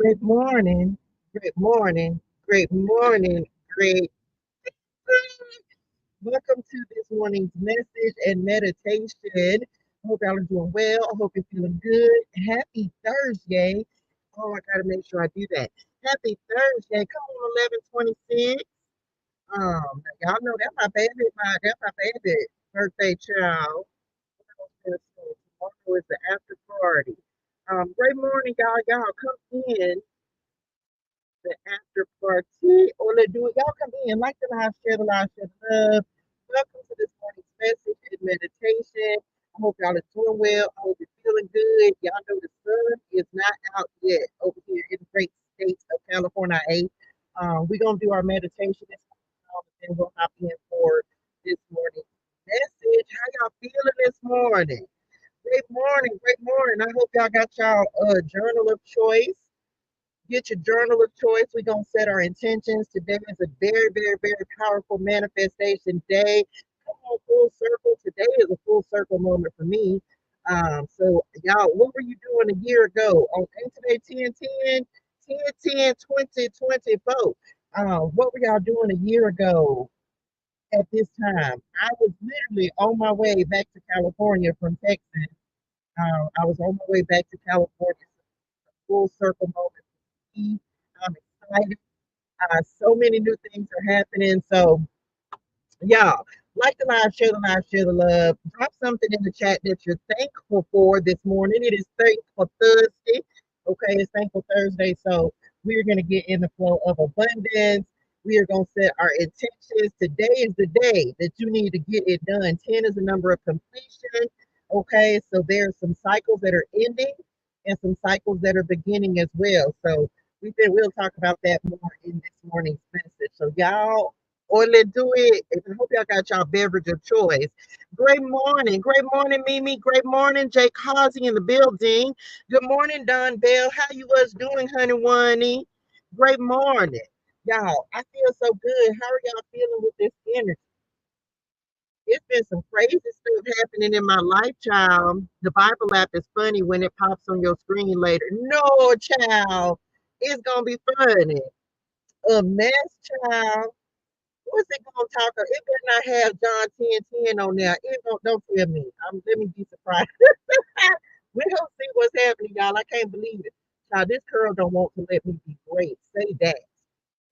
Great morning, great morning, great morning, great. Welcome to this morning's message and meditation. I hope y'all are doing well. I hope you're feeling good. Happy Thursday. Oh, I gotta make sure I do that. Happy Thursday. Come on, 11:26. Y'all know that's my baby birthday child. Tomorrow is the after party. Great morning, y'all. Y'all come in the after party. Or let's do it. Y'all come in, like the live, share the live, share the love. Welcome to this morning's message and meditation. I hope y'all are doing well. I hope you're feeling good. Y'all know the sun is not out yet over here in the great state of California. We're gonna do our meditation this morning, and then we'll hop in for this morning's message. How y'all feeling this morning? Great morning, great morning. I hope y'all got y'all journal of choice. Get your journal of choice. We're going to set our intentions. Today is a very, very, very powerful manifestation day. Come on, full circle. Today is a full circle moment for me. So, y'all, what were you doing a year ago on today 10 2024? What were y'all doing a year ago at this time? I was literally on my way back to California from Texas. I was on my way back to California. Full circle moment for me. I'm excited. So many new things are happening. So, y'all, like the live, share the live, share the love. Drop something in the chat that you're thankful for this morning. It is Thankful Thursday. Okay, it's Thankful Thursday. So, we're going to get in the flow of abundance. We are going to set our intentions. Today is the day that you need to get it done. 10 is the number of completion. Okay, so there's some cycles that are ending and some cycles that are beginning as well. So, we said we'll talk about that more in this morning's message. So, y'all, or let's do it. And I hope y'all got y'all beverage of choice. Great morning, Mimi. Great morning, Jake Causey in the building. Good morning, Don Bell. How you was doing, honey, Wani? Great morning, y'all. I feel so good. How are y'all feeling with this energy? It's been some crazy stuff happening in my life, child. The Bible app is funny when it pops on your screen later. No, child, it's gonna be funny. A mess, child. What's it gonna talk about? It better not have John 10:10 on there. It don't tell me. Let me be surprised. We're gonna see what's happening, y'all. I can't believe it. Child, this girl don't want to let me be great. Say that.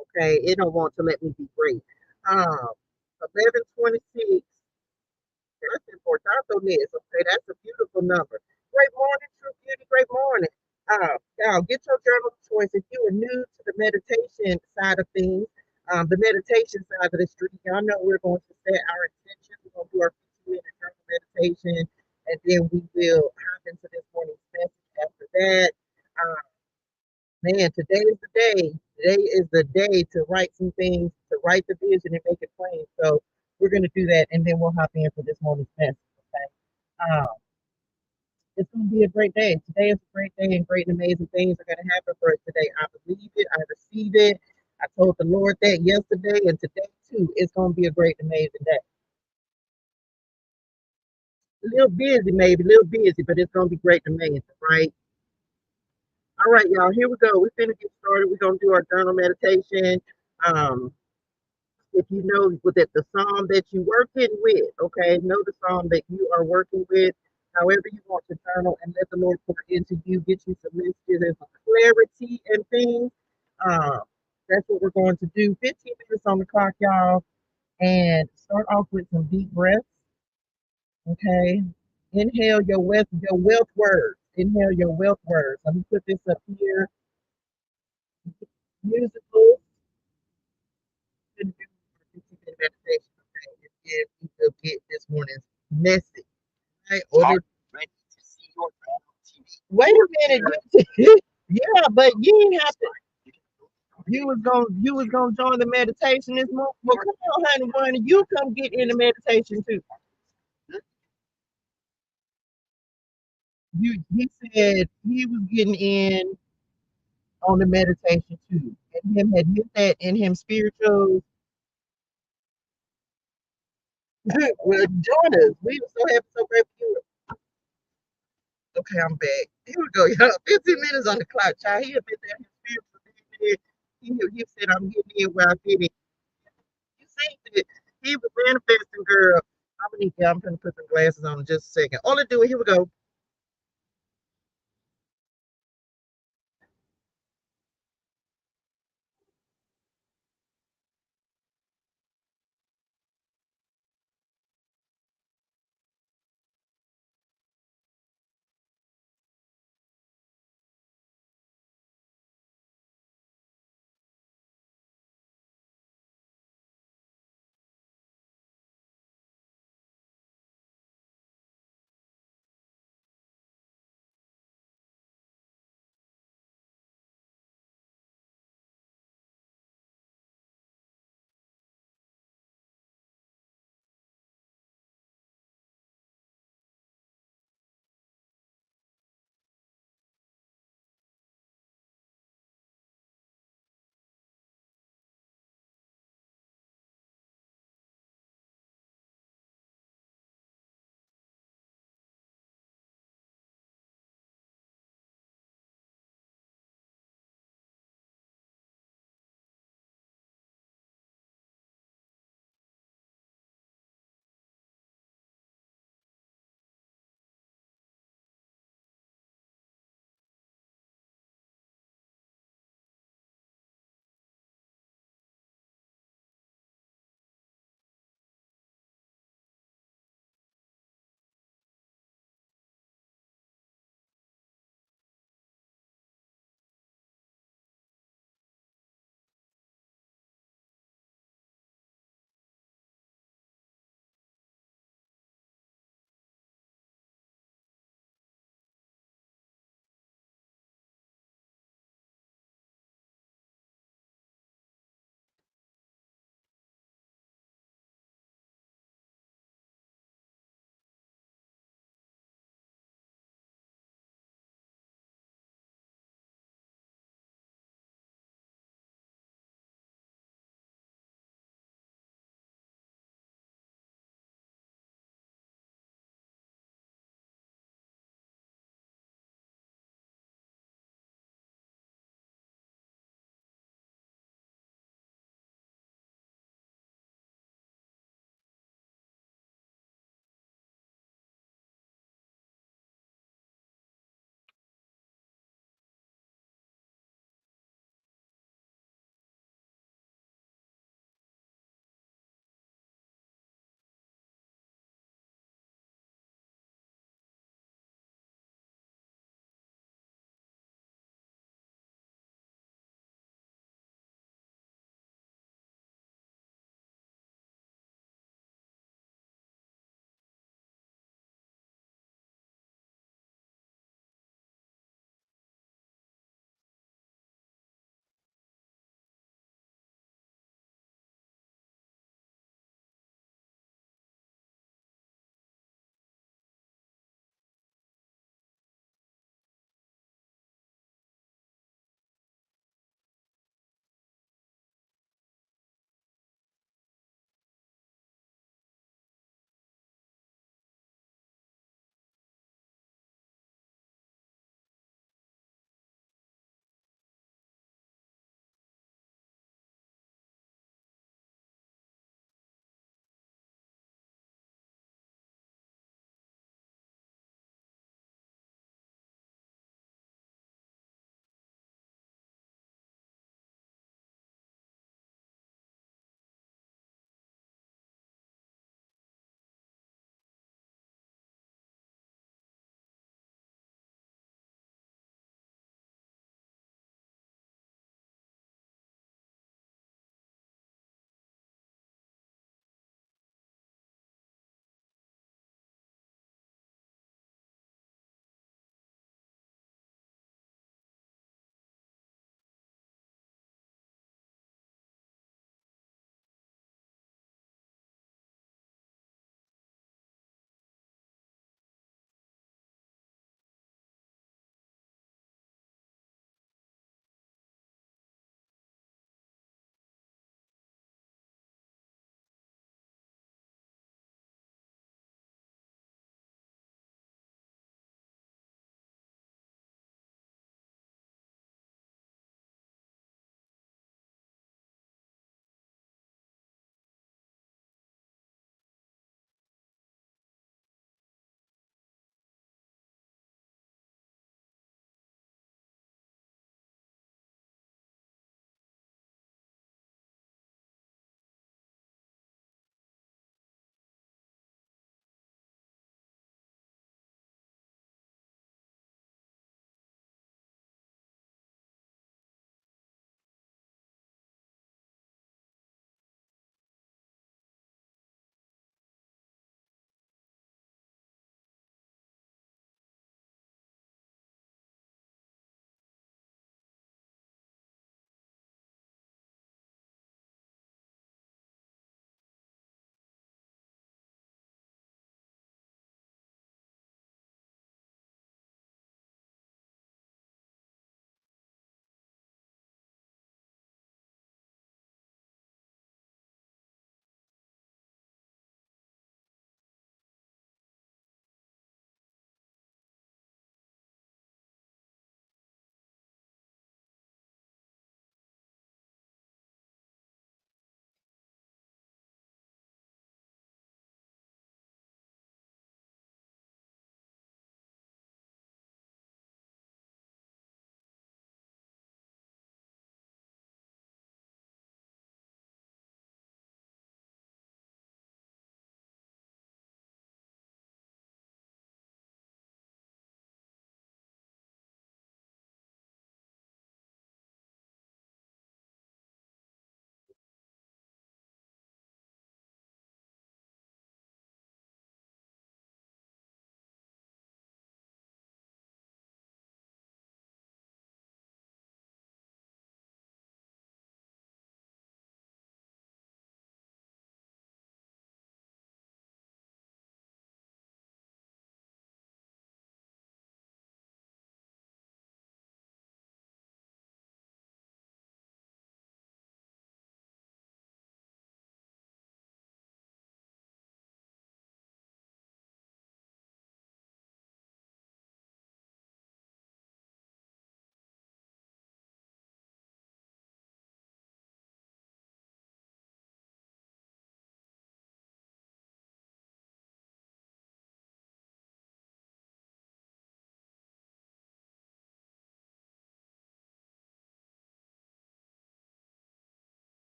Okay. It don't want to let me be great. 11:26. That's important. Okay, that's a beautiful number. Great morning, True Beauty. Great morning. Now get your journal of choice. If you are new to the meditation side of things, the meditation side of the street, y'all know we're going to set our intentions. We're going to do our 15-minute journal meditation, and then we will hop into this morning's message after that. Uh, Man, today is the day. Today is the day to write some things, to write the vision and make it plain. So we're going to do that, and then we'll hop in for this morning's message. Okay. It's going to be a great day. Today is a great day, and great and amazing things are going to happen for us today. I believe it. I receive it. I told the Lord that yesterday, and today too. It's going to be a great, amazing day. A little busy, maybe, a little busy, but it's going to be great and amazing, right? All right, y'all. Here we go. We're going to get started. We're going to do our journal meditation. Um, if you know that the psalm that you're working with, okay, know the psalm that you are working with, however you want to journal, and let the Lord pour into you, get you some messages and some clarity and things. Um, that's what we're going to do. 15 minutes on the clock, y'all, and start off with some deep breaths, okay? Inhale your wealth words. Inhale your wealth words. Let me put this up here. Musical. Gonna do our 15-minute meditation, okay? And then we will get this morning's message. Right? Ready to see your wait a minute. Yeah, but you didn't have to. You was gonna join the meditation this morning. Well, come on, honey, honey, you come get in the meditation too. He said he was getting in on the meditation too, and him had hit that in him spiritual. Well, join us. We were so happy, so grateful you. Okay, I'm back. Here we go, y'all. 15 minutes on the clock, child. He a bit there. he said, I'm getting in where I fit in. You see that he was manifesting, girl. I'm gonna put some glasses on in just a second. All I do it, here we go.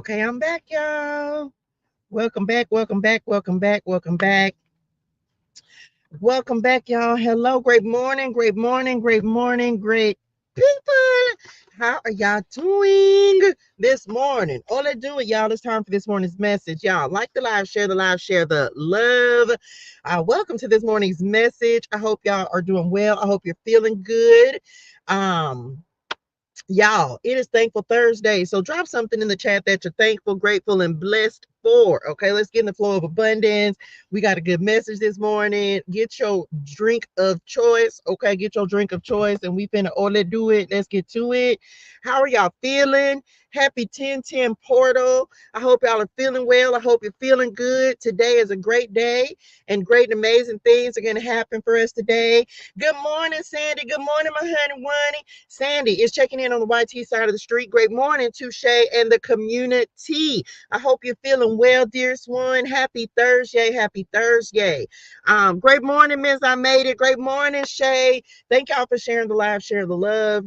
Okay, I'm back, y'all. Welcome back, welcome back, welcome back, welcome back. Welcome back, y'all. Hello, great morning, great morning, great morning, great people. How are y'all doing this morning? All I do, y'all, it's time for this morning's message. Y'all, like the live, share the love. Welcome to this morning's message. I hope y'all are doing well. I hope you're feeling good. Um, Y'all, it is Thankful Thursday. So drop something in the chat that you're thankful, grateful, and blessed for. Okay, let's get in the flow of abundance. We got a good message this morning. Get your drink of choice. Okay, get your drink of choice. And we finna all let do it. Let's get to it. How are y'all feeling? Happy 10/10 portal. I hope y'all are feeling well. I hope you're feeling good. Today is a great day, and great and amazing things are going to happen for us today. Good morning, Sandy. Good morning, my honey bunny. Sandy is checking in on the YT side of the street. Great morning to Shay and the community. I hope you're feeling well, dear Swan. Happy Thursday. Happy Thursday. Great morning, Miss I Made It. Great morning, Shay. Thank y'all for sharing the live, share the love.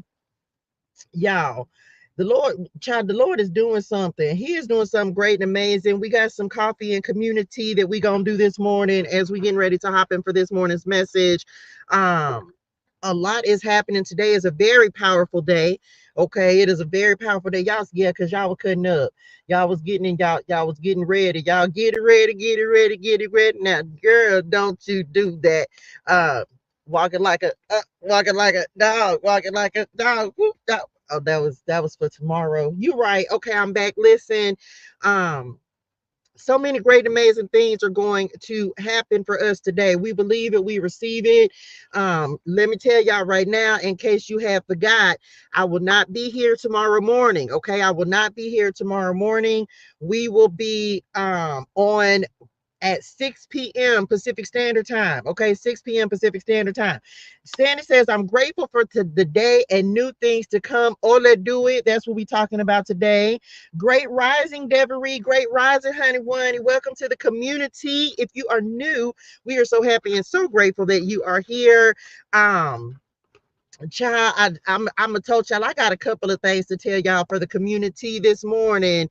Y'all, the Lord is doing something. He is doing something great and amazing. We got some coffee and community that we gonna do this morning as we getting ready to hop in for this morning's message. A lot is happening. Today is a very powerful day. Okay, it is a very powerful day. Y'all, yeah, because y'all were cutting up. Y'all was getting in, y'all was getting ready. Y'all get it ready, get it ready, get it ready. Now, girl, don't you do that. Walking like a dog, walking like a dog. Whoop, dog. Oh, that was for tomorrow. You right. Okay, I'm back. Listen, um, so many great, amazing things are going to happen for us today. We believe it, we receive it. Let me tell y'all right now, in case you have forgot, I will not be here tomorrow morning. Okay, I will not be here tomorrow morning. We will be on at 6 p.m. Pacific Standard Time. Okay, 6 p.m. Pacific Standard Time. Sandy says, I'm grateful for the day and new things to come. Ola do it. That's what we're talking about today. Great rising, Devery. Great rising, honey one. Welcome to the community. If you are new, we are so happy and so grateful that you are here. Child, I'm gonna tell y'all I got a couple of things to tell y'all for the community this morning.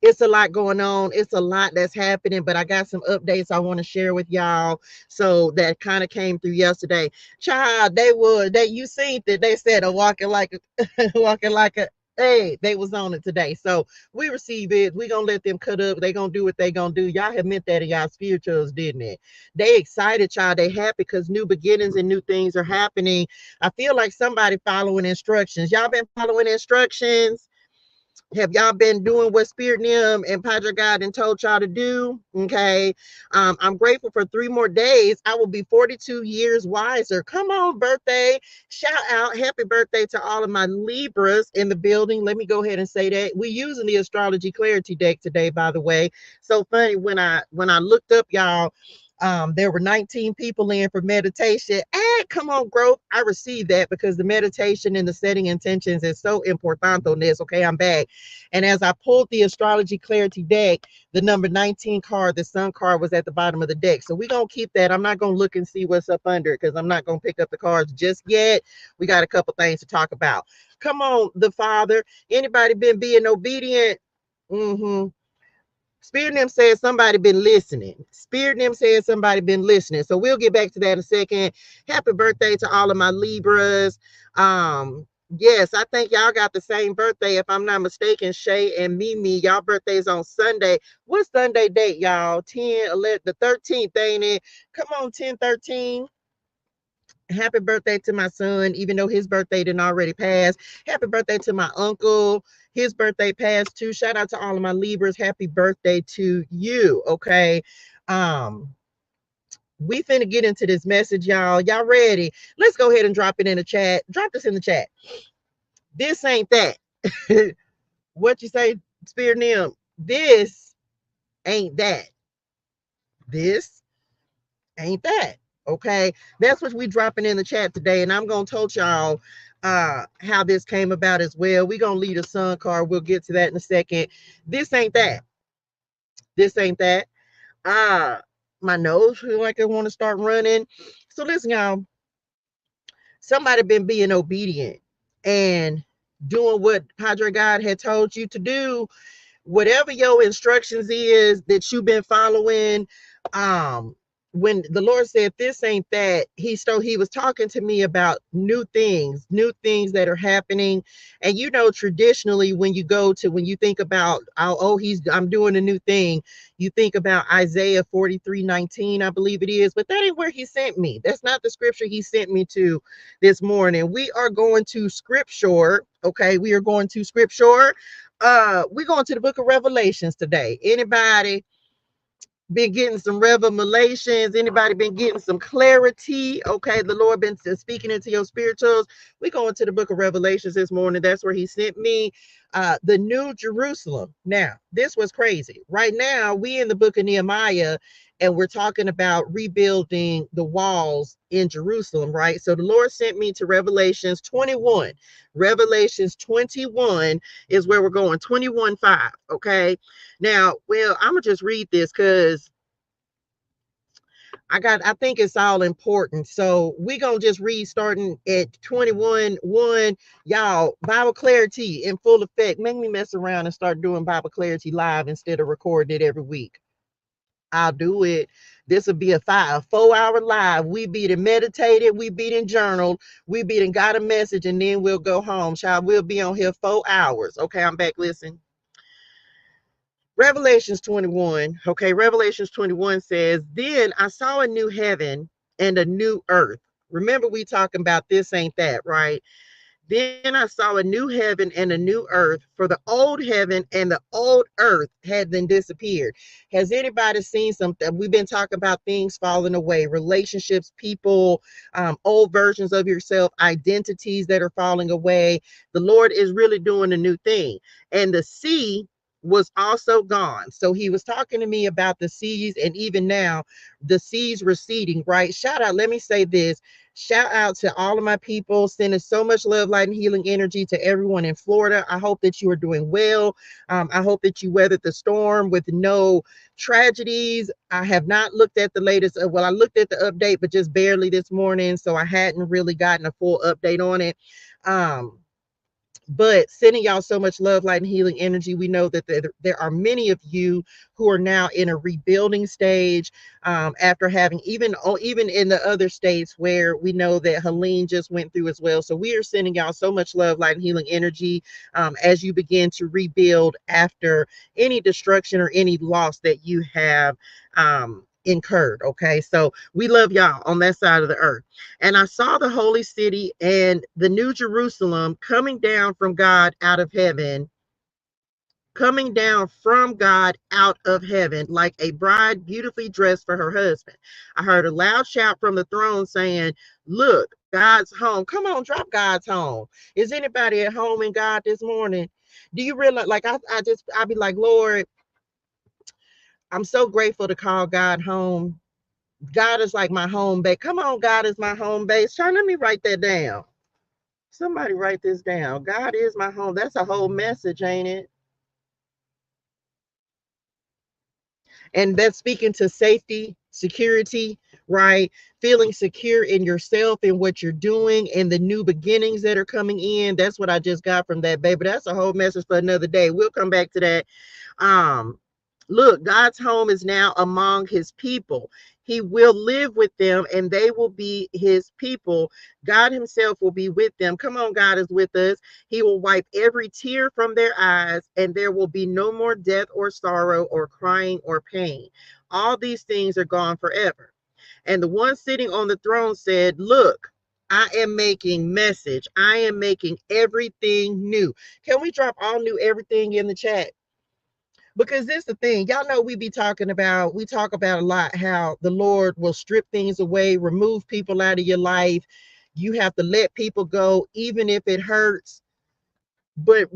It's a lot going on. It's a lot that's happening, but I got some updates I want to share with y'all. So that kind of came through yesterday. Child, you seen that they said a walking like a walking like a hey, they was on it today. So we receive it. We gonna let them cut up. They gonna do what they gonna do. Y'all have meant that in y'all spirituals, didn't it? They excited, child. They happy because new beginnings and new things are happening. I feel like somebody following instructions. Y'all been following instructions? Have y'all been doing what Spirit and Padre God and told y'all to do? Okay. I'm grateful for 3 more days. I will be 42 years wiser. Come on, birthday. Shout out. Happy birthday to all of my Libras in the building. Let me go ahead and say that. We're using the Astrology Clarity deck today, by the way. So funny when I looked up, y'all, there were 19 people in for meditation. Hey, come on, growth. I received that because the meditation and the setting intentions is so important on this. Okay, I'm back. And as I pulled the Astrology Clarity deck, the number 19 card, the sun card, was at the bottom of the deck. So we're going to keep that. I'm not going to look and see what's up under it because I'm not going to pick up the cards just yet. We got a couple things to talk about. Come on, the Father. Anybody been being obedient? Mm-hmm. Spirit them says somebody been listening. Spirit them says somebody been listening. So we'll get back to that in a second. Happy birthday to all of my Libras. Yes, I think y'all got the same birthday. If I'm not mistaken, Shay and Mimi, y'all birthdays on Sunday. What's Sunday date, y'all? 10, 11, the 13th, ain't it? Come on, 10, 13. Happy birthday to my son, even though his birthday didn't already pass. Happy birthday to my uncle. His birthday passed too. Shout out to all of my Libras. Happy birthday to you. Okay. Um, we finna get into this message, y'all. Y'all ready? Let's go ahead and drop it in the chat. Drop this in the chat. This ain't that. What you say, Spirit Nim? This ain't that. This ain't that. Okay, that's what we dropping in the chat today, and I'm gonna tell y'all how this came about as well. We're gonna leave the sun card. We'll get to that in a second. This ain't that. This ain't that. uh my nose feel like I want to start running. So listen, y'all, somebody been being obedient, and doing what Padre God had told you to do, whatever your instructions is that you've been following. When the Lord said this ain't that, he was talking to me about new things that are happening. And traditionally, when you think about, I'm doing a new thing, you think about Isaiah 43:19, I believe it is, but that ain't where he sent me. That's not the scripture he sent me to this morning. We are going to scripture. Okay, we are going to scripture. We're going to the book of Revelations today. Anybody been getting some revelations? Anybody been getting some clarity? Okay, the Lord been speaking into your spirituals. We're going to the book of Revelations this morning. That's where he sent me. The New Jerusalem. Now, this was crazy. Right now, we in the book of Nehemiah, and we're talking about rebuilding the walls in Jerusalem, right? So the Lord sent me to Revelations 21. Revelations 21 is where we're going. 21:5. Okay. Now, well, I'm gonna just read this because I think it's all important. So we're gonna just read starting at 21:1. Y'all, Bible clarity in full effect. Make me mess around and start doing Bible clarity live instead of recording it every week. I'll do it. This will be a 4-hour live. We beat and meditated, we beat and journaled, we beat and got a message, and then we'll go home. Child, we'll be on here 4 hours. Okay, I'm back. Listen. Revelations 21. Okay, Revelations 21 says, Then I saw a new heaven and a new earth. Remember, we talking about this ain't that, right? Then I saw a new heaven and a new earth, for the old heaven and the old earth had then disappeared. Has anybody seen something? We've been talking about things falling away, relationships, people, old versions of yourself, identities that are falling away. The Lord is really doing a new thing. And the sea was also gone. So he was talking to me about the seas, and even now the seas receding, right? Shout out, let me say this. Shout out to all of my people, sending so much love, light, and healing energy to everyone in Florida. I hope that you are doing well. I hope that you weathered the storm with no tragedies. I have not looked at the latest. Well, I looked at the update, but just barely this morning. So I hadn't really gotten a full update on it. But sending y'all so much love, light, and healing energy. We know that there are many of you who are now in a rebuilding stage, after having even in the other states where we know that Helene just went through as well. So we are sending y'all so much love, light, and healing energy, as you begin to rebuild after any destruction or any loss that you have incurred. Okay, so we love y'all on that side of the earth. And I saw the holy city and the new Jerusalem coming down from God out of heaven, coming down from God out of heaven, like a bride beautifully dressed for her husband. I heard a loud shout from the throne saying, Look, God's home. Come on, drop God's home. Is anybody at home in God this morning? Do you realize, like, I be like, Lord, I'm so grateful to call God home. God is like my home base. Come on, God is my home base. Sean, let me write that down. Somebody write this down. God is my home. That's a whole message, ain't it? And that's speaking to safety, security, right? Feeling secure in yourself and what you're doing and the new beginnings that are coming in. That's what I just got from that, baby. That's a whole message for another day. We'll come back to that. Um, Look, God's home is now among his people. He will live with them and they will be his people. God himself will be with them. Come on, God is with us. He will wipe every tear from their eyes, and there will be no more death or sorrow or crying or pain. All these things are gone forever. And the one sitting on the throne said, Look, I am making message. I am making everything new. Can we drop all new everything in the chat? Because this is the thing, y'all know we talk about a lot how the Lord will strip things away, remove people out of your life. You have to let people go, even if it hurts. But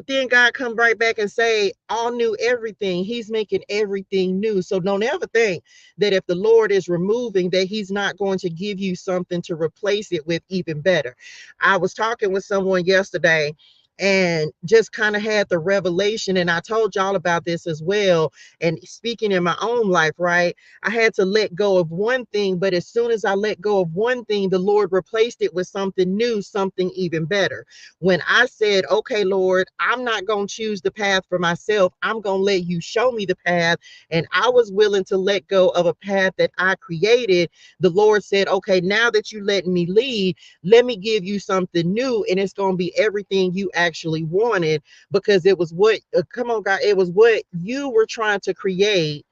then God come right back and say, all new everything. He's making everything new. So don't ever think that if the Lord is removing, that he's not going to give you something to replace it with even better. I was talking with someone yesterday, and just kind of had the revelation. And I told y'all about this as well. And speaking in my own life, right? I had to let go of one thing, but as soon as I let go of one thing, the Lord replaced it with something new, something even better. When I said, okay, Lord, I'm not going to choose the path for myself, I'm going to let you show me the path. And I was willing to let go of a path that I created. The Lord said, okay, now that you letting me lead, let me give you something new, and it's going to be everything you actually wanted, because it was what come on God, it was what you were trying to create,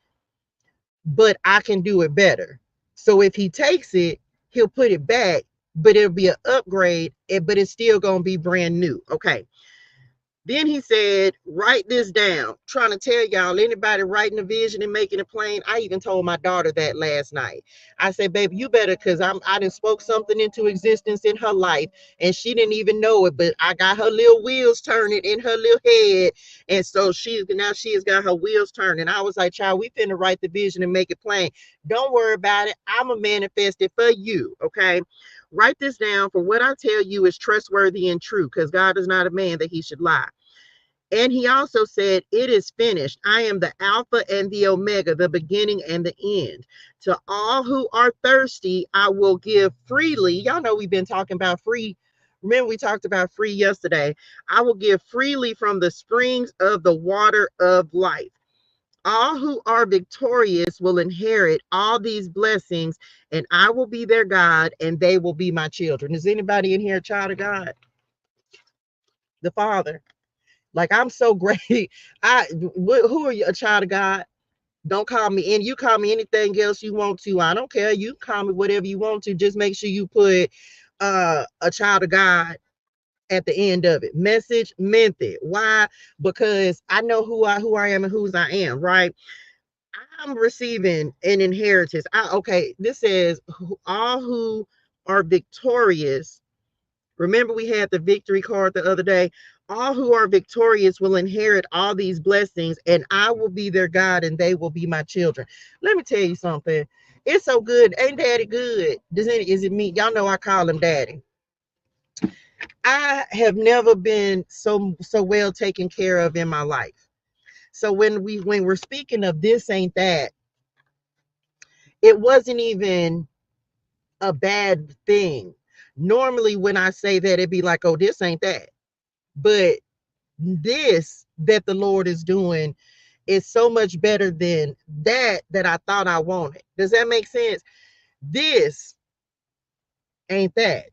but I can do it better. So if he takes it, he'll put it back, but it'll be an upgrade, but it's still going to be brand new. Okay. Then he said, write this down. Trying to tell y'all, anybody writing a vision and making it plain. I even told my daughter that last night. I said, baby, you better, because I done spoke something into existence in her life, and she didn't even know it, but I got her little wheels turning in her little head. And so she has got her wheels turning. I was like, child, we finna write the vision and make it plain. Don't worry about it. I'm a manifest it for you. Okay. Write this down. For what I tell you is trustworthy and true, because God is not a man that he should lie. And he also said, it is finished. I am the Alpha and the Omega, the beginning and the end. To all who are thirsty, I will give freely. Y'all know we've been talking about free. Remember, we talked about free yesterday. I will give freely from the springs of the water of life. All who are victorious will inherit all these blessings, and I will be their God, and they will be my children. Is anybody in here a child of God? The Father. Like, I'm so great. Who are you, a child of God? Don't call me, and you call me anything else you want to. I don't care. You call me whatever you want to. Just make sure you put a child of God at the end of it. Message method. Why? Because I know who I am and whose I am, right? I'm receiving an inheritance. Okay, this says all who are victorious. Remember, we had the victory card the other day. All who are victorious will inherit all these blessings, and I will be their God, and they will be my children. Let me tell you something. It's so good. Ain't daddy good? Is it me? Y'all know I call him daddy. I have never been so well taken care of in my life. So when we're speaking of this ain't that, it wasn't even a bad thing. Normally, when I say that, it'd be like, oh, this ain't that. But this that the Lord is doing is so much better than that I thought I wanted. Does that make sense? This ain't that.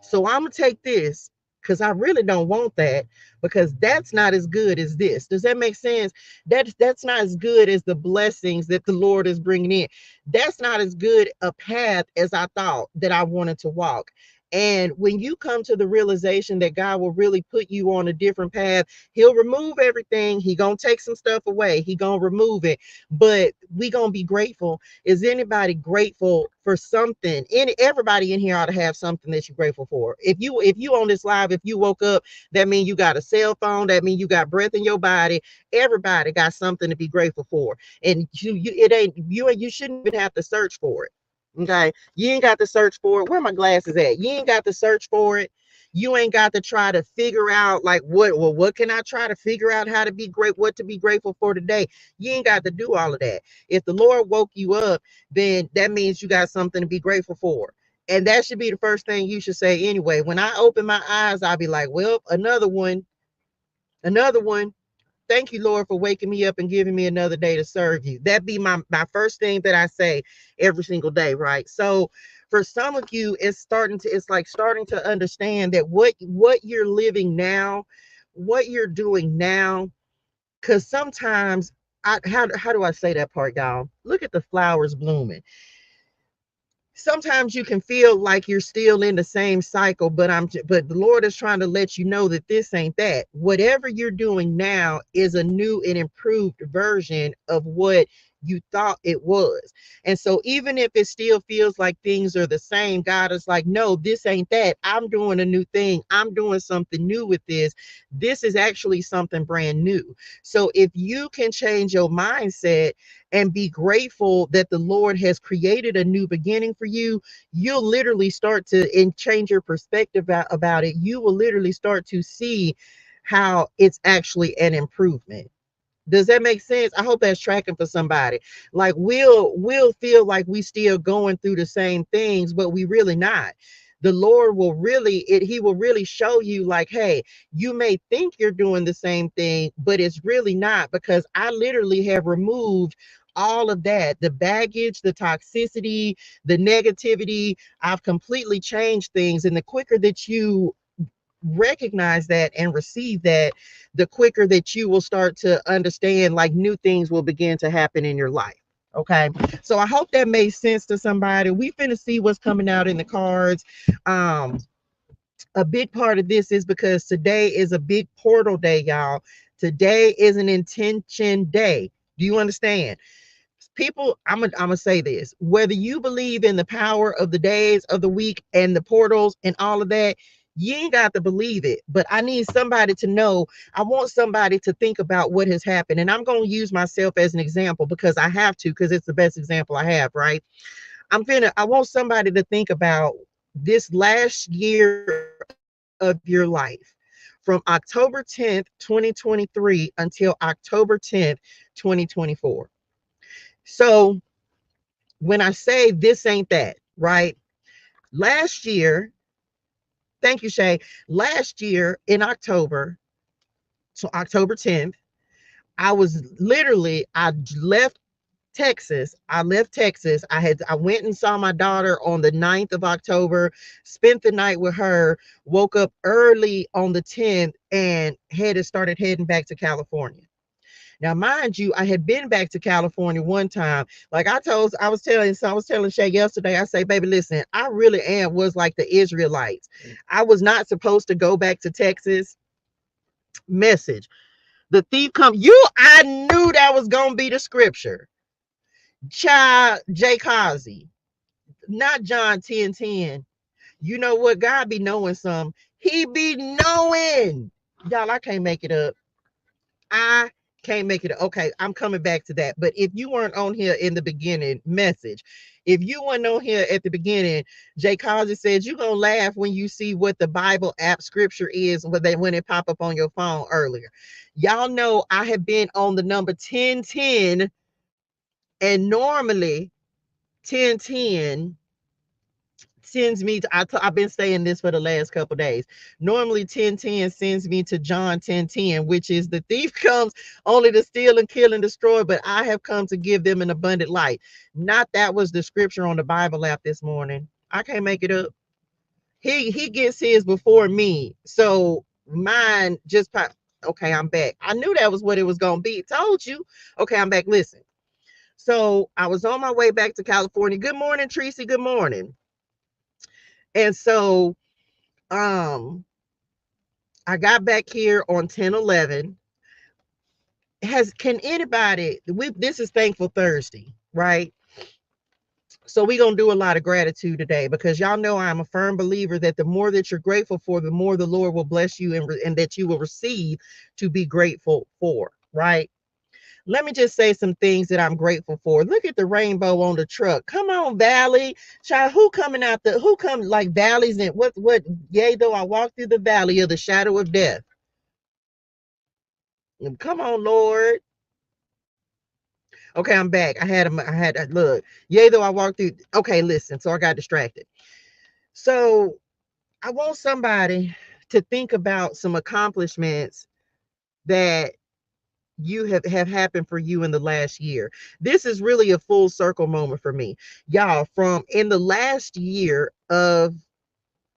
So I'm gonna take this, because I really don't want that, because that's not as good as this. Does that make sense? That's not as good as the blessings that the Lord is bringing in. That's not as good a path as I thought that I wanted to walk. And when you come to the realization that God will really put you on a different path, he'll remove everything. He gonna take some stuff away. He gonna remove it. But we gonna be grateful. Is anybody grateful for something? Everybody in here ought to have something that you're grateful for. If you on this live, if you woke up, that means you got a cell phone. That means you got breath in your body. Everybody got something to be grateful for. And you shouldn't even have to search for it. Okay. You ain't got to search for it. Where my glasses at? You ain't got to search for it. You ain't got to try to figure out like what can I try to figure out how to be great, what to be grateful for today. You ain't got to do all of that. If the Lord woke you up, then that means you got something to be grateful for. And that should be the first thing you should say anyway. When I open my eyes, I'll be like, well, another one, another one. Thank you, Lord, for waking me up and giving me another day to serve you. That be my first thing that I say every single day, right? So for some of you, it's like starting to understand that what you're living now, what you're doing now, because sometimes how do I say that part, y'all? Look at the flowers blooming. Sometimes you can feel like you're still in the same cycle, but the Lord is trying to let you know that this ain't that. Whatever you're doing now is a new and improved version of what you thought it was. And so even if it still feels like things are the same, God is like, no, this ain't that. I'm doing a new thing. I'm doing something new with this. This is actually something brand new. So if you can change your mindset and be grateful that the Lord has created a new beginning for you, you'll literally start to and change your perspective about it. You will literally start to see how it's actually an improvement. Does that make sense? I hope that's tracking for somebody. Like we'll feel like we still going through the same things, but we really not. The Lord will really he will really show you like, hey, you may think you're doing the same thing, but it's really not, because I literally have removed all of that, the baggage, the toxicity, the negativity. I've completely changed things. And the quicker that you recognize that and receive that, the quicker that you will start to understand, like, new things will begin to happen in your life. Okay, so I hope that made sense to somebody. We finna see what's coming out in the cards. um a big part of this is because today is a big portal day, y'all. Today is an intention day. Do you understand? People, I'm gonna say this: whether you believe in the power of the days of the week and the portals and all of that, you ain't got to believe it, but I need somebody to know. I want somebody to think about what has happened, and I'm going to use myself as an example because I have to, because it's the best example I have, right? I want somebody to think about this last year of your life, from October 10th 2023 until October 10th 2024. So when I say this ain't that, right? Last year, thank you, Shay. Last year in October, so October 10th, I left Texas. I left Texas. I went and saw my daughter on the 9th of October, spent the night with her, woke up early on the 10th, and started heading back to California. Now, mind you, I had been back to California one time. Like I was telling Shay yesterday, I say, baby, listen, I really was like the Israelites. I was not supposed to go back to Texas. Message. The thief come. I knew that was going to be the scripture. Child, Jay Kazi, not John 10:10. You know what? God be knowing some. He be knowing. Y'all, I can't make it up. I can't make it. Okay, I'm coming back to that. But if you weren't on here in the beginning, message. If you weren't on here at the beginning, Jay Kazi says you're gonna laugh when you see what the Bible app scripture is when it pop up on your phone earlier. Y'all know I have been on the number 1010, and normally 1010 sends me to, I've been saying this for the last couple of days. Normally 1010 sends me to John 10:10, which is the thief comes only to steal and kill and destroy, but I have come to give them an abundant life. Not that was the scripture on the Bible app this morning. I can't make it up. He gets his before me. So mine just pop. Okay, I'm back. I knew that was what it was gonna be. Told you. Okay, I'm back. Listen. So I was on my way back to California. Good morning, Tracy. Good morning. And so um I got back here on 10/11. Can anybody, this is Thankful Thursday, right? So we're going to do a lot of gratitude today, because y'all know I'm a firm believer that the more that you're grateful for, the more the Lord will bless you, and that you will receive to be grateful for, right? Let me just say some things that I'm grateful for. Look at the rainbow on the truck. Come on, Valley. Child, who come like valleys, and yea, though I walk through the valley of the shadow of death. Come on, Lord. Okay, I'm back. Look. Yea, though I walked through. Okay, listen. So I got distracted. So I want somebody to think about some accomplishments that you have happened for you in the last year. This is really a full circle moment for me. Y'all, from in the last year of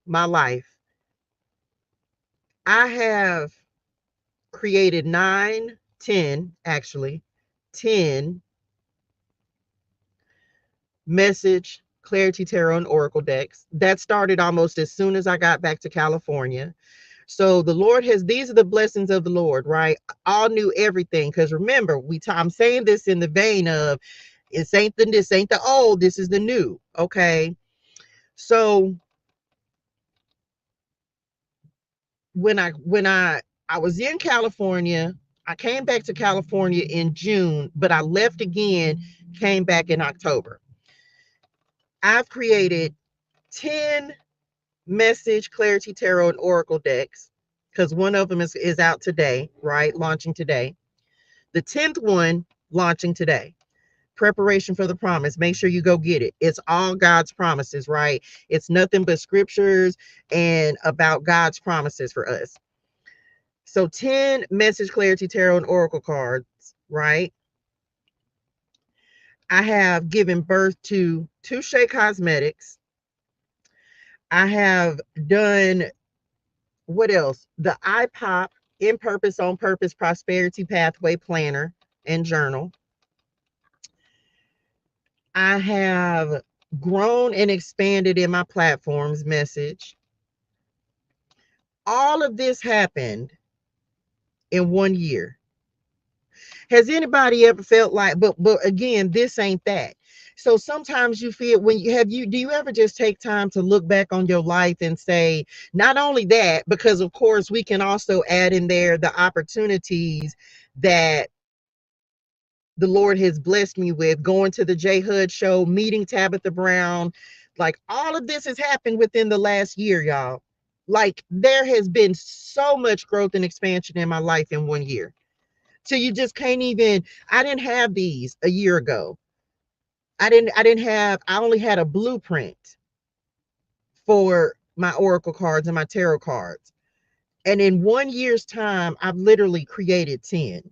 my life, I have created 10 message clarity tarot and oracle decks. That started almost as soon as I got back to California. So the Lord these are the blessings of the Lord, right? All new everything. Because remember, I'm saying this in the vein of, this ain't the old, this is the new. Okay. So when I was in California, I came back to California in June, but I left again, came back in October. I've created 10 message clarity tarot and oracle decks, because one of them is out today, right? Launching today. The 10th one launching today. Preparation for the promise. Make sure you go get it. It's all God's promises, right? It's nothing but scriptures and about God's promises for us. So 10 message clarity tarot and oracle cards, right? I have given birth to Touche Cosmetics. I have done, what else? The iPop In Purpose on Purpose Prosperity Pathway Planner and Journal. I have grown and expanded in my platforms message. All of this happened in 1 year. Has anybody ever felt like, but again, this ain't that. So sometimes you feel, when you have, do you ever just take time to look back on your life and say, not only that, because of course we can also add in there the opportunities that the Lord has blessed me with, going to the J Hud show, meeting Tabitha Brown. Like, all of this has happened within the last year, y'all. Like, there has been so much growth and expansion in my life in 1 year. So you just can't even, I didn't have these a year ago. I only had a blueprint for my oracle cards and my tarot cards. And in 1 year's time, I've literally created 10.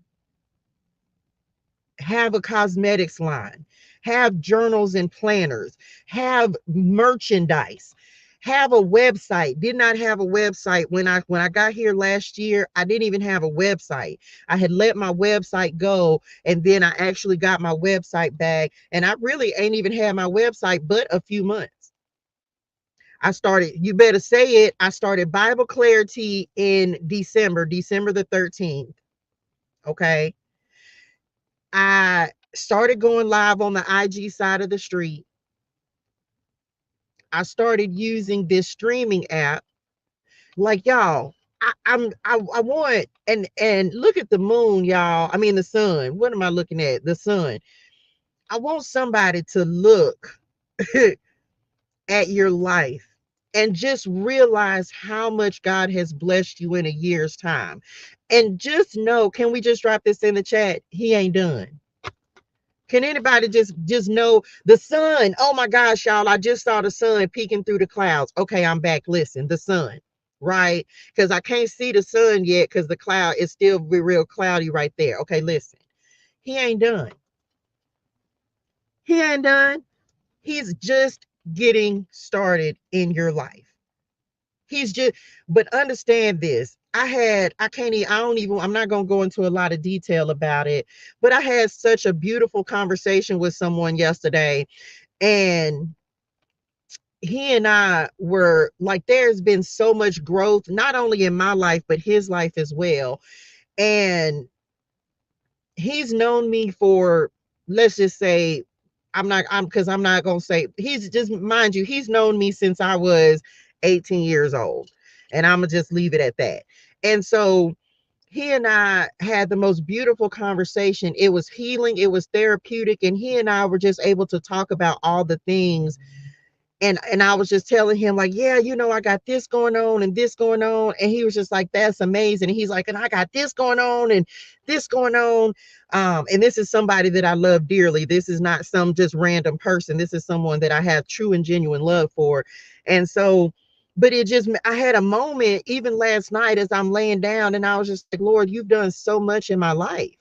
Have a cosmetics line, have journals and planners, have merchandise, have a website. Did not have a website when I got here last year. I didn't even have a website. I had let my website go, and then I actually got my website back, and I really ain't even had my website but a few months. I started, you better say it, I started Bible Clarity in December the 13th. Okay. I started going live on the IG side of the street. I started using this streaming app. Like, y'all, I want, and look at the moon, y'all. I mean the sun. What am I looking at? The sun. I want somebody to look at your life and just realize how much God has blessed you in a year's time. And just know, can we just drop this in the chat? He ain't done. Can anybody just know the sun? Oh my gosh, y'all, I just saw the sun peeking through the clouds. Okay, I'm back. Listen, the sun, right? Because I can't see the sun yet because the cloud is still real cloudy right there. Okay, listen. He ain't done. He ain't done. He's just getting started in your life. He's just, but understand this. I'm not going to go into a lot of detail about it, but I had such a beautiful conversation with someone yesterday, and he and I were like, there's been so much growth, not only in my life, but his life as well. And he's known me for, let's just say, I'm not going to say, he's just, mind you, he's known me since I was 18 years old. And I'm going to just leave it at that. And so he and I had the most beautiful conversation. It was healing, it was therapeutic, and he and I were just able to talk about all the things. And I was just telling him, like, yeah, I got this going on and this going on. And he was just like, that's amazing. And he's like, and I got this going on and this going on. And this is somebody that I love dearly. This is not some just random person. This is someone that I have true and genuine love for. And so, but I had a moment even last night as I'm laying down, and I was just like, Lord, you've done so much in my life.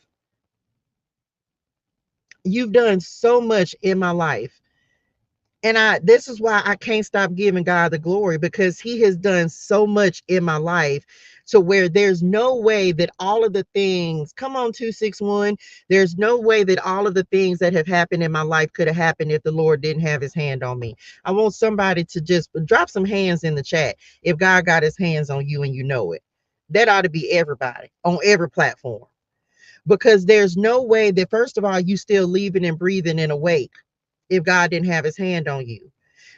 You've done so much in my life. And this is why I can't stop giving God the glory, because he has done so much in my life to where there's no way that all of the things, come on 261, there's no way that all of the things that have happened in my life could have happened if the Lord didn't have his hand on me. I want somebody to just drop some hands in the chat if God got his hands on you and you know it. That ought to be everybody on every platform, because there's no way that, first of all, you still living and breathing and awake if God didn't have his hand on you.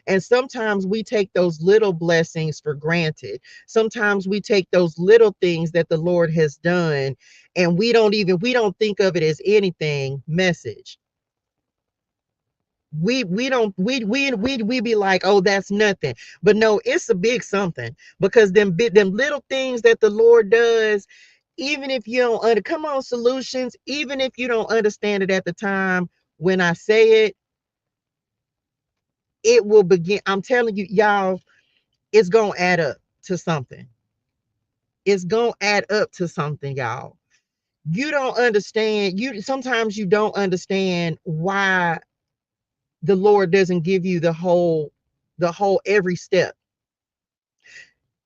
And sometimes we take those little blessings for granted. Sometimes we take those little things that the Lord has done, and we don't think of it as anything. Message. We be like, oh, that's nothing. But no, it's a big something, because them little things that the Lord does, even if you don't come on, solutions, even if you don't understand it at the time, when I say it, it will begin. I'm telling you, y'all, it's gonna add up to something. It's gonna add up to something, y'all. You don't understand. You sometimes you don't understand why the Lord doesn't give you the whole every step.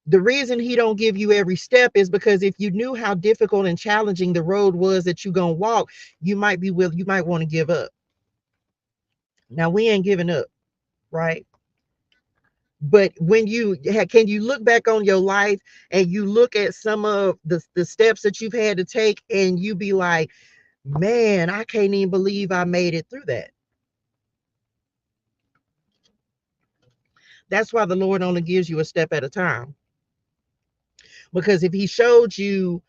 The reason he don't give you every step is because if you knew how difficult and challenging the road was that you gonna walk, you might want to give up. Now we ain't giving up, right? But when can you look back on your life and you look at some of the steps that you've had to take, and you be like, man, I can't even believe I made it through that. That's why the Lord only gives you a step at a time. Because if he showed you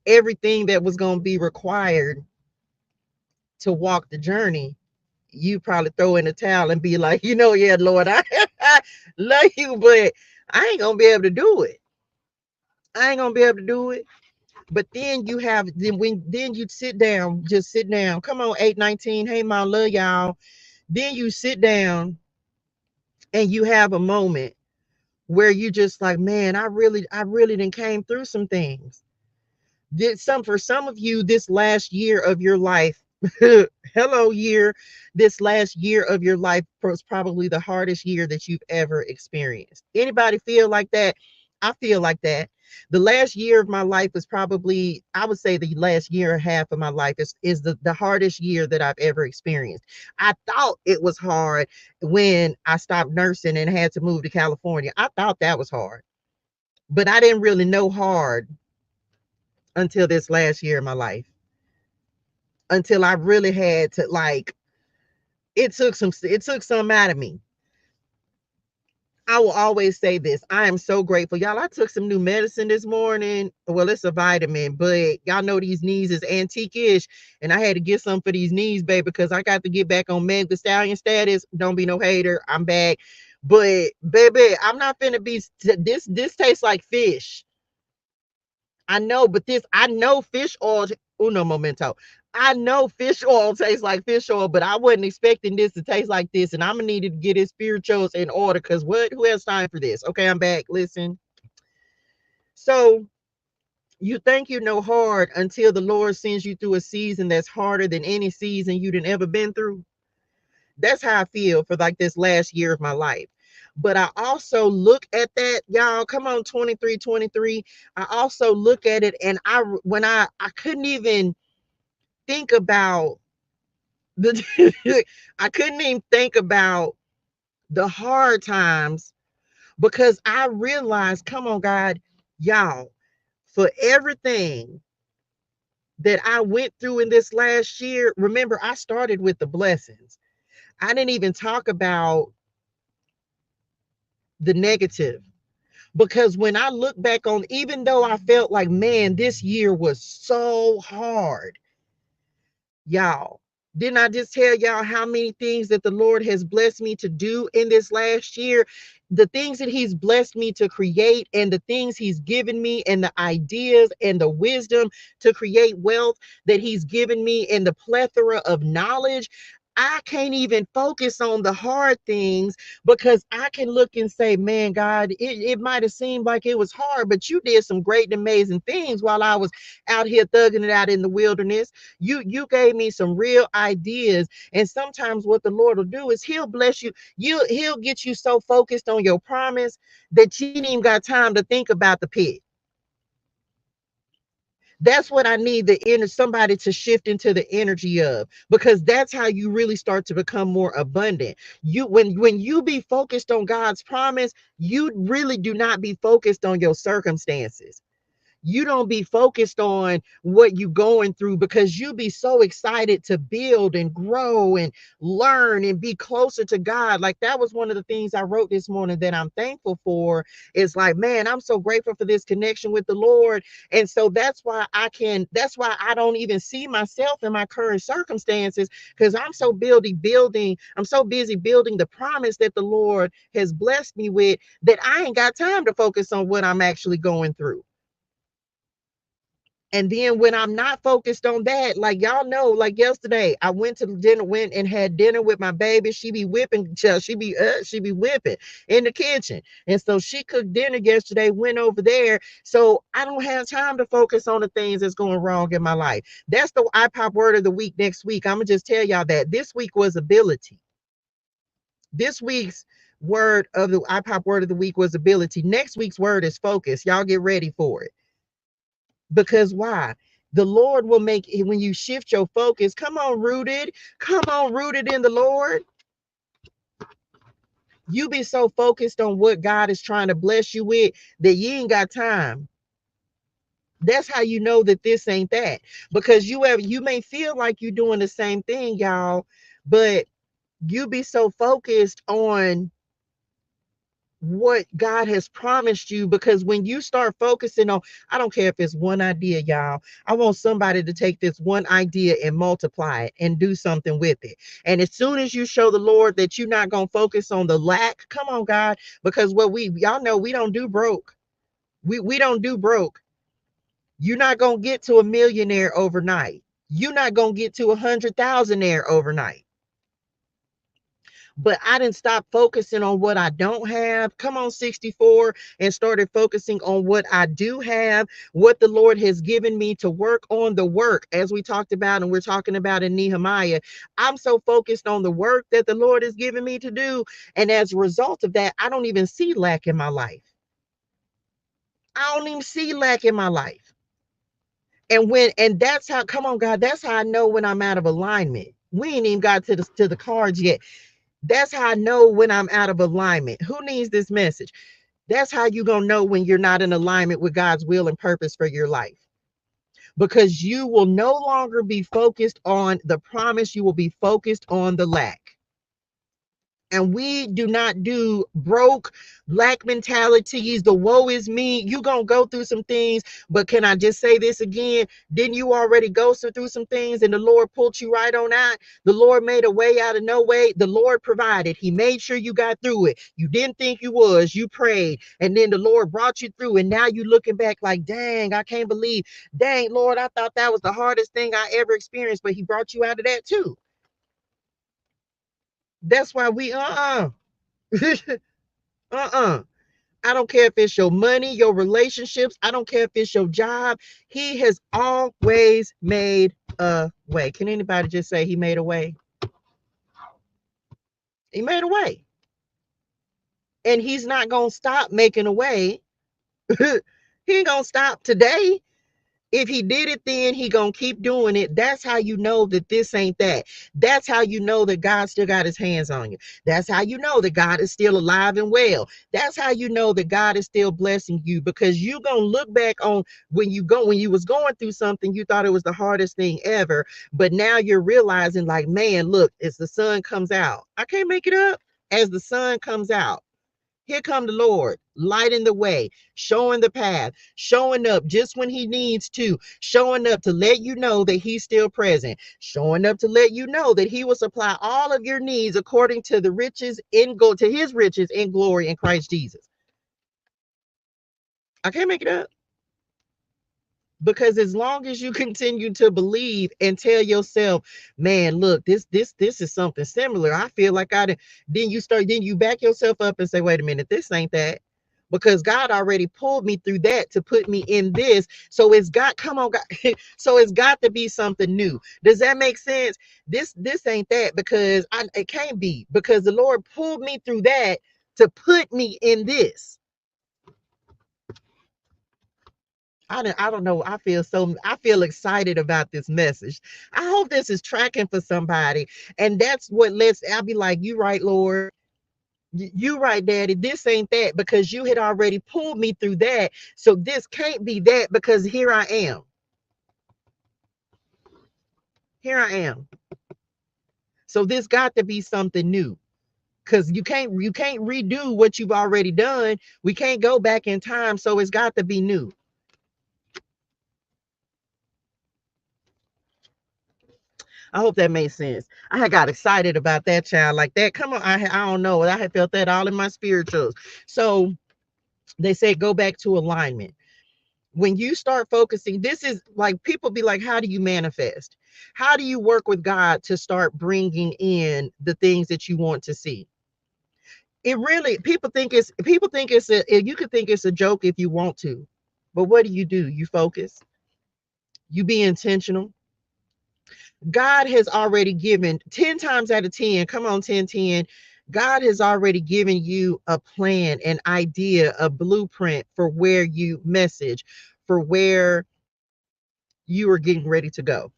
everything that was going to be required to walk the journey, you probably throw in the towel and be like, yeah, Lord, I love you, but I ain't gonna be able to do it. I ain't gonna be able to do it. But then you sit down, just sit down. Come on, 819. Hey, my love y'all. Then you sit down and you have a moment where you just like, man, I really done came through some things. For some of you, this last year of your life, hello year, this last year of your life was probably the hardest year that you've ever experienced. Anybody feel like that? I feel like that. The last year of my life was probably, I would say the last year and a half of my life is the hardest year that I've ever experienced. I thought it was hard when I stopped nursing and had to move to California. I thought that was hard, but I didn't really know hard until this last year of my life, until I really had to, like, it took some out of me. I will always say this. I am so grateful. Y'all, I took some new medicine this morning. Well, it's a vitamin, but y'all know these knees is antique-ish. And I had to get some for these knees, baby, because I got to get back on Meg the Stallion status. Don't be no hater. I'm back. But baby, I'm not finna be this tastes like fish. I know, but I know fish oil, uno momento. I know fish oil tastes like fish oil, but I wasn't expecting this to taste like this. And I'm gonna need to get his spirituals in order, because who has time for this? Okay, I'm back. Listen. So you think you know hard until the Lord sends you through a season that's harder than any season you'd ever been through. That's how I feel for like this last year of my life. But I also look at that, y'all. Come on, 23. I also look at it, and I couldn't even think about the I couldn't even think about the hard times, because I realized, come on, God, y'all, for everything that I went through in this last year. Remember, I started with the blessings. I didn't even talk about the negative, because when I look back on, even though I felt like, man, this year was so hard, y'all, didn't I just tell y'all how many things that the Lord has blessed me to do in this last year? The things that he's blessed me to create, and the things he's given me, and the ideas and the wisdom to create wealth that he's given me, and the plethora of knowledge. I can't even focus on the hard things, because I can look and say, man, God, it might have seemed like it was hard, but you did some great and amazing things while I was out here thugging it out in the wilderness. You gave me some real ideas. And sometimes what the Lord will do is he'll bless you. He'll get you so focused on your promise that you ain't even got time to think about the pit. That's what I need somebody to shift into the energy of, because that's how you really start to become more abundant. When you be focused on God's promise, you really do not be focused on your circumstances. You don't be focused on what you going through because you be so excited to build and grow and learn and be closer to God. Like that was one of the things I wrote this morning that I'm thankful for. It's like, man, I'm so grateful for this connection with the Lord. And so that's why I don't even see myself in my current circumstances, because I'm so busy building the promise that the Lord has blessed me with, that I ain't got time to focus on what I'm actually going through. And then when I'm not focused on that, like y'all know, like yesterday, I went to dinner, went and had dinner with my baby. She be whipping, she be whipping in the kitchen. And so she cooked dinner yesterday, went over there. So I don't have time to focus on the things that's going wrong in my life. That's the iPop word of the week next week. I'm gonna just tell y'all that this week was ability. This week's word of the iPop word of the week was ability. Next week's word is focus. Y'all get ready for it. Because why? The Lord will make it when you shift your focus. Come on, rooted in the Lord. You be so focused on what God is trying to bless you with that you ain't got time. That's how you know that this ain't that. Because you may feel like you're doing the same thing, y'all, but you be so focused on what God has promised you, because when you start focusing on, I don't care if it's one idea, y'all. I want somebody to take this one idea and multiply it and do something with it. And as soon as you show the Lord that you're not going to focus on the lack, come on, God, because y'all know we don't do broke. We don't do broke. You're not going to get to a millionaire overnight. You're not going to get to 100,000 there overnight. But I didn't stop focusing on what I don't have. Come on, 64, and started focusing on what I do have, what the Lord has given me to work on the work, as we talked about, and we're talking about in Nehemiah. I'm so focused on the work that the Lord has given me to do. And as a result of that, I don't even see lack in my life. I don't even see lack in my life. And that's how, come on, God, that's how I know when I'm out of alignment. We ain't even got to the cards yet. That's how I know when I'm out of alignment. Who needs this message? That's how you're going to know when you're not in alignment with God's will and purpose for your life. Because you will no longer be focused on the promise, you will be focused on the lack. And we do not do broke, lack mentalities, the woe is me. You're going to go through some things, but can I just say this again? Didn't you already go through some things and the Lord pulled you right on out? The Lord made a way out of no way. The Lord provided. He made sure you got through it. You didn't think you was. You prayed, and then the Lord brought you through, and now you looking back like, dang, I can't believe, dang, Lord, I thought that was the hardest thing I ever experienced, but he brought you out of that too. That's why we I don't care if it's your money, your relationships. I don't care if it's your job. He has always made a way. Can anybody just say he made a way? He made a way. And he's not going to stop making a way. He ain't going to stop today. If he did it then, he gonna keep doing it. That's how you know that this ain't that. That's how you know that God still got his hands on you. That's how you know that God is still alive and well. That's how you know that God is still blessing you, because you gonna look back on when you was going through something, you thought it was the hardest thing ever, but now you're realizing like, man, look, as the sun comes out, I can't make it up. As the sun comes out, here come the Lord, lighting the way, showing the path, showing up just when he needs to, showing up to let you know that he's still present, showing up to let you know that he will supply all of your needs according to the riches to his riches in glory in Christ Jesus. I can't make it up. Because as long as you continue to believe and tell yourself, man, look, this is something similar. I feel like then you back yourself up and say, wait a minute, this ain't that. Because God already pulled me through that to put me in this. So come on, God. So it's got to be something new. Does that make sense? This ain't that, because it can't be, because the Lord pulled me through that to put me in this. I don't know. I feel excited about this message. I hope this is tracking for somebody. And that's what I'll be like, you right, Lord. You right, Daddy. This ain't that because you had already pulled me through that. So this can't be that because here I am. Here I am. So this got to be something new. Because you can't redo what you've already done. We can't go back in time. So it's got to be new. I hope that made sense. I had got excited about that child like that. Come on, I don't know. I had felt that all in my spirituals. So they say go back to alignment. When you start focusing, this is like people be like, how do you manifest? How do you work with God to start bringing in the things that you want to see? It really, people think it's a, you could think it's a joke if you want to, but what do? You focus, you be intentional. God has already given 10 times out of 10. Come on, 10, 10. God has already given you a plan, an idea, a blueprint for where you message, for where you are getting ready to go.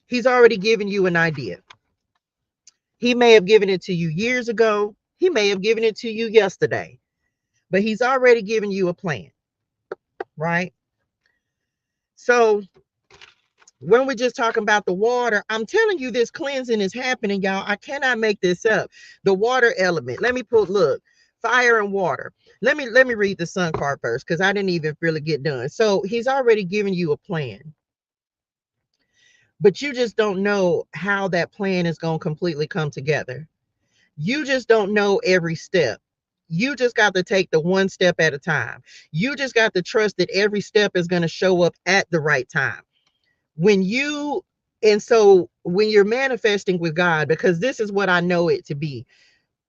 He's already given you an idea. He may have given it to you years ago. He may have given it to you yesterday, but he's already given you a plan, right? So when we're just talking about the water, I'm telling you, this cleansing is happening, y'all. I cannot make this up. The water element. Let me put, look, fire and water. Let me read the sun card first because I didn't even really get done. So he's already given you a plan, but you just don't know how that plan is going to completely come together. You just don't know every step. You just got to take the one step at a time. You just got to trust that every step is going to show up at the right time. When you, and so when you're manifesting with God, because this is what I know it to be,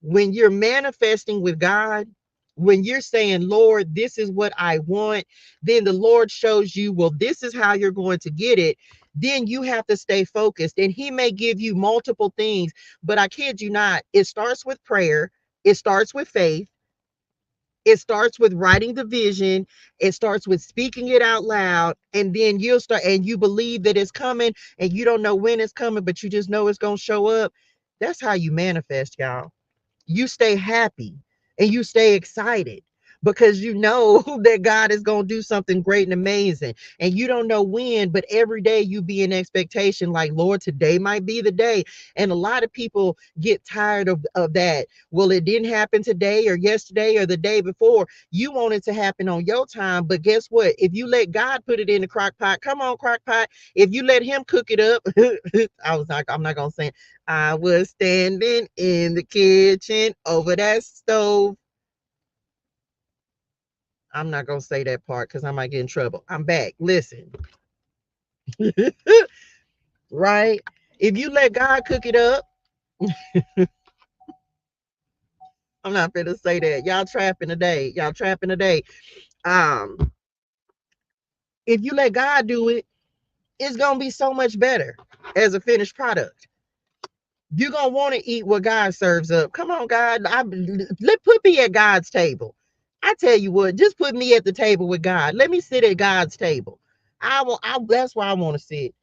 when you're manifesting with God, when you're saying, Lord, this is what I want, then the Lord shows you, well, this is how you're going to get it. Then you have to stay focused, and he may give you multiple things, but I kid you not, it starts with prayer, it starts with faith, it starts with writing the vision, it starts with speaking it out loud, and then you'll start, and you believe that it's coming, and you don't know when it's coming, but you just know it's going to show up. That's how you manifest, y'all. You stay happy and you stay excited because you know that God is going to do something great and amazing. And you don't know when, but every day you be in expectation, like, Lord, today might be the day. And a lot of people get tired of that. Well, it didn't happen today or yesterday or the day before. You want it to happen on your time. But guess what? If you let God put it in the crock pot, come on, crock pot. If you let him cook it up, I was like, I'm not going to say it. I was standing in the kitchen over that stove. I'm not going to say that part because I might get in trouble. I'm back. Listen, right? If you let God cook it up, I'm not going to say that. Y'all trapping today. Y'all trapping today. Um, if you let God do it, it's going to be so much better as a finished product. You're going to want to eat what God serves up. Come on, God. Put me at God's table. I tell you what, just put me at the table with God. Let me sit at God's table. That's where I want to sit.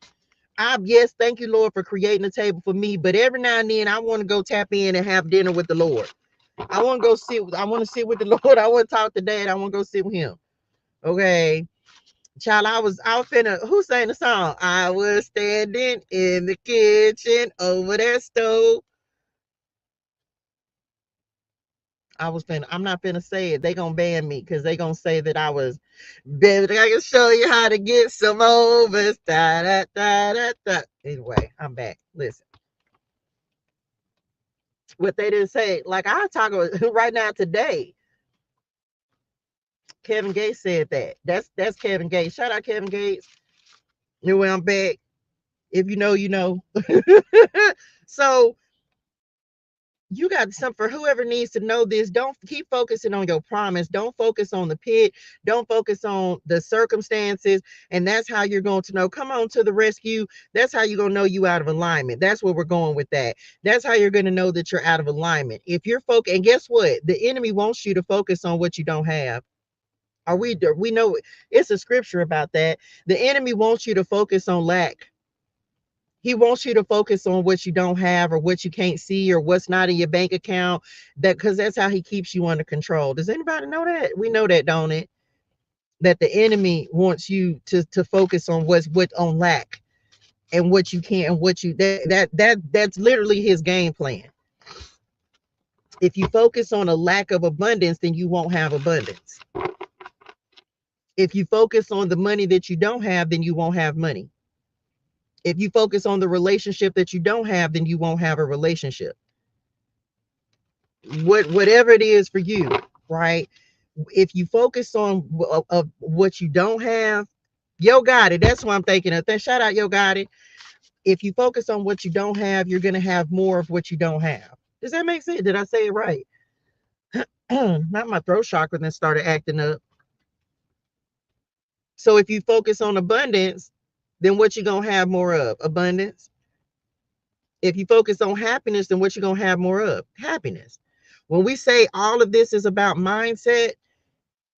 Yes, thank you, Lord, for creating a table for me. But every now and then I want to go tap in and have dinner with the Lord. I want to sit with the Lord. I want to talk to Dad. I want to go sit with him. Okay. Child, I was finna, who sang the song? I was standing in the kitchen over that stove. I'm not finna say it. They gonna ban me because they gonna say that I was, baby, I can show you how to get some overs. Da, da, da, da, da. Anyway, I'm back. Listen, what they didn't say, like I talk about right now today, Kevin Gates said that. That's Kevin Gates. Shout out Kevin Gates. Anyway, I'm back. If you know, you know. So you got some for whoever needs to know this. Don't keep focusing on your promise. Don't focus on the pit. Don't focus on the circumstances. And that's how you're going to know. Come on to the rescue. That's how you're going to know you out of alignment. That's where we're going with that. That's how you're going to know that you're out of alignment. If you're focused, and guess what? The enemy wants you to focus on what you don't have. We know it's a scripture about that. The enemy wants you to focus on lack. He wants you to focus on what you don't have or what you can't see or what's not in your bank account. That because that's how he keeps you under control. Does anybody know that? We know that, don't it? That the enemy wants you to focus on what on lack and what you can't and what you that's literally his game plan. If you focus on a lack of abundance, then you won't have abundance. If you focus on the money that you don't have, then you won't have money. If you focus on the relationship that you don't have, then you won't have a relationship. Whatever it is for you, right? If you focus on what you don't have, yo got it. That's what I'm thinking of. Shout out, yo got it. If you focus on what you don't have, you're gonna have more of what you don't have. Does that make sense? Did I say it right? Not my throat chakra then started acting up. So if you focus on abundance, then what you gonna have more of? Abundance. If you focus on happiness, then what you gonna have more of? Happiness. When we say all of this is about mindset,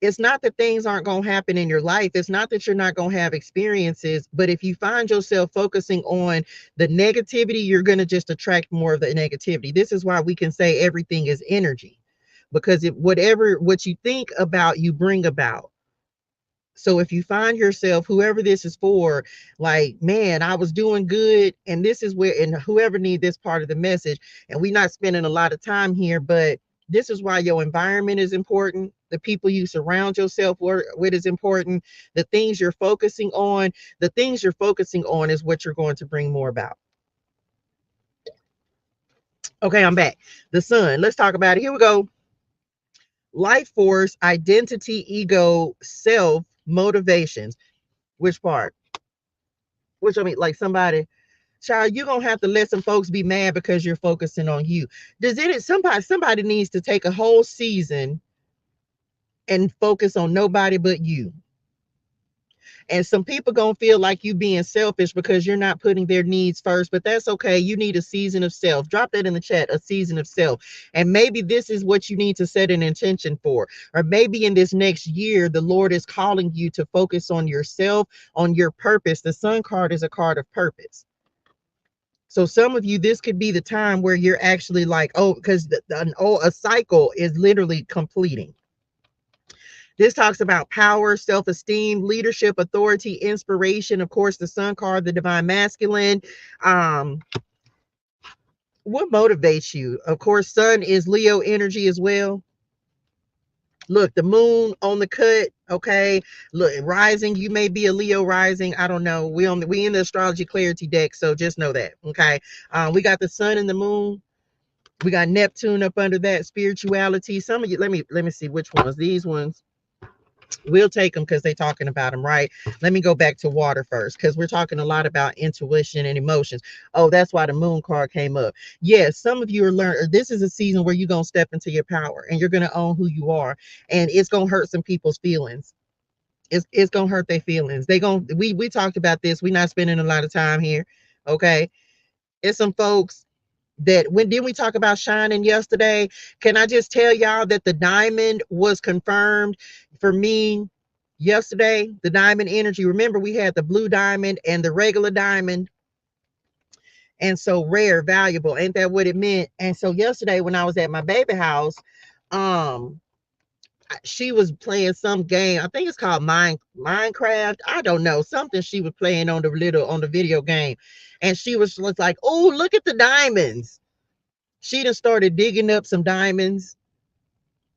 it's not that things aren't going to happen in your life. It's not that you're not going to have experiences, but if you find yourself focusing on the negativity, you're going to just attract more of the negativity. This is why we can say everything is energy, because what you think about, you bring about. So if you find yourself, whoever this is for, like, man, I was doing good, and this is where, and whoever need this part of the message, and we're not spending a lot of time here, but this is why your environment is important. The people you surround yourself with is important. The things you're focusing on is what you're going to bring more about. Okay, I'm back. The sun. Let's talk about it. Here we go. Life force, identity, ego, self, motivations. Which part? Which, I mean, like somebody, child, you're gonna have to let some folks be mad because you're focusing on you. Somebody needs to take a whole season and focus on nobody but you. And some people gonna feel like you being selfish because you're not putting their needs first, but that's okay. You need a season of self. Drop that in the chat, a season of self. And maybe this is what you need to set an intention for. Or maybe in this next year, the Lord is calling you to focus on yourself, on your purpose. The sun card is a card of purpose. So some of you, this could be the time where you're actually like, oh, because a cycle is literally completing. This talks about power, self-esteem, leadership, authority, inspiration. Of course, the sun card, the divine masculine. Um, what motivates you? Of course, sun is Leo energy as well. Look, the moon on the cut. Okay, look, rising. You may be a Leo rising. I don't know. We in the astrology clarity deck, so just know that. Okay, we got the sun and the moon. We got Neptune up under that. Spirituality. Some of you. Let me see which ones. These ones. We'll take them because they're talking about them, right? Let me go back to water first because we're talking a lot about intuition and emotions. Oh, that's why the moon card came up. Yes, some of you are learning. This is a season where you're going to step into your power and you're going to own who you are. And it's going to hurt some people's feelings. It's going to hurt their feelings. We talked about this. We're not spending a lot of time here. Okay. It's some folks that when did we talk about shining yesterday? Can I just tell y'all that the diamond was confirmed for me yesterday? The diamond energy. Remember, we had the blue diamond and the regular diamond. And so rare, valuable. Ain't that what it meant? And so yesterday when I was at my baby house, um, she was playing some game. I think it's called Minecraft. I don't know. Something she was playing on the video game. And she was like, oh, look at the diamonds. She done started digging up some diamonds.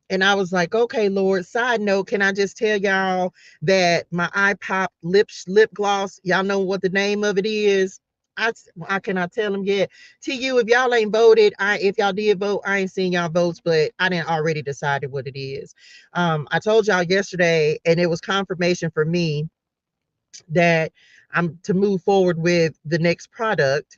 And I was like, okay, Lord. Side note, can I just tell y'all that my eye pop lip gloss, y'all know what the name of it is? I cannot tell them yet. To you, if y'all ain't voted, if y'all did vote, I ain't seen y'all votes, but I didn't already decided what it is. I told y'all yesterday, and it was confirmation for me that I'm to move forward with the next product.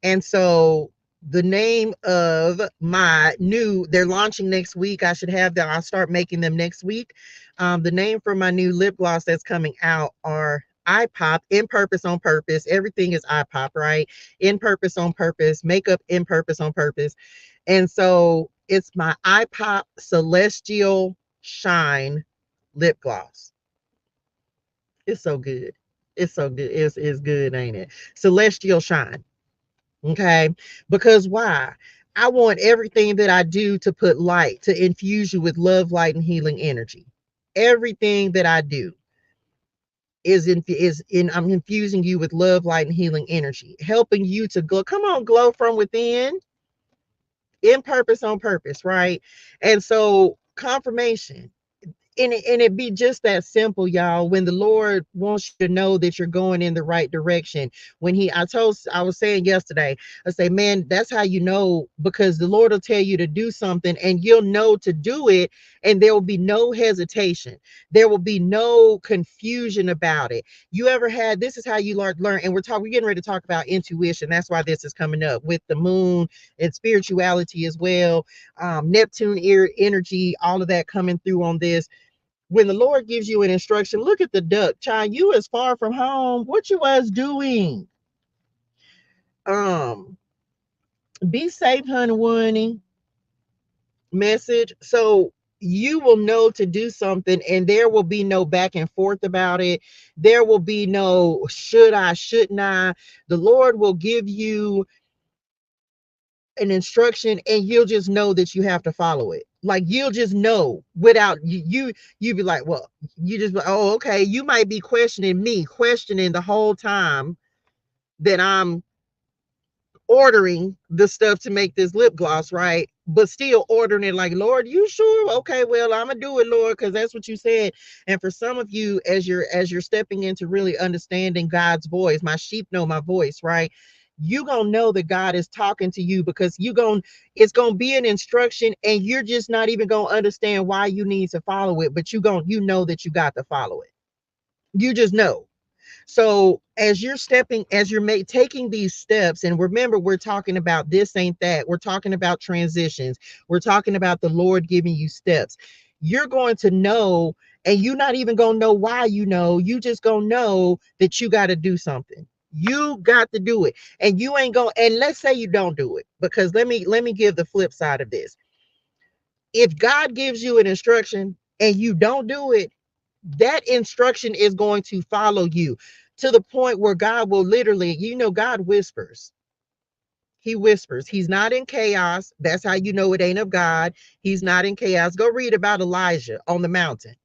And so the name of they're launching next week. I should have them. I'll start making them next week. The name for my new lip gloss that's coming out are eye pop, in purpose, on purpose. Everything is eye pop, right? In purpose, on purpose, makeup, in purpose, on purpose. And so it's my eye pop celestial shine lip gloss. It's so good. It's so good. It's good, ain't it? Celestial shine. Okay. Because why? I want everything that I do to put light, to infuse you with love, light, and healing energy. Everything that I do is in I'm infusing you with love, light, and healing energy, helping you to glow. Come on, glow from within, in purpose, on purpose, right? And so confirmation, and it be just that simple, y'all. When the Lord wants you to know that you're going in the right direction, when I was saying yesterday, I say, man, that's how you know, because the Lord will tell you to do something and you'll know to do it, and there will be no hesitation, there will be no confusion about it. You ever had, this is how you learn, and we're getting ready to talk about intuition. That's why this is coming up with the moon and spirituality as well. Neptune energy, all of that coming through on this. When the Lord gives you an instruction, look at the duck, child. You is far from home. What you was doing? Um, be safe, honey. Message. So you will know to do something, and there will be no back and forth about it. There will be no should I, shouldn't I. The Lord will give you an instruction, and you'll just know that you have to follow it. Like, you'll just know without you be like, well, you just, oh, okay. You might be questioning the whole time that I'm ordering the stuff to make this lip gloss, right? But still ordering it like, Lord, you sure? Okay, well, I'm gonna do it, Lord, because that's what you said. And for some of you, as you're stepping into really understanding God's voice, my sheep know my voice, right? You gonna know that God is talking to you, because it's gonna be an instruction, and you're just not even gonna understand why you need to follow it, but you know that you got to follow it. You just know. So as you're taking these steps, and remember, we're talking about this ain't that. We're talking about transitions. We're talking about the Lord giving you steps. You're going to know, and you're not even going to know why you know. You just going to know that you got to do something. You got to do it. And you ain't going, and let's say you don't do it, because let me give the flip side of this. If God gives you an instruction and you don't do it, that instruction is going to follow you to the point where God will literally, God whispers. He whispers. He's not in chaos. That's how you know it ain't of God. He's not in chaos. Go read about Elijah on the mountain,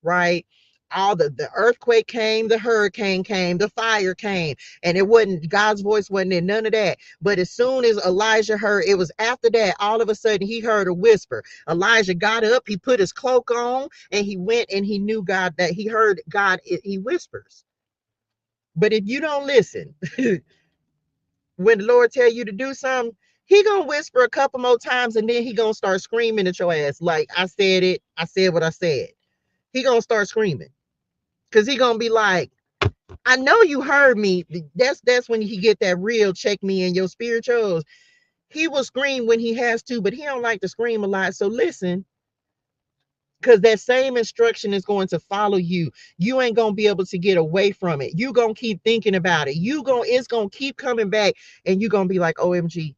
right? All the earthquake came, the hurricane came, the fire came, and it wasn't, God's voice wasn't in none of that. But as soon as Elijah heard, it was after that, all of a sudden he heard a whisper. Elijah got up, he put his cloak on, and he went, and he knew God, that he heard God. He whispers. But if you don't listen, when the Lord tell you to do something, he gonna whisper a couple more times, and then he gonna start screaming at your ass like, I said it, I said what I said. He gonna start screaming, because he gonna be like, I know you heard me. That's when he get that real check me in your spirituals. He will scream when he has to, but he don't like to scream a lot. So listen, because that same instruction is going to follow you. You ain't gonna be able to get away from it. You gonna keep thinking about it. It's gonna keep coming back, and you gonna be like, OMG,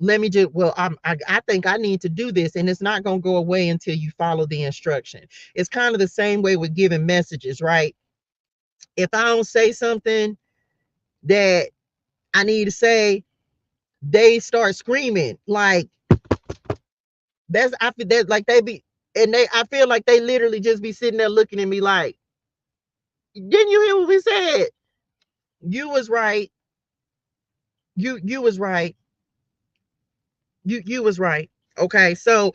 let me just, well, I think I need to do this, and it's not gonna go away until you follow the instruction. It's kind of the same way with giving messages, right? If I don't say something that I need to say, they start screaming. Like, that's, I feel that like they be, and I feel like they literally just be sitting there looking at me like, didn't you hear what we said? You was right. You was right. You was right. Okay, so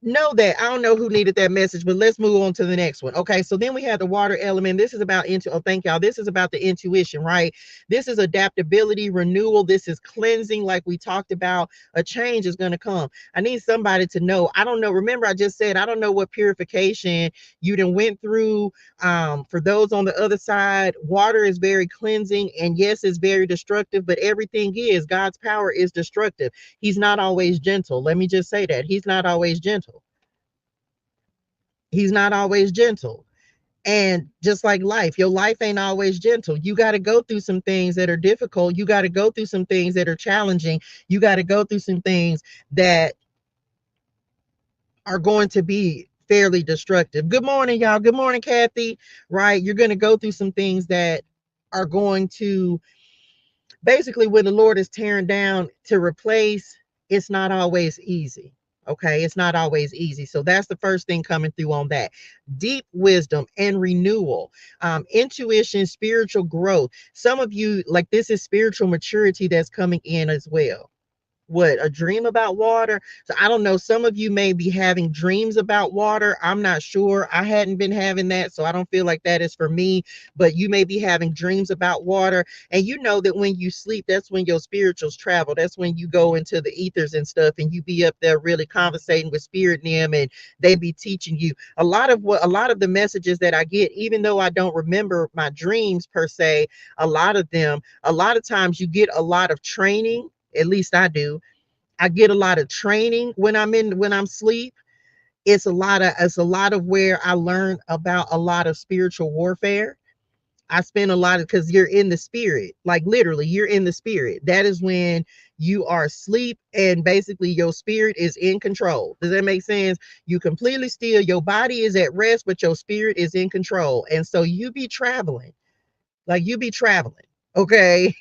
know that. I don't know who needed that message, but let's move on to the next one. Okay, so then we have the water element. This is about thank y'all. This is about the intuition, right? This is adaptability, renewal. This is cleansing, like we talked about. A change is going to come. I need somebody to know. I don't know. Remember, I just said I don't know what purification you done went through. For those on the other side, water is very cleansing, and yes, it's very destructive, but everything is. God's power is destructive. He's not always gentle. Let me just say that. He's not always gentle. He's not always gentle. And just like life, your life ain't always gentle. You got to go through some things that are difficult. You got to go through some things that are challenging. You got to go through some things that are going to be fairly destructive. Good morning, y'all. Good morning, Kathy. Right. You're going to go through some things that are going to basically, when the Lord is tearing down to replace, it's not always easy. Okay, it's not always easy. So that's the first thing coming through on that. Deep wisdom and renewal, intuition, spiritual growth. Some of you, like, this is spiritual maturity that's coming in as well. What, a dream about water? So I don't know, some of you may be having dreams about water. I'm not sure. I hadn't been having that, so I don't feel like that is for me. But you may be having dreams about water, and you know that when you sleep, that's when your spirituals travel. That's when you go into the ethers and stuff, and you be up there really conversating with spirit and them, and they be teaching you a lot of the messages that I get, even though I don't remember my dreams per se. A lot of times you get a lot of training. At least I do. I get a lot of training when I'm asleep. It's a lot of where I learn about a lot of spiritual warfare. I spend a lot of, because you're in the spirit, like literally you're in the spirit. That is when you are asleep and basically your spirit is in control. Does that make sense? You completely still, your body is at rest, but your spirit is in control. And so you be traveling. Like, you be traveling. Okay.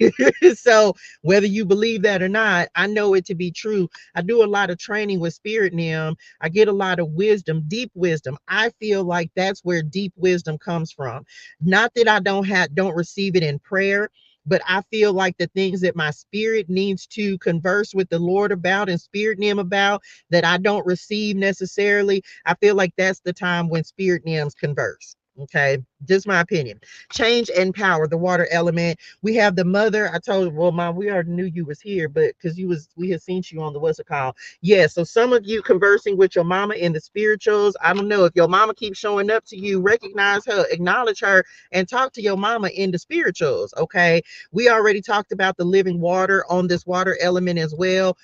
So whether you believe that or not, I know it to be true. I do a lot of training with spirit nim. I get a lot of wisdom, deep wisdom. I feel like that's where deep wisdom comes from. Not that I don't receive it in prayer, but I feel like the things that my spirit needs to converse with the Lord about and spirit nim about that I don't receive necessarily, I feel like that's the time when spirit nims converse. Okay, just my opinion. Change and power, the water element. We have the mother. I told, well, mom, we already knew you was here, but because we had seen you on the what's it called. Yeah, so some of you conversing with your mama in the spirituals. I don't know if your mama keeps showing up to you, recognize her, acknowledge her, and talk to your mama in the spirituals. Okay, we already talked about the living water on this water element as well.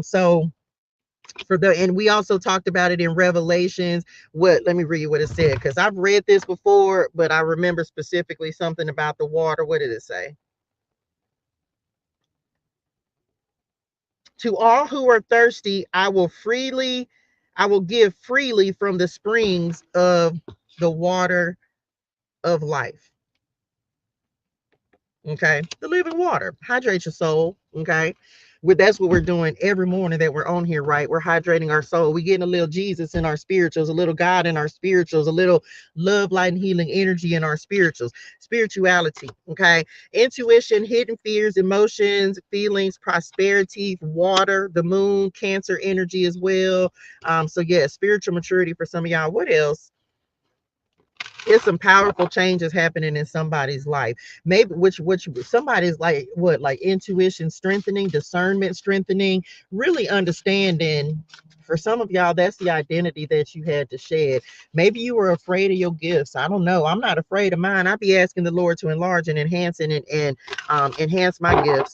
So for the, and we also talked about it in Revelations. Let me read you what it said, because I've read this before, but I remember specifically something about the water. What did it say? To all who are thirsty, I will give freely from the springs of the water of life. Okay, the living water, hydrate your soul. Okay, that's what we're doing every morning that we're on here, right? We're hydrating our soul. We're getting a little Jesus in our spirituals, a little God in our spirituals, a little love, light, and healing energy in our spirituals. Spirituality. Okay, intuition, hidden fears, emotions, feelings, prosperity, water, the moon, Cancer energy as well. So yeah, spiritual maturity for some of y'all. What else? It's some powerful changes happening in somebody's life. Maybe which somebody's like, what, like intuition strengthening, discernment strengthening, really understanding. For some of y'all, that's the identity that you had to shed. Maybe you were afraid of your gifts. I don't know. I'm not afraid of mine. I'd be asking the Lord to enlarge and enhance and enhance my gifts,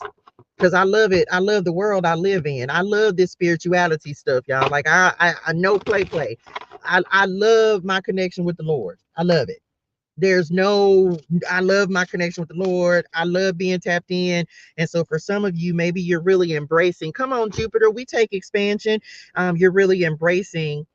because I love it. I love the world I live in. I love this spirituality stuff, y'all. Like, I know play. I love my connection with the Lord. I love it. There's no, I love my connection with the Lord. I love being tapped in. And so for some of you, maybe you're really embracing, come on, Jupiter, we take expansion. You're really embracing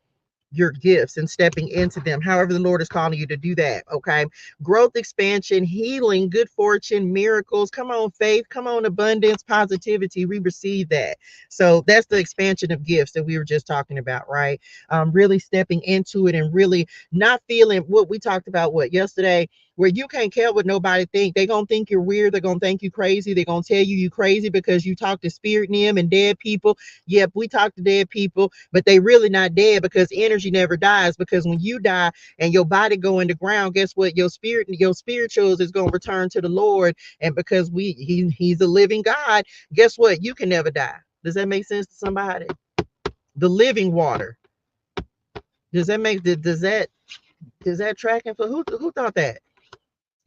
your gifts and stepping into them, however the Lord is calling you to do that. Okay, growth, expansion, healing, good fortune, miracles. Come on, faith. Come on, abundance, positivity. We receive that. So that's the expansion of gifts that we were just talking about, right? Really stepping into it and really not feeling what we talked about yesterday, where you can't care what nobody think. They're gonna think you're weird. They're gonna think you crazy. They're gonna tell you crazy because you talk to spirit nim and dead people. Yep, we talk to dead people, but they really not dead, because energy never dies. Because when you die and your body go in the ground, guess what? Your spirit, your spirituals is gonna return to the Lord. And because he's a living God, guess what? You can never die. Does that make sense to somebody? The living water. Does that make does that tracking for who thought that?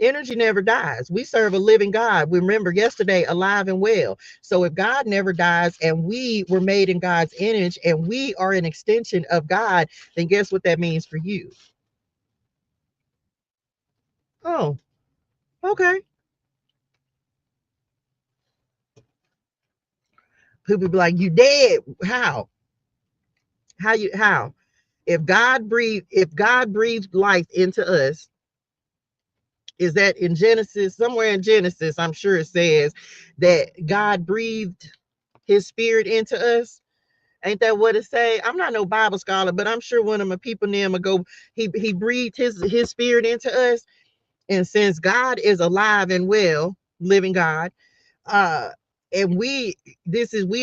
Energy never dies. We serve a living God. Remember yesterday, alive and well. So if God never dies and we were made in God's image and we are an extension of God, then guess what that means for you? Oh, okay. People be like, you dead. How? How? If God breathed life into us, is that in Genesis, somewhere in Genesis, I'm sure it says that God breathed his spirit into us. Ain't that what it say? I'm not no Bible scholar, but I'm sure one of my people near him go, he breathed his spirit into us. And since God is alive and well, living God, uh, and we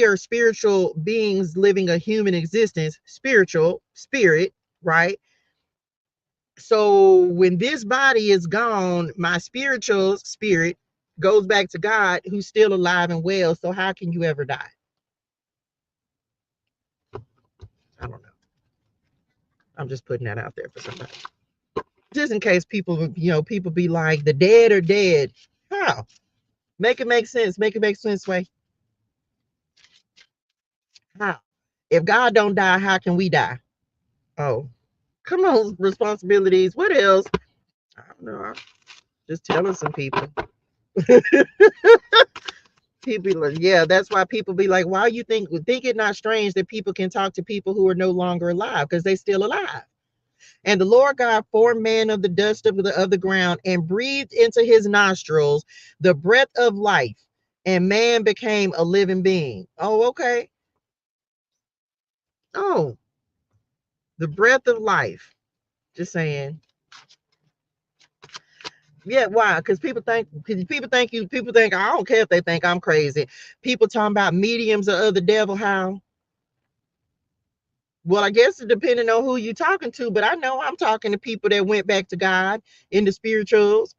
are spiritual beings living a human existence, spiritual spirit, right? So when this body is gone, my spiritual spirit goes back to God who's still alive and well. So how can you ever die? I don't know. I'm just putting that out there for somebody. Just in case people, people be like, the dead are dead. How? Make it make sense. Make it make sense, way. How? If God don't die, how can we die? Oh, come on, responsibilities. What else? I don't know. I'm just telling some people. People are, yeah, that's why people be like, why you think it not strange that people can talk to people who are no longer alive, because they still alive. And the Lord God formed man of the dust of the ground and breathed into his nostrils the breath of life, and man became a living being. Oh, okay. Oh, the breath of life. Just saying. Yeah, why? Because people think I don't care if they think I'm crazy. People talking about mediums or the devil. How? Well, I guess it depending on who you're talking to, but I know I'm talking to people that went back to God in the spirituals.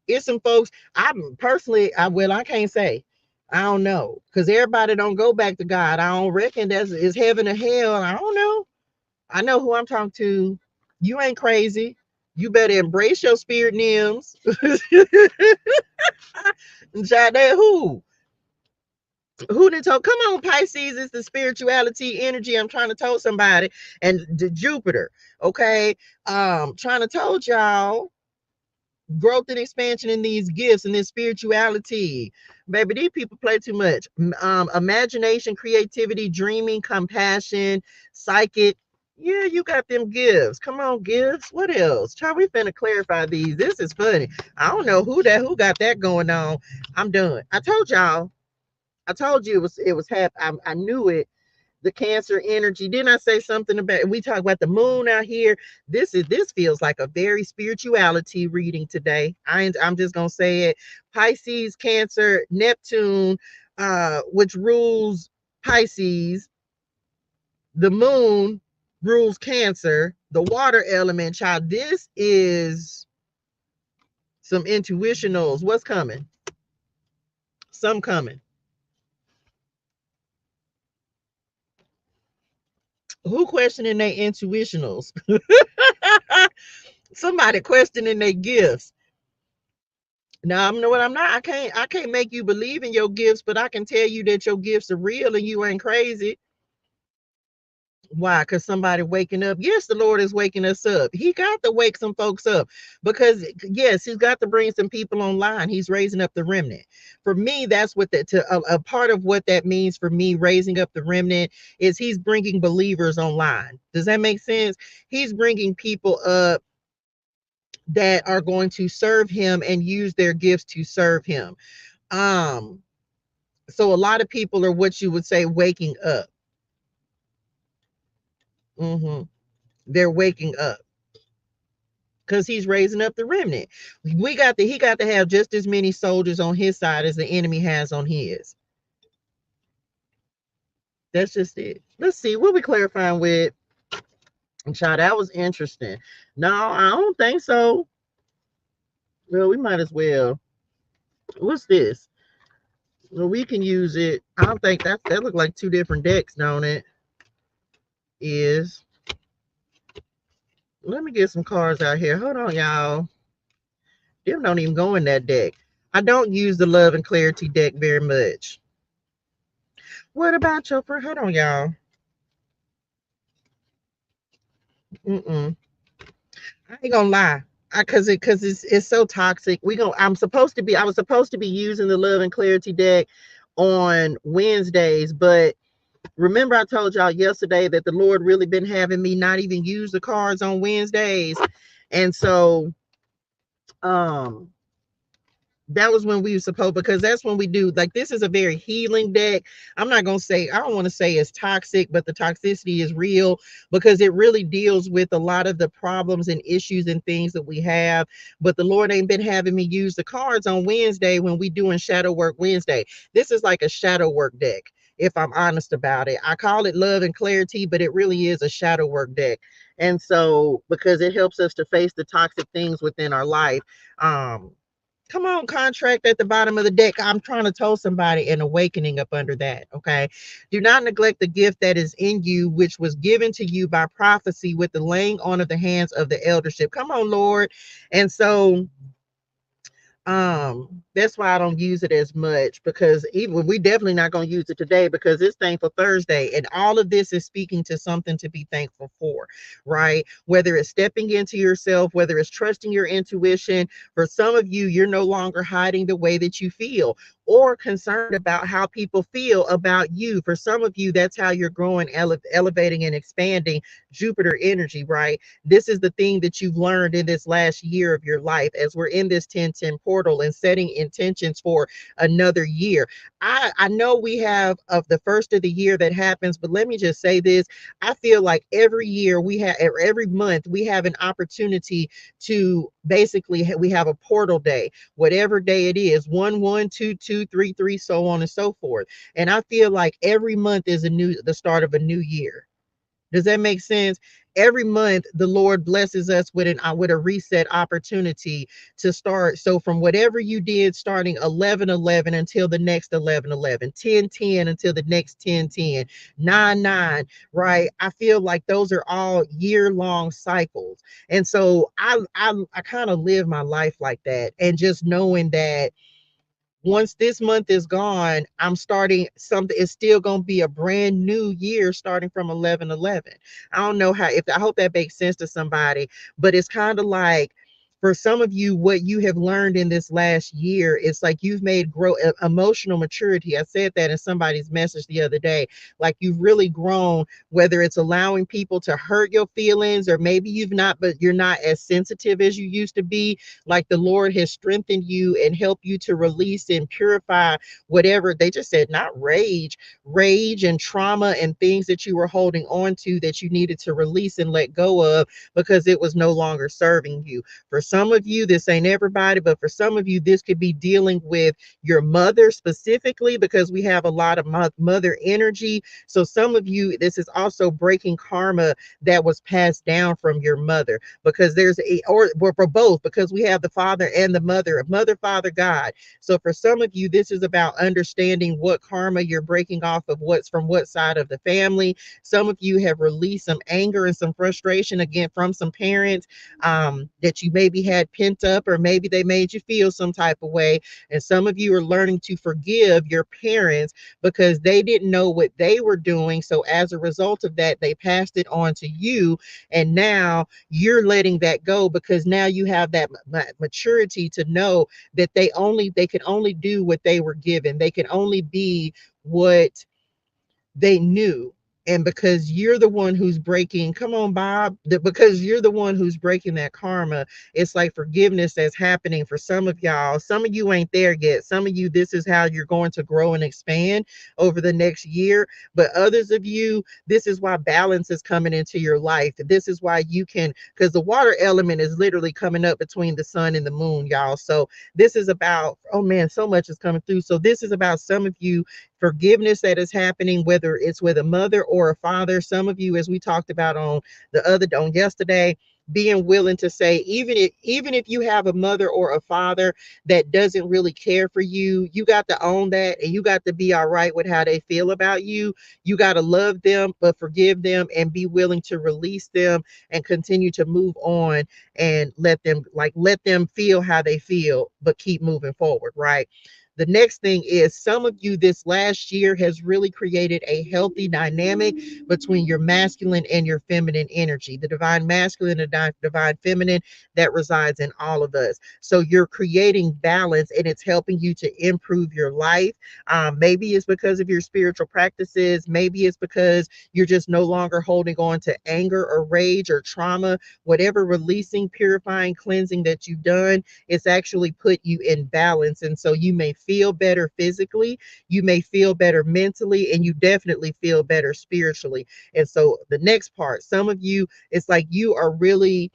It's some folks. I personally, I can't say. I don't know, because everybody don't go back to God. I don't reckon that's is heaven or hell. I don't know. I know who I'm talking to. You ain't crazy. You better embrace your spirit names. Jade, who did told? Come on, Pisces is the spirituality energy. I'm trying to tell somebody, and the Jupiter. Okay, trying to told y'all growth and expansion in these gifts and this spirituality. Baby, these people play too much. Imagination, creativity, dreaming, compassion, psychic. Yeah, you got them gifts. Come on, gifts. What else? Try, we finna clarify these. This is funny. I don't know who got that going on. I'm done. I told y'all. I told you it was I knew it. The Cancer energy. Didn't I say something about, we talk about the moon out here? This feels like a very spirituality reading today. I'm just gonna say it. Pisces, Cancer, Neptune, which rules Pisces. The moon rules Cancer. The water element, child. This is some intuitionals. What's coming? Some coming. Who questioning their intuitionals? Somebody questioning their gifts. Now, I know what I'm not. I can't make you believe in your gifts, but I can tell you that your gifts are real and you ain't crazy. Why? Because somebody waking up. Yes, the Lord is waking us up. He got to wake some folks up, because yes, he's got to bring some people online. He's raising up the remnant. For me, that's what a part of what that means for me, raising up the remnant, is he's bringing believers online. Does that make sense? He's bringing people up that are going to serve him and use their gifts to serve him. So a lot of people are what you would say waking up. They're waking up because he's raising up the remnant. He got to have just as many soldiers on his side as the enemy has on his. That's just it. Let's see what we clarifying with. Child, that was interesting. No, I don't think so. Well, we might as well. What's this? Well, we can use it. I don't think that look like two different decks, don't it? Is, let me get some cards out here. Hold on, y'all. Them don't even go in that deck. I don't use the Love and Clarity deck very much. What about your friend? Hold on, y'all. I ain't gonna lie. Cause it's so toxic. I was supposed to be using the Love and Clarity deck on Wednesdays, but Remember, I told y'all yesterday that the Lord really been having me not even use the cards on Wednesdays. And so, um, that was when we were supposed, because that's when we do, like, this is a very healing deck. I'm not gonna say, I don't want to say it's toxic, but the toxicity is real, because it really deals with a lot of the problems and issues and things that we have. But the Lord ain't been having me use the cards on Wednesday when we doing shadow work Wednesday. This is like a shadow work deck, if I'm honest about it. I call it love and clarity, but it really is a shadow work deck. And so, because it helps us to face the toxic things within our life. Come on, contract at the bottom of the deck. I'm trying to tell somebody an awakening up under that. Okay. Do not neglect the gift that is in you, which was given to you by prophecy with the laying on of the hands of the eldership. Come on, Lord. And so, that's why I don't use it as much, because even we definitely not going to use it today, because it's Thankful Thursday, and all of this is speaking to something to be thankful for, right? Whether it's stepping into yourself, whether it's trusting your intuition. For some of you, you're no longer hiding the way that you feel or concerned about how people feel about you. For some of you, that's how you're growing, elevating and expanding Jupiter energy, right? This is the thing that you've learned in this last year of your life, as we're in this 1010 portal and setting intentions for another year. I know we have of the first of the year that happens, but let me just say this. I feel like every year we have, or every month we have an opportunity to basically, we have a portal day, whatever day it is, 1 1 2 2 3 3, so on and so forth. And I feel like every month is the start of a new year. Does that make sense? Every month, the Lord blesses us with a reset opportunity to start. So from whatever you did, starting 11/11 until the next 11/11, 10/10 until the next 10/10, 9/9, right? I feel like those are all year-long cycles. And so I kind of live my life like that. And just knowing that once this month is gone, I'm starting something. It's still going to be a brand new year starting from 11/11. I don't know how, if I hope that makes sense to somebody, but it's kind of like, for some of you, what you have learned in this last year, it's like you've made grow emotional maturity. I said that in somebody's message the other day. Like, you've really grown, whether it's allowing people to hurt your feelings, or maybe you've not, but you're not as sensitive as you used to be. Like, the Lord has strengthened you and helped you to release and purify whatever they just said, not rage and trauma and things that you were holding on to, that you needed to release and let go of, because it was no longer serving you. For some of you, this ain't everybody, but for some of you, this could be dealing with your mother specifically, because we have a lot of mother energy. So some of you, this is also breaking karma that was passed down from your mother, because there's a, or for both, because we have the father and the mother, father, God. So for some of you, this is about understanding what karma you're breaking off of, what's from what side of the family. Some of you have released some anger and some frustration again from some parents, that you maybe had pent up, or maybe they made you feel some type of way. And some of you are learning to forgive your parents because they didn't know what they were doing. So as a result of that, they passed it on to you. And now you're letting that go, because now you have that maturity to know that they can only do what they were given. They can only be what they knew. And because you're the one who's breaking, come on, Bob, because you're the one who's breaking that karma, it's like forgiveness that's happening for some of y'all. Some of you ain't there yet. Some of you, this is how you're going to grow and expand over the next year. But others of you, this is why balance is coming into your life. This is why you can, because the water element is literally coming up between the sun and the moon, y'all. So this is about, oh man, so much is coming through. So this is about some of you, forgiveness that is happening, whether it's with a mother or a father. Some of you, as we talked about on yesterday, being willing to say, even if you have a mother or a father that doesn't really care for you, you got to own that, and you got to be all right with how they feel about you. You got to love them, but forgive them, and be willing to release them and continue to move on, and let them feel how they feel, but keep moving forward, right? The next thing is some of you this last year has really created a healthy dynamic between your masculine and your feminine energy, the divine masculine and divine feminine that resides in all of us. So you're creating balance and it's helping you to improve your life. Maybe it's because of your spiritual practices. Maybe it's because you're just no longer holding on to anger or rage or trauma. Whatever releasing, purifying, cleansing that you've done, it's actually put you in balance. And so you may feel better physically, you may feel better mentally, and you definitely feel better spiritually. And so the next part, some of you, it's like you are really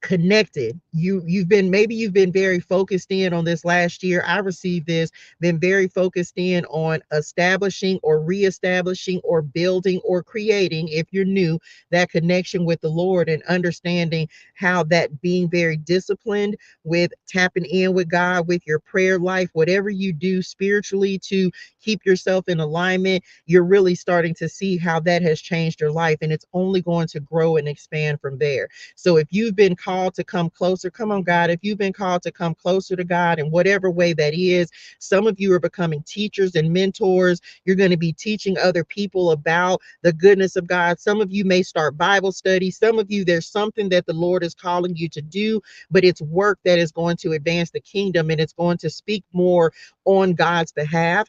connected. You've been, maybe you've been very focused in on this last year. I received this, been very focused in on establishing or reestablishing or building or creating, if you're new, that connection with the Lord, and understanding how that being very disciplined with tapping in with God, with your prayer life, whatever you do spiritually to keep yourself in alignment, you're really starting to see how that has changed your life, and it's only going to grow and expand from there. So if you've been called to come closer, come on, God. If you've been called to come closer to God in whatever way that is, some of you are becoming teachers and mentors. You're going to be teaching other people about the goodness of God. Some of you may start Bible study. Some of you, there's something that the Lord is calling you to do, but it's work that is going to advance the kingdom and it's going to speak more on God's behalf.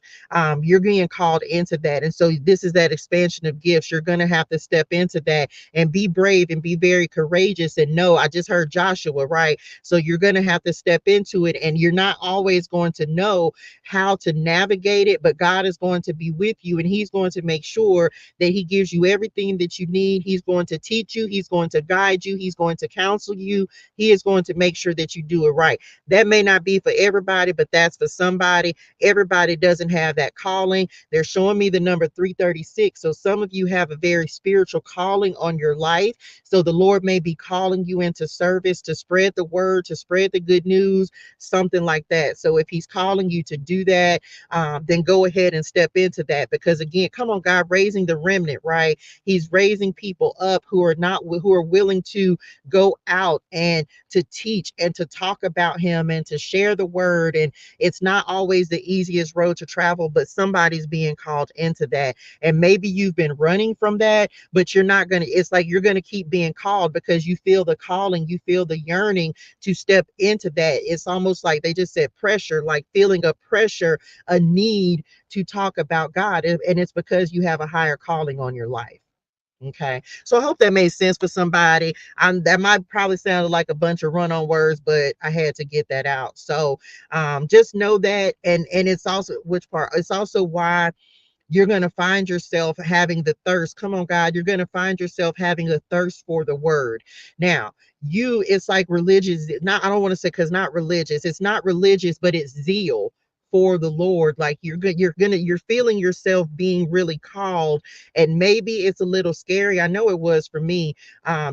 You're being called into that. And so this is that expansion of gifts. You're going to have to step into that and be brave and be very courageous. And no, I just heard Joshua, right? So you're going to have to step into it, and you're not always going to know how to navigate it, but God is going to be with you, and he's going to make sure that he gives you everything that you need. He's going to teach you, he's going to guide you, he's going to counsel you, he is going to make sure that you do it right. That may not be for everybody, but that's for somebody. Everybody doesn't have that calling. They're showing me the number 336. So some of you have a very spiritual calling on your life. So the Lord may be calling you into service, to spread the word, to spread the good news, something like that. So if he's calling you to do that, then go ahead and step into that. Because again, come on, God, raising the remnant, right? He's raising people up who are willing to go out and to teach and to talk about him and to share the word. And it's not always the easiest road to travel, but somebody's being called into that. And maybe you've been running from that, but you're not going to, it's like you're going to keep being called because you feel the calling, you feel the yearning to step into that. It's almost like they just said pressure, like feeling a pressure, a need to talk about God. And it's because you have a higher calling on your life. Okay. So I hope that made sense for somebody. That might probably sound like a bunch of run-on words, but I had to get that out. So just know that. And it's also, which part? It's also why you're going to find yourself having the thirst. Come on, God. You're going to find yourself having a thirst for the word. Now, it's like religious. Not, I don't want to say because not religious. It's not religious, but it's zeal for the Lord. Like you're feeling yourself being really called. And maybe it's a little scary. I know it was for me,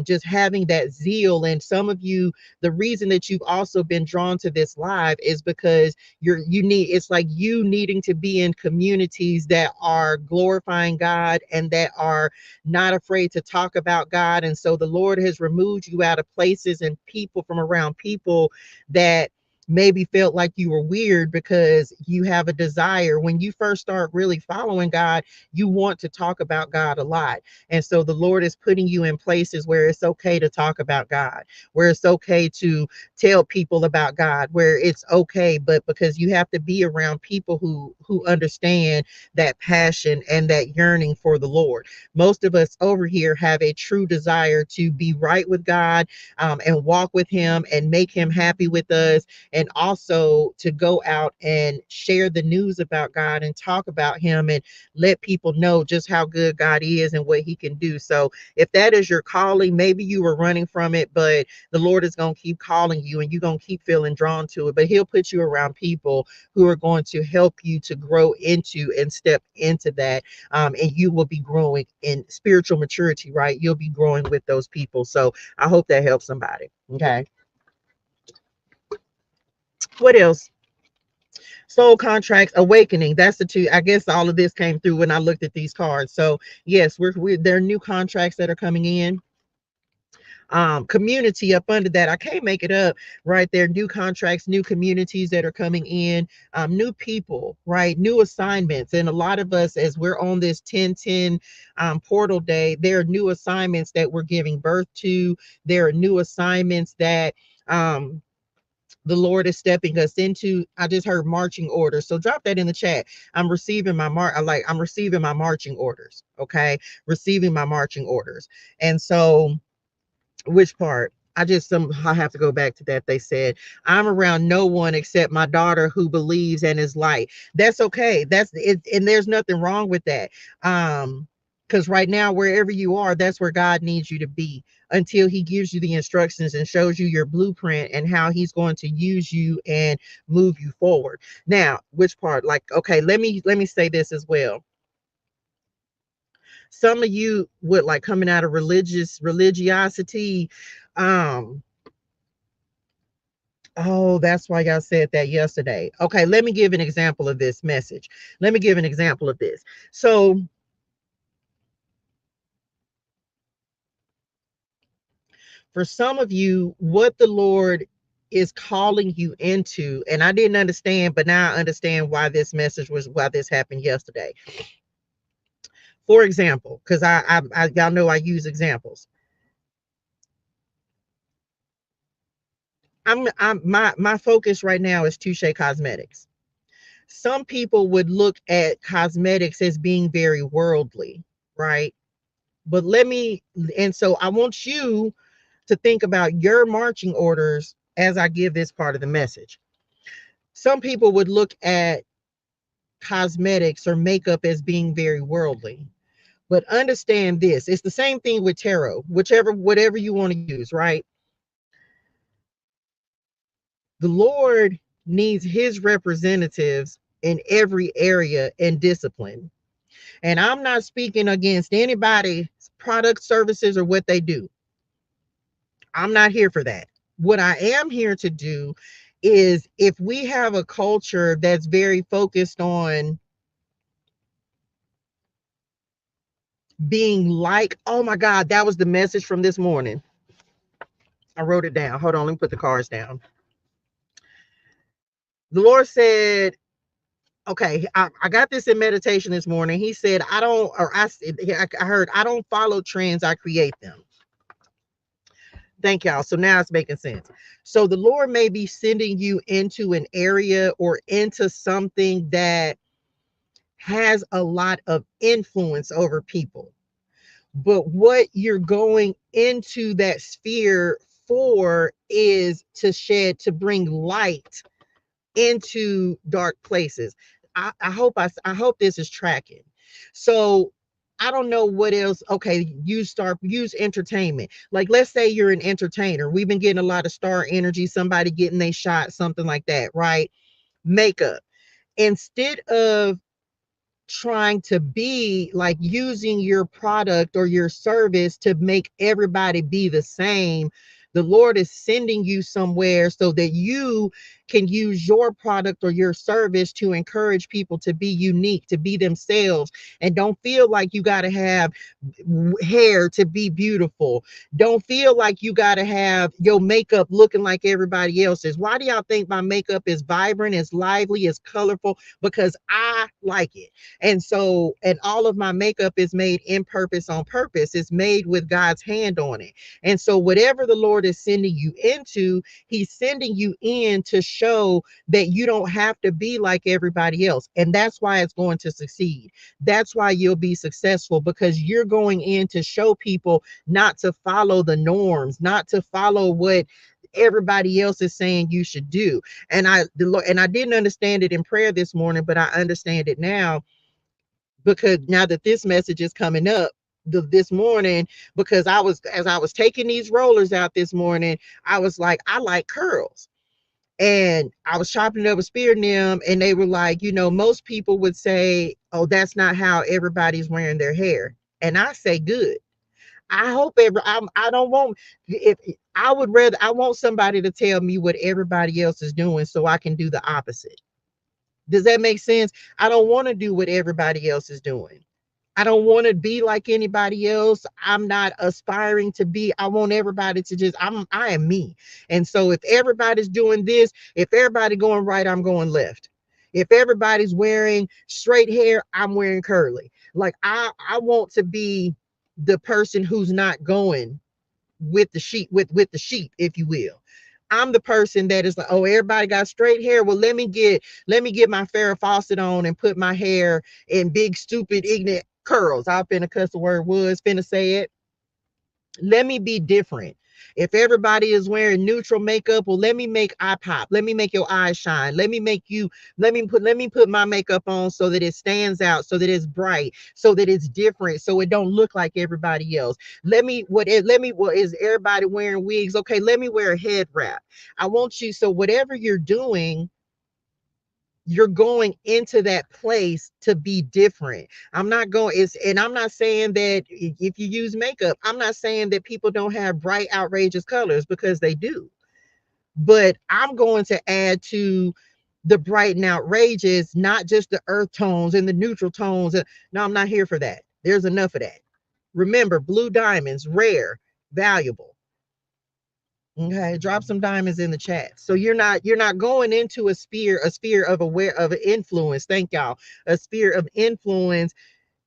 just having that zeal. And some of you, the reason that you've also been drawn to this live is because it's like you needing to be in communities that are glorifying God and that are not afraid to talk about God. And so the Lord has removed you out of places and people from around people that maybe felt like you were weird, because you have a desire. When you first start really following God, you want to talk about God a lot. And so the Lord is putting you in places where it's okay to talk about God, where it's okay to tell people about God, where it's okay, but because you have to be around people who understand that passion and that yearning for the Lord. Most of us over here have a true desire to be right with God, and walk with him and make him happy with us, and also to go out and share the news about God and talk about him and let people know just how good God is and what he can do. So if that is your calling, maybe you were running from it, but the Lord is going to keep calling you and you're going to keep feeling drawn to it. But he'll put you around people who are going to help you to grow into and step into that. And you will be growing in spiritual maturity, right? You'll be growing with those people. So I hope that helps somebody. Okay. What else? Soul contracts, awakening. That's the two. I guess all of this came through when I looked at these cards. So yes, there are new contracts that are coming in. community up under that. I can't make it up right there. New contracts, new communities that are coming in, new people, right? New assignments. And a lot of us, as we're on this 1010 portal day, there are new assignments that we're giving birth to. There are new assignments that the Lord is stepping us into. I just heard marching orders. So drop that in the chat. I'm receiving my marching orders. Okay. Receiving my marching orders. And so which part? I have to go back to that. They said, I'm around no one except my daughter who believes and is light. That's okay. That's it, and there's nothing wrong with that. Because right now, wherever you are, that's where God needs you to be until He gives you the instructions and shows you your blueprint and how He's going to use you and move you forward. Now, which part? Like, okay, let me say this as well. Some of you would like coming out of religiosity. um oh, that's why y'all said that yesterday. Okay, let me give an example of this message. Let me give an example of this. So for some of you, what the Lord is calling you into, and I didn't understand, but now I understand why this happened yesterday. For example, because I y'all know I use examples. My focus right now is Touche Cosmetics. Some people would look at cosmetics as being very worldly, right? But and so I want you to think about your marching orders as I give this part of the message. Some people would look at cosmetics or makeup as being very worldly. But understand this, it's the same thing with tarot, whatever you want to use, right? The Lord needs His representatives in every area and discipline. And I'm not speaking against anybody's product, services, or what they do. I'm not here for that. What I am here to do is, if we have a culture that's very focused on being like, oh my God, that was the message from this morning. I wrote it down. Hold on, let me put the cards down. The Lord said, okay, I got this in meditation this morning. He said, I heard, I don't follow trends, I create them. Thank y'all. So now it's making sense. So the Lord may be sending you into an area or into something that has a lot of influence over people. But what you're going into that sphere for is to bring light into dark places. I hope this is tracking. So I don't know what else. Okay, use entertainment. Like, let's say you're an entertainer. We've been getting a lot of star energy, somebody getting they shot, something like that, right? Makeup. Instead of trying to be like using your product or your service to make everybody be the same, the Lord is sending you somewhere so that you can use your product or your service to encourage people to be unique, to be themselves, and don't feel like you got to have hair to be beautiful. Don't feel like you got to have your makeup looking like everybody else's. Why do y'all think my makeup is vibrant, is lively, is colorful? Because I like it. And so, and all of my makeup is made in purpose, on purpose. It's made with God's hand on it. And so whatever the Lord is sending you into, He's sending you in to show that you don't have to be like everybody else. And that's why it's going to succeed. That's why you'll be successful, because you're going in to show people not to follow the norms, not to follow what everybody else is saying you should do. And I didn't understand it in prayer this morning, but I understand it now, because now that this message is coming up this morning, because as I was taking these rollers out this morning, I was like, I like curls. And I was chopping it up with Spirit them, and they were like, most people would say, oh, that's not how everybody's wearing their hair. And I say, good. I don't want, if I want somebody to tell me what everybody else is doing so I can do the opposite. Does that make sense? I don't want to do what everybody else is doing. I don't want to be like anybody else. I'm not aspiring to be. I want everybody to just, I am me. And so if everybody's doing this, if everybody going right, I'm going left. If everybody's wearing straight hair, I'm wearing curly. Like I want to be the person who's not going with the sheep, with the sheep, if you will. I'm the person that is like, oh, everybody got straight hair. Well, let me get my Farrah Fawcett on and put my hair in big, stupid, ignorant curls. I've been a cuss the word was finna say it. Let me be different. If everybody is wearing neutral makeup, well, let me make eye pop. Let me make your eyes shine. Let me put my makeup on so that it stands out, so that it's bright, so that it's different, so it don't look like everybody else. What is everybody wearing wigs? Okay, let me wear a head wrap. I want you, so whatever you're doing, you're going into that place to be different. I'm not going, and I'm not saying that if you use makeup, I'm not saying that people don't have bright, outrageous colors, because they do. But I'm going to add to the bright and outrageous, not just the earth tones and the neutral tones. No, I'm not here for that. There's enough of that. Remember, blue diamonds, rare, valuable. Okay, drop some diamonds in the chat. So you're not going into a sphere of aware of influence. Thank y'all. A sphere of influence.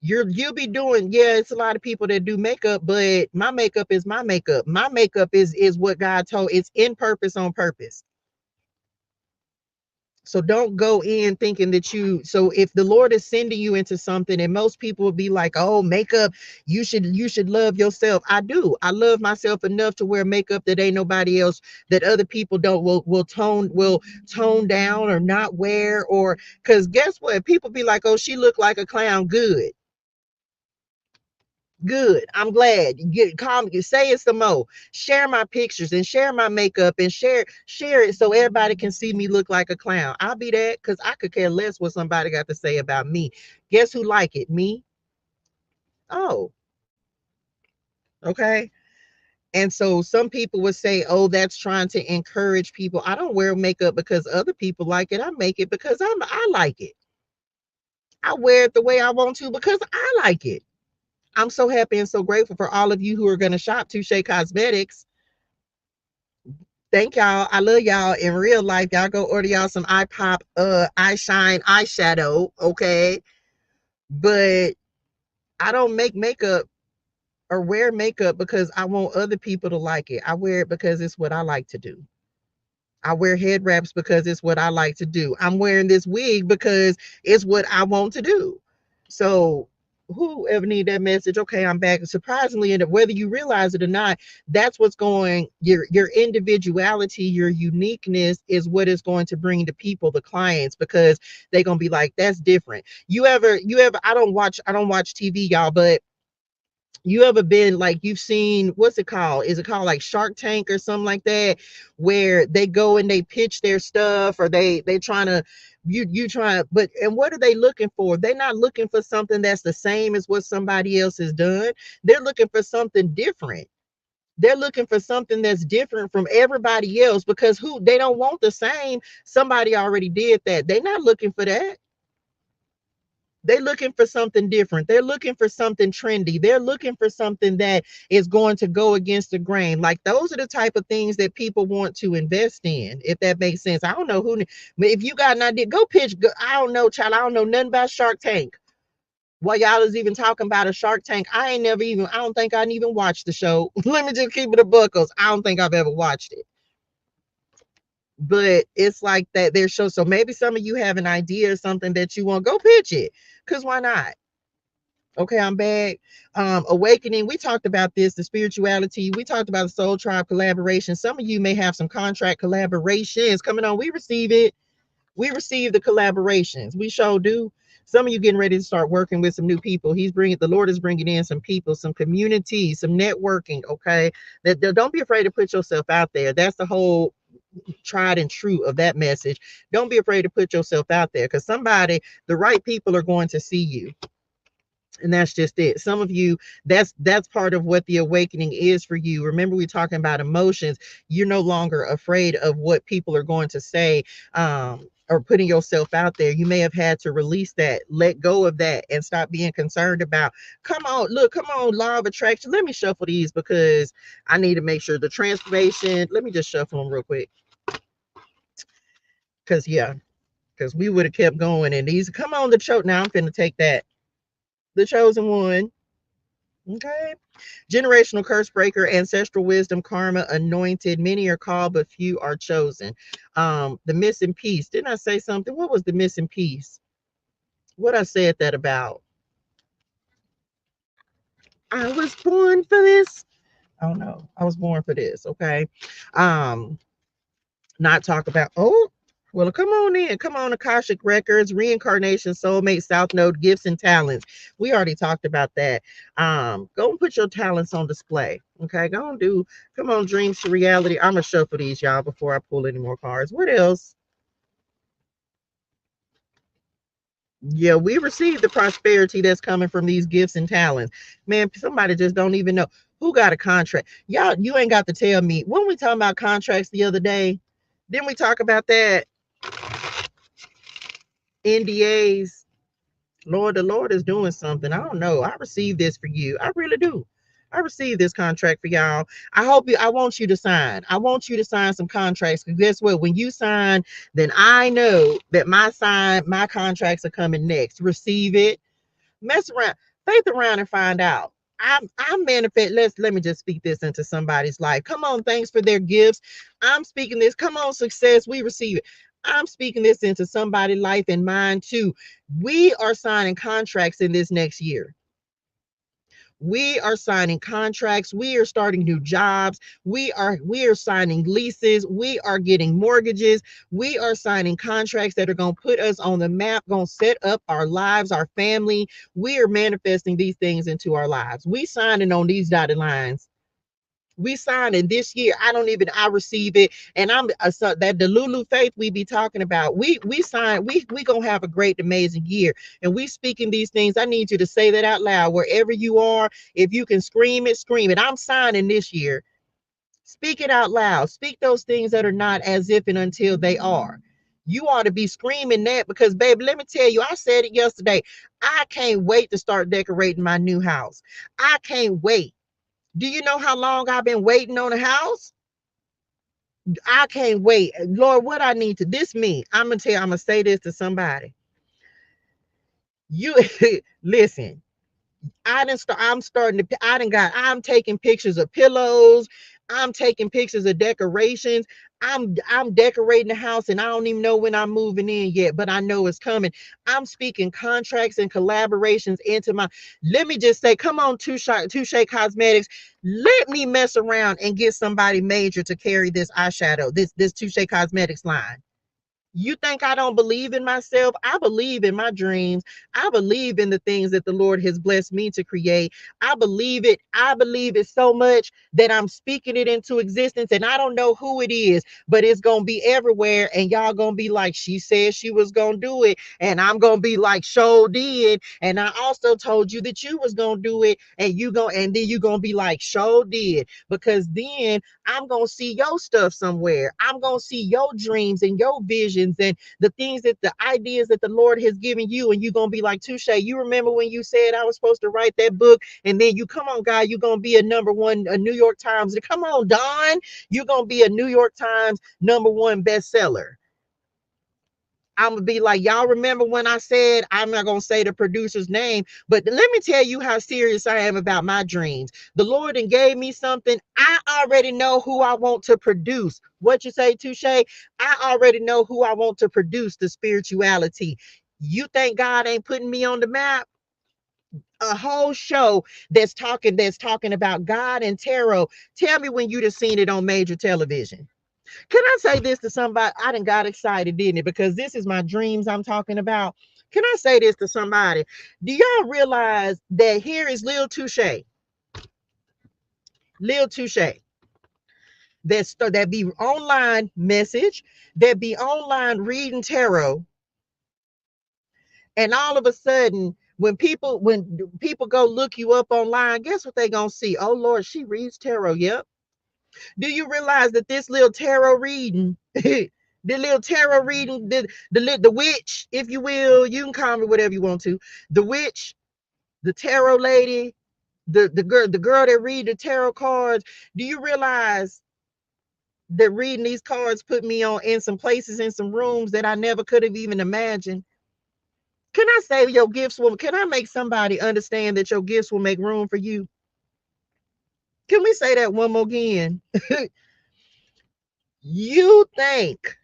You'll be doing, yeah, it's a lot of people that do makeup, but my makeup is my makeup. My makeup is what God told. It's in purpose, on purpose. So don't go in thinking that so if the Lord is sending you into something, and most people will be like, oh, makeup, you should love yourself. I do. I love myself enough to wear makeup that ain't nobody else, that other people don't will tone down or not wear. Or because guess what? People be like, oh, she look like a clown. Good. Good. I'm glad. Get calm. Say it some more. Share my pictures and share my makeup and share it so everybody can see me look like a clown. I'll be that, because I could care less what somebody got to say about me. Guess who like it? Me. Oh, okay. And so some people would say, oh, that's trying to encourage people. I don't wear makeup because other people like it. I make it because I like it. I wear it the way I want to because I like it. I'm so happy and so grateful for all of you who are going to shop Touche Cosmetics. Thank y'all. I love y'all in real life. Y'all go order y'all some eye pop, eye shine, eyeshadow. Okay. But I don't make makeup or wear makeup because I want other people to like it. I wear it because it's what I like to do. I wear head wraps because it's what I like to do. I'm wearing this wig because it's what I want to do. So whoever need that message, okay, I'm back. Surprisingly, and whether you realize it or not, that's what's going, your individuality, your uniqueness is what is going to bring the people, the clients, because they're gonna be like, that's different. You ever I don't watch TV, y'all, but you ever been like, you've seen, what's it called, is it called like Shark Tank or something like that, where they go and they pitch their stuff, or they trying to, you try, but and what are they looking for? They're not looking for something that's the same as what somebody else has done. They're looking for something different. They're looking for something that's different from everybody else, because they don't want the same. Somebody already did that. They're not looking for that. They're looking for something different. They're looking for something trendy. They're looking for something that is going to go against the grain. Like, those are the type of things that people want to invest in, if that makes sense. I don't know who, but if you got an idea, go pitch. I don't know, child. I don't know nothing about Shark Tank. While y'all is even talking about a Shark Tank, I don't think I even watched the show. Let me just keep it a buckles. I don't think I've ever watched it. But it's like that, their show. So maybe some of you have an idea or something that you want, go pitch it. Because why not? Okay, I'm back. Awakening, we talked about this, the spirituality. We talked about the soul tribe collaboration. Some of you may have some contract collaborations coming on. We receive it. We receive the collaborations. We sure do. Some of you getting ready to start working with some new people. The Lord is bringing in some people, some community, some networking. Okay, that don't be afraid to put yourself out there. That's the whole tried and true of that message. Don't be afraid to put yourself out there, because the right people are going to see you. And that's just it. Some of you, that's part of what the awakening is for you. Remember, we're talking about emotions. You're no longer afraid of what people are going to say, or putting yourself out there, you may have had to release that, let go of that, and stop being concerned about, come on, look, come on, law of attraction. Let me shuffle these because I need to make sure the transformation. Let me just shuffle them real quick. Because, yeah, because we would have kept going. And these, come on, the choke. Now I'm finna take that. The chosen one. Okay. Generational curse breaker, ancestral wisdom, karma, anointed. Many are called, but few are chosen. The missing piece. Didn't I say something? What was the missing piece? What I said that about? I was born for this. Oh no, I was born for this. Okay. Um, not talk about, oh, well, come on in. Come on, Akashic Records, reincarnation, soulmate, South Node, gifts and talents. We already talked about that. Go and put your talents on display. Okay, go and do, come on, dreams to reality. I'm gonna shuffle these, y'all, before I pull any more cards. What else? Yeah, we receive the prosperity that's coming from these gifts and talents. Man, somebody just don't even know who got a contract. Y'all, you ain't got to tell me. When we talking about contracts the other day, didn't we talk about that? NDAs. Lord, the Lord is doing something. I don't know. I received this for you. I really do. I received this contract for y'all. I hope you, I want you to sign. I want you to sign some contracts. Because guess what? When you sign, then I know that my contracts are coming next. Receive it. Mess around, faith around and find out. I'm manifest. Let me just speak this into somebody's life. Come on, thanks for their gifts. I'm speaking this. Come on, success. We receive it. I'm speaking this into somebody's life and mine too. We are signing contracts in this next year. We are signing contracts. We are starting new jobs. We are signing leases. We are getting mortgages. We are signing contracts that are going to put us on the map, going to set up our lives, our family. We are manifesting these things into our lives. We signing on these dotted lines. We signing this year. I receive it. And I'm so that the Lulu faith we be talking about. We sign, we gonna have a great, amazing year. And we speaking these things. I need you to say that out loud wherever you are. If you can scream it, scream it. I'm signing this year. Speak it out loud. Speak those things that are not as if and until they are. You ought to be screaming that because, baby, let me tell you, I said it yesterday. I can't wait to start decorating my new house. I can't wait. Do you know how long I've been waiting on a house? I can't wait. Lord, what I need to, this me. I'm gonna say this to somebody. You listen, I'm taking pictures of pillows. I'm taking pictures of decorations. I'm decorating the house and I don't even know when I'm moving in yet, but I know it's coming. I'm speaking contracts and collaborations into my, let me just say, come on, Touche Cosmetics. Let me mess around and get somebody major to carry this eyeshadow, this Touche Cosmetics line. You think I don't believe in myself? I believe in my dreams. I believe in the things that the Lord has blessed me to create. I believe it. I believe it so much that I'm speaking it into existence. And I don't know who it is, but it's going to be everywhere. And y'all going to be like, she said she was going to do it. And I'm going to be like, show did. And I also told you that you was going to do it. And then you going to be like, show did. Because then I'm going to see your stuff somewhere. I'm going to see your dreams and your visions and the things that the ideas that the Lord has given you. And you're going to be like, Touche, you remember when you said I was supposed to write that book? And then you come on, God, you're going to be a number one, a New York Times. Come on, Don, you're going to be a New York Times #1 bestseller. I'm gonna be like, y'all remember when I said, I'm not gonna say the producer's name, but let me tell you how serious I am about my dreams. The Lord and gave me something. I already know who I want to produce. What you say, Touche? I already know who I want to produce the spirituality. You think God ain't putting me on the map? A whole show that's talking about God and tarot. Tell me when you'd have seen it on major television. Can I say this to somebody? I done got excited, didn't it? Because this is my dreams I'm talking about. Can I say this to somebody? Do y'all realize that here is Lil Touche, that be online message, that be online reading tarot, and all of a sudden, when people go look you up online, guess what they gonna see? Oh Lord, she reads tarot. Yep. Do you realize that this little tarot reading The little tarot reading, the witch, if you will, you can call me whatever you want to. The witch, the tarot lady, the girl that read the tarot cards. Do you realize that reading these cards put me on in some places, in some rooms that I never could have even imagined? Can I say your gifts will, can I make somebody understand that your gifts will make room for you? Can we say that one more again? You think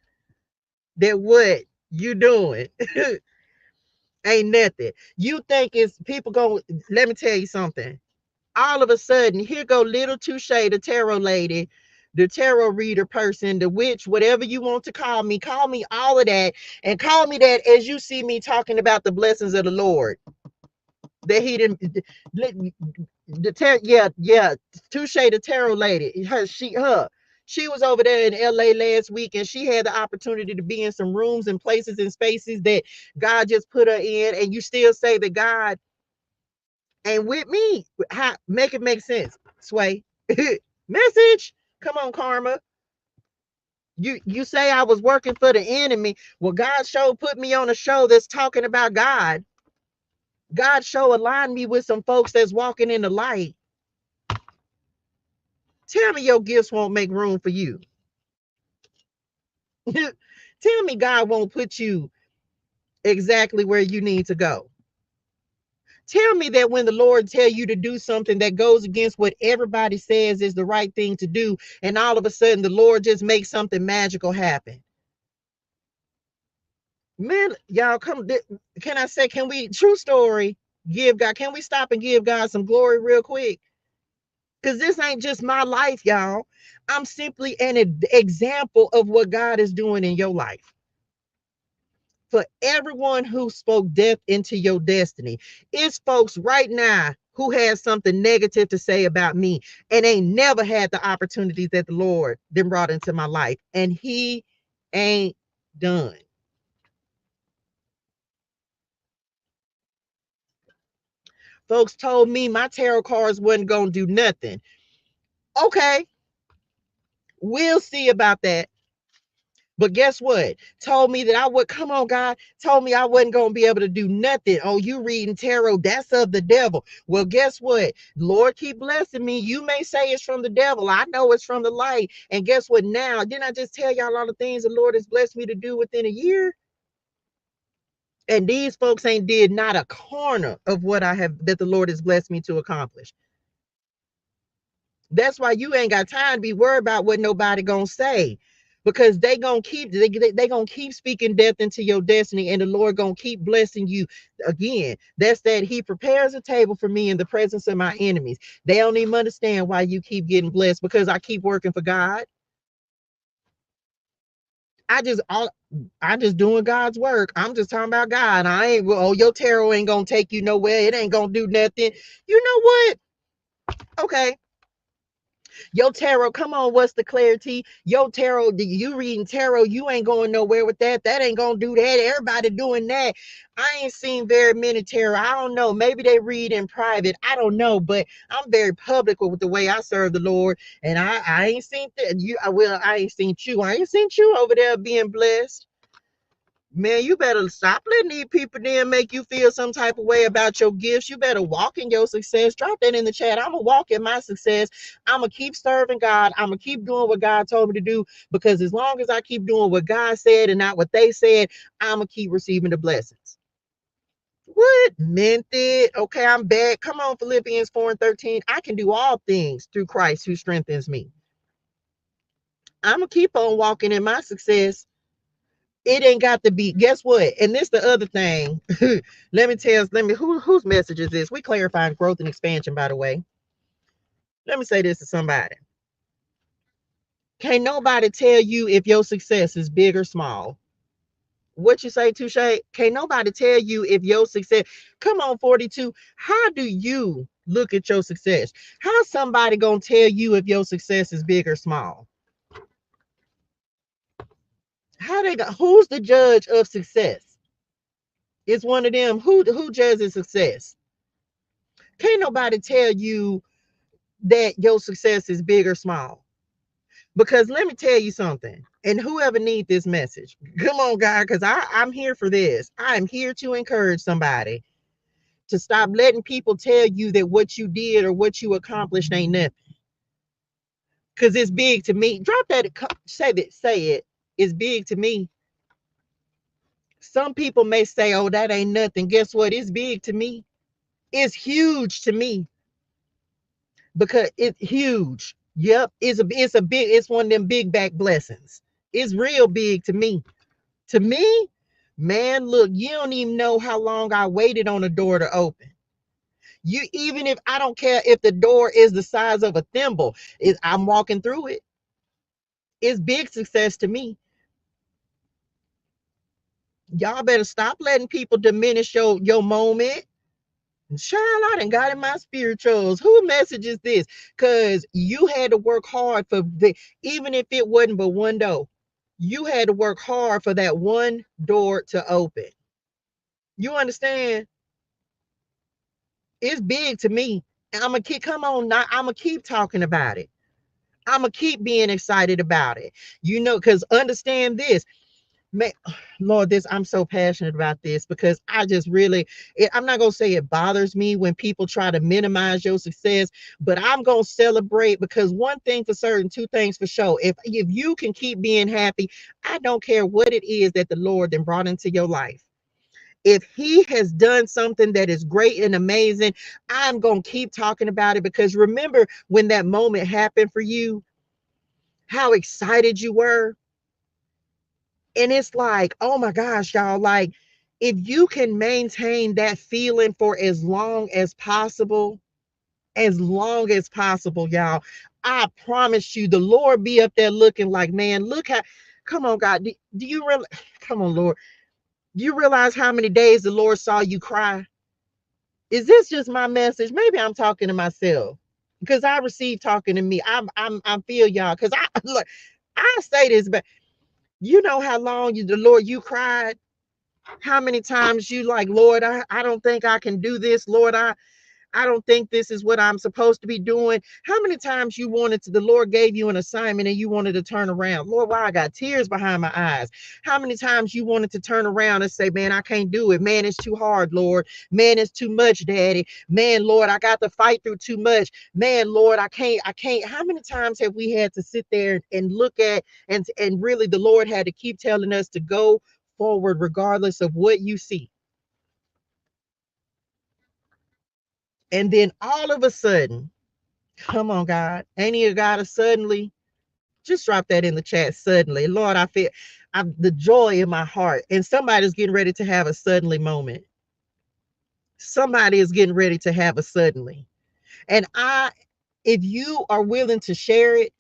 that what you doing ain't nothing. You think it's people going, let me tell you something. All of a sudden, here go little Touche, the tarot lady, the tarot reader person, the witch, whatever you want to call me all of that, and call me that as you see me talking about the blessings of the Lord. That he didn't, yeah, Touche, the tarot lady, she was over there in LA last week, and she had the opportunity to be in some rooms and places and spaces that God just put her in, and you still say that God ain't with me. How make it make sense, Sway? Message. Come on, Karma. You say I was working for the enemy. Well, God show put me on a show that's talking about God. God show aligned me with some folks that's walking in the light. Tell me your gifts won't make room for you. Tell me God won't put you exactly where you need to go. Tell me that when the Lord tell you to do something that goes against what everybody says is the right thing to do, and all of a sudden the Lord just makes something magical happen. Man, y'all come. Can I say, can we, true story, give God, can we stop and give God some glory real quick? Because this ain't just my life, y'all. I'm simply an example of what God is doing in your life. For everyone who spoke death into your destiny, it's folks right now who has something negative to say about me and ain't never had the opportunities that the Lord then brought into my life. And he ain't done. Folks told me my tarot cards wasn't going to do nothing. Okay, we'll see about that. But guess what? Told me that I would, come on, God, told me I wasn't going to be able to do nothing. Oh, you reading tarot, that's of the devil. Well, guess what? Lord, keep blessing me. You may say it's from the devil. I know it's from the light. And guess what now? Didn't I just tell y'all all the things the Lord has blessed me to do within a year? And these folks ain't did not a corner of what I have, that the Lord has blessed me to accomplish. That's why you ain't got time to be worried about what nobody gonna say, because they gonna keep they gonna keep speaking death into your destiny, and the Lord gonna keep blessing you. Again, that's that he prepares a table for me in the presence of my enemies. They don't even understand why you keep getting blessed, because I keep working for God. I just all I just doing God's work. I'm just talking about God. I ain't, well, oh, your tarot ain't gonna take you nowhere. It ain't gonna do nothing. You know what? Okay. Your tarot, come on, what's the clarity? Your tarot, you reading tarot, you ain't going nowhere with that. That ain't gonna do that. Everybody doing that. I ain't seen very many tarot. I don't know. Maybe they read in private. I don't know, but I'm very public with the way I serve the Lord. And I ain't seen that. I ain't seen you. I ain't seen you over there being blessed. Man, you better stop letting these people then make you feel some type of way about your gifts. You better walk in your success. Drop that in the chat. I'm going to walk in my success. I'm going to keep serving God. I'm going to keep doing what God told me to do, because as long as I keep doing what God said and not what they said, I'm going to keep receiving the blessings. What? Meant it? Okay, I'm back. Come on, Philippians 4:13. I can do all things through Christ who strengthens me. I'm going to keep on walking in my success. It ain't got to be, guess what? And this the other thing. Let me whose message is this? We clarifying growth and expansion, by the way. Let me say this to somebody. Can't nobody tell you if your success is big or small. What you say, Touche? Can't nobody tell you if your success, come on, 42. How do you look at your success? How somebody gonna tell you if your success is big or small? How they got, who's the judge of success? It's one of them. Who judges success? Can't nobody tell you that your success is big or small. Because let me tell you something. And whoever needs this message, come on, God, because I'm here for this. I'm here to encourage somebody to stop letting people tell you that what you did or what you accomplished ain't nothing. Because it's big to me. Drop that, say it, say it. It's big to me. Some people may say, oh, that ain't nothing. Guess what? It's big to me. It's huge to me because it's huge. Yep, it's one of them big back blessings. It's real big to me. To me, man, look, you don't even know how long I waited on a door to open. You, even if I don't care if the door is the size of a thimble, I'm walking through it. It's big success to me. Y'all better stop letting people diminish your moment. Child, I done got in my spirituals. Who message is this? Because you had to work hard for even if it wasn't but one door, you had to work hard for that one door to open. You understand? It's big to me. I'm gonna keep, come on, now I'm gonna keep talking about it. I'm gonna keep being excited about it. You know, because understand this. Man, Lord, this, I'm so passionate about this because I just really, I'm not gonna say it bothers me when people try to minimize your success, but I'm gonna celebrate because one thing for certain, two things for sure. If you can keep being happy, I don't care what it is that the Lord then brought into your life. If he has done something that is great and amazing, I'm gonna keep talking about it because remember when that moment happened for you, how excited you were. And it's like, oh my gosh, y'all, like if you can maintain that feeling for as long as possible, y'all, I promise you, the Lord be up there looking like, man, look how, come on, God, do you really, come on, Lord, do you realize how many days the Lord saw you cry? Is this just my message? Maybe I'm talking to myself because I receive talking to me. I feel y'all because I look, I say this, but you know how long the Lord you cried, how many times you like, Lord, I don't think I can do this. Lord, I don't think this is what I'm supposed to be doing. How many times you wanted to, the Lord gave you an assignment and you wanted to turn around? Lord, why I got tears behind my eyes. How many times you wanted to turn around and say, man, I can't do it. Man, it's too hard, Lord. Man, it's too much, Daddy. Man, Lord, I got to fight through too much. Man, Lord, I can't. How many times have we had to sit there and look at, and really the Lord had to keep telling us to go forward regardless of what you see. And then all of a sudden, come on, God. Ain't he a God of suddenly? Just drop that in the chat. Suddenly. Lord, I feel the joy in my heart. And somebody's getting ready to have a suddenly moment. Somebody is getting ready to have a suddenly. And if you are willing to share it,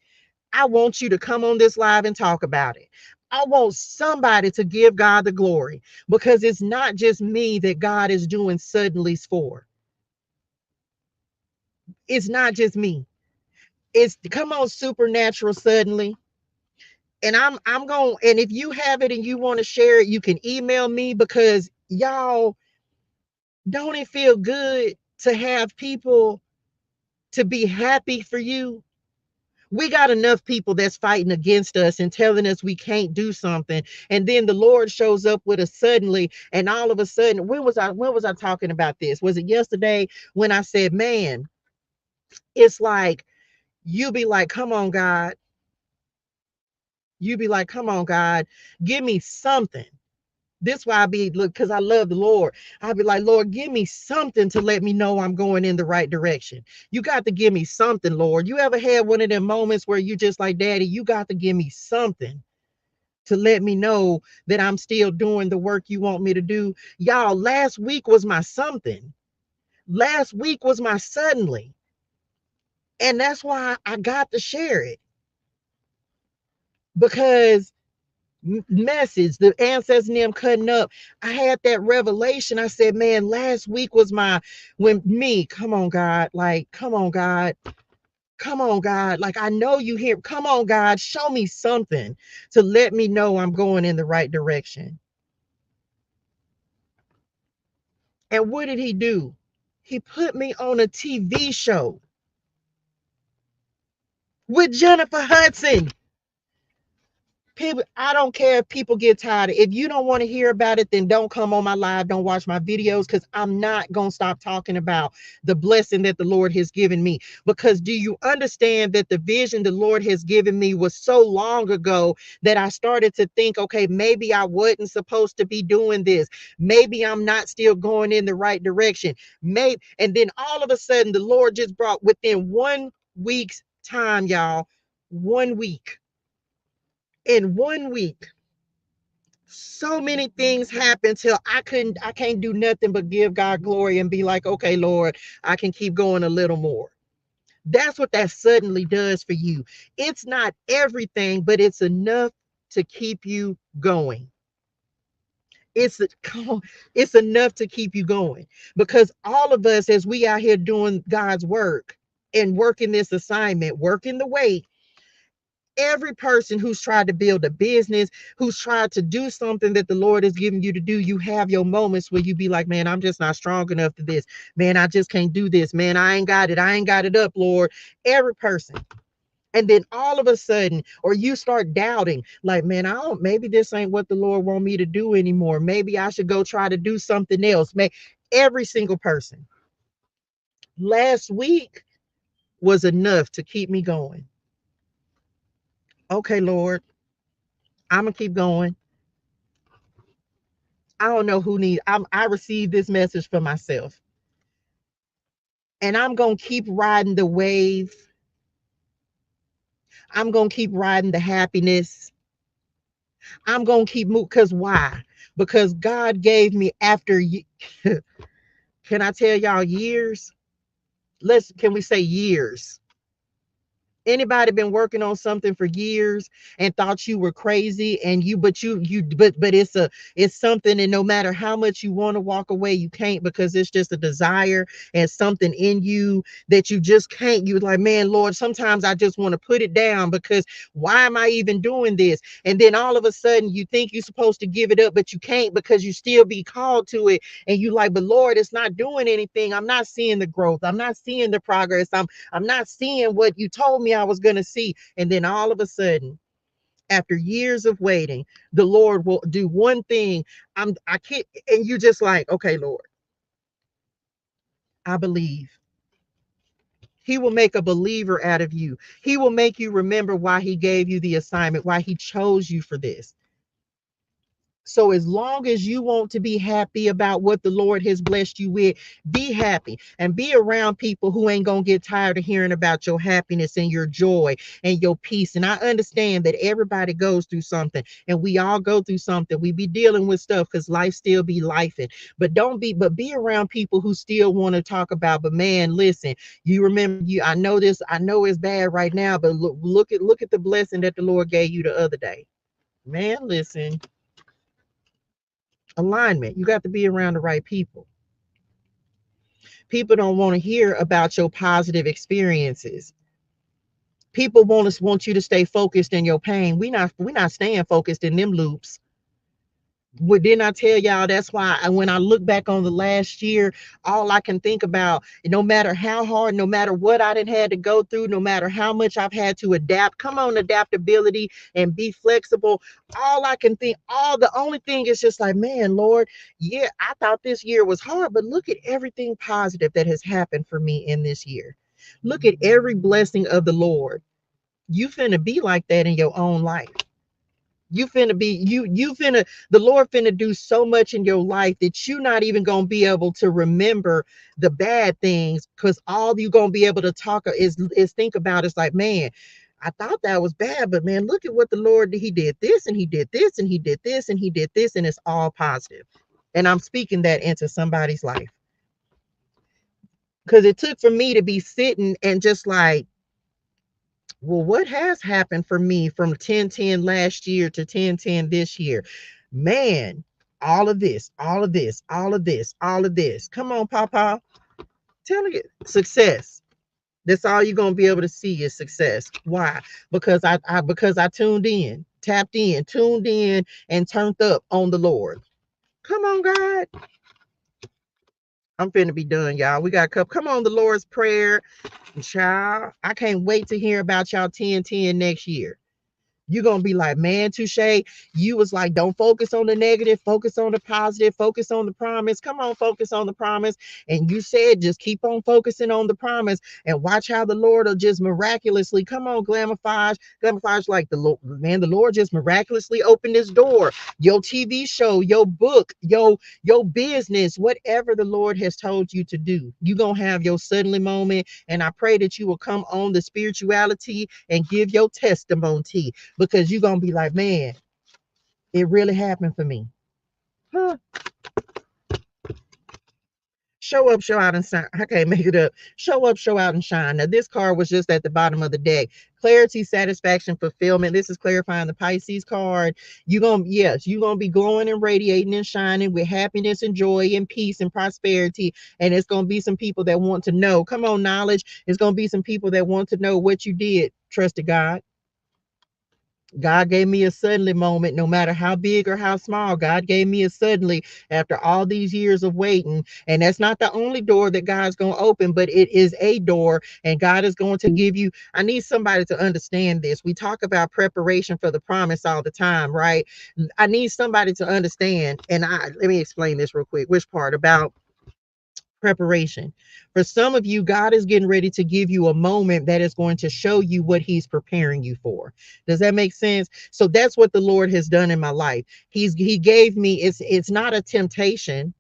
I want you to come on this live and talk about it. I want somebody to give God the glory because it's not just me that God is doing suddenlies for. It's not just me. It's, come on, supernatural suddenly. And I'm going, and if you have it and you want to share it, you can email me because y'all, don't it feel good to have people to be happy for you? We got enough people that's fighting against us and telling us we can't do something, and then the Lord shows up with a suddenly, and all of a sudden, when was I talking about this? Was it yesterday when I said, man, it's like you be like, come on, God. You be like, come on, God, give me something. This why I be, look, because I love the Lord. I'll be like, Lord, give me something to let me know I'm going in the right direction. You got to give me something, Lord. You ever had one of them moments where you just like, Daddy, you got to give me something to let me know that I'm still doing the work you want me to do? Y'all, last week was my something. Last week was my suddenly. And that's why I got to share it. Because message, the ancestors and them cutting up, I had that revelation. I said, man, last week was my, when me, come on, God, like, come on, God, come on, God, like, I know you hear, come on, God, show me something to let me know I'm going in the right direction. And what did he do? He put me on a TV show with Jennifer Hudson. People, I don't care if people get tired. If you don't want to hear about it, then don't come on my live. Don't watch my videos, because I'm not going to stop talking about the blessing that the Lord has given me. Because do you understand that the vision the Lord has given me was so long ago that I started to think, okay, maybe I wasn't supposed to be doing this. Maybe I'm not still going in the right direction. Maybe, and then all of a sudden, the Lord just brought within 1 week's time, y'all, 1 week. In 1 week, so many things happened till I can't do nothing but give God glory and be like, okay, Lord, I can keep going a little more. That's what that suddenly does for you. It's not everything, but it's enough to keep you going. It's it's enough to keep you going, because all of us, as we out here doing God's work and working this assignment, working the weight, every person who's tried to build a business, who's tried to do something that the Lord has given you to do, you have your moments where you be like, man, I'm just not strong enough to this. Man, I just can't do this. Man, I ain't got it. I ain't got it up, Lord. Every person. And then all of a sudden, or you start doubting, like, man, I don't, maybe this ain't what the Lord want me to do anymore. Maybe I should go try to do something else. Every single person. Last week was enough to keep me going. Okay, Lord, I'm gonna keep going. I don't know who needs. I received this message for myself, and I'm gonna keep riding the wave. I'm gonna keep riding the happiness. I'm gonna keep moving. Cause why? Because God gave me after. Can I tell y'all years? Can we say years? Anybody been working on something for years and thought you were crazy, and but it's something, and no matter how much you want to walk away, you can't, because it's just a desire and something in you that you just can't. You're like, man, Lord, sometimes I just want to put it down, because why am I even doing this? And then all of a sudden you think you're supposed to give it up, but you can't, because you still be called to it, and you like, but Lord, it's not doing anything. I'm not seeing the growth. I'm not seeing the progress. I'm not seeing what you told me I was going to see. And then all of a sudden, after years of waiting, the Lord will do one thing. I can't, and you just like, okay, Lord, I believe. He will make a believer out of you. He will make you remember why he gave you the assignment, why he chose you for this. So as long as you want to be happy about what the Lord has blessed you with, be happy and be around people who ain't going to get tired of hearing about your happiness and your joy and your peace. And I understand that everybody goes through something, and we all go through something. We be dealing with stuff because life still be lifing. But be around people who still want to talk about, but man, listen, you remember, I know this, I know it's bad right now, but look at the blessing that the Lord gave you the other day. Man, listen. Alignment. You got to be around the right people. People don't want to hear about your positive experiences. People want you to stay focused in your pain. We not staying focused in them loops. Didn't I tell y'all, that's why when I look back on the last year, all I can think about, no matter how hard, no matter what I didn't had to go through, no matter how much I've had to adapt, come on, adaptability and be flexible. All I can think, the only thing is just like, man, Lord, yeah, I thought this year was hard, but look at everything positive that has happened for me in this year. Look at every blessing of the Lord. You finna be like that in your own life. You finna be you finna the Lord finna do so much in your life that you not even gonna be able to remember the bad things, because all you gonna be able to talk is think about is like, man, I thought that was bad, but man, look at what the Lord did. He did this, and he did this, and he did this, and he did this, and it's all positive. And I'm speaking that into somebody's life, because it took for me to be sitting and just like, well, what has happened for me from 10-10 last year to 10-10 this year? Man, all of this, all of this, all of this, all of this. Come on, Papa. Tell you success. That's all you're gonna be able to see is success. Why? Because I tuned in, tapped in, tuned in, and turned up on the Lord. Come on, God. I'm finna be done, y'all. We got a couple. Come on, the Lord's Prayer. Child, I can't wait to hear about y'all 10-10 next year. You're going to be like, man, touche. You was like, don't focus on the negative, focus on the positive, focus on the promise. Come on, focus on the promise. And you said, just keep on focusing on the promise and watch how the Lord will just miraculously, come on, Glamourfage like the Lord, man, the Lord just miraculously opened this door. Your TV show, your book, your business, whatever the Lord has told you to do, you're going to have your suddenly moment. And I pray that you will come on the spirituality and give your testimony, because you're going to be like, man, it really happened for me. Huh. Show up, show out, and shine. I can't make it up. Show up, show out, and shine. Now, this card was just at the bottom of the deck. Clarity, satisfaction, fulfillment. This is clarifying the Pisces card. You're going to, yes, you're going to be glowing and radiating and shining with happiness and joy and peace and prosperity. And it's going to be some people that want to know. Come on, knowledge. It's going to be some people that want to know what you did. Trusted God. God gave me a suddenly moment, no matter how big or how small. God gave me a suddenly after all these years of waiting. And that's not the only door that God's going to open, but it is a door. And God is going to give you. I need somebody to understand this. We talk about preparation for the promise all the time, right? I need somebody to understand. And let me explain this real quick. Which part about preparation? For some of you, God is getting ready to give you a moment that is going to show you what he's preparing you for. Does that make sense? So that's what the Lord has done in my life. He gave me, it's not a temptation,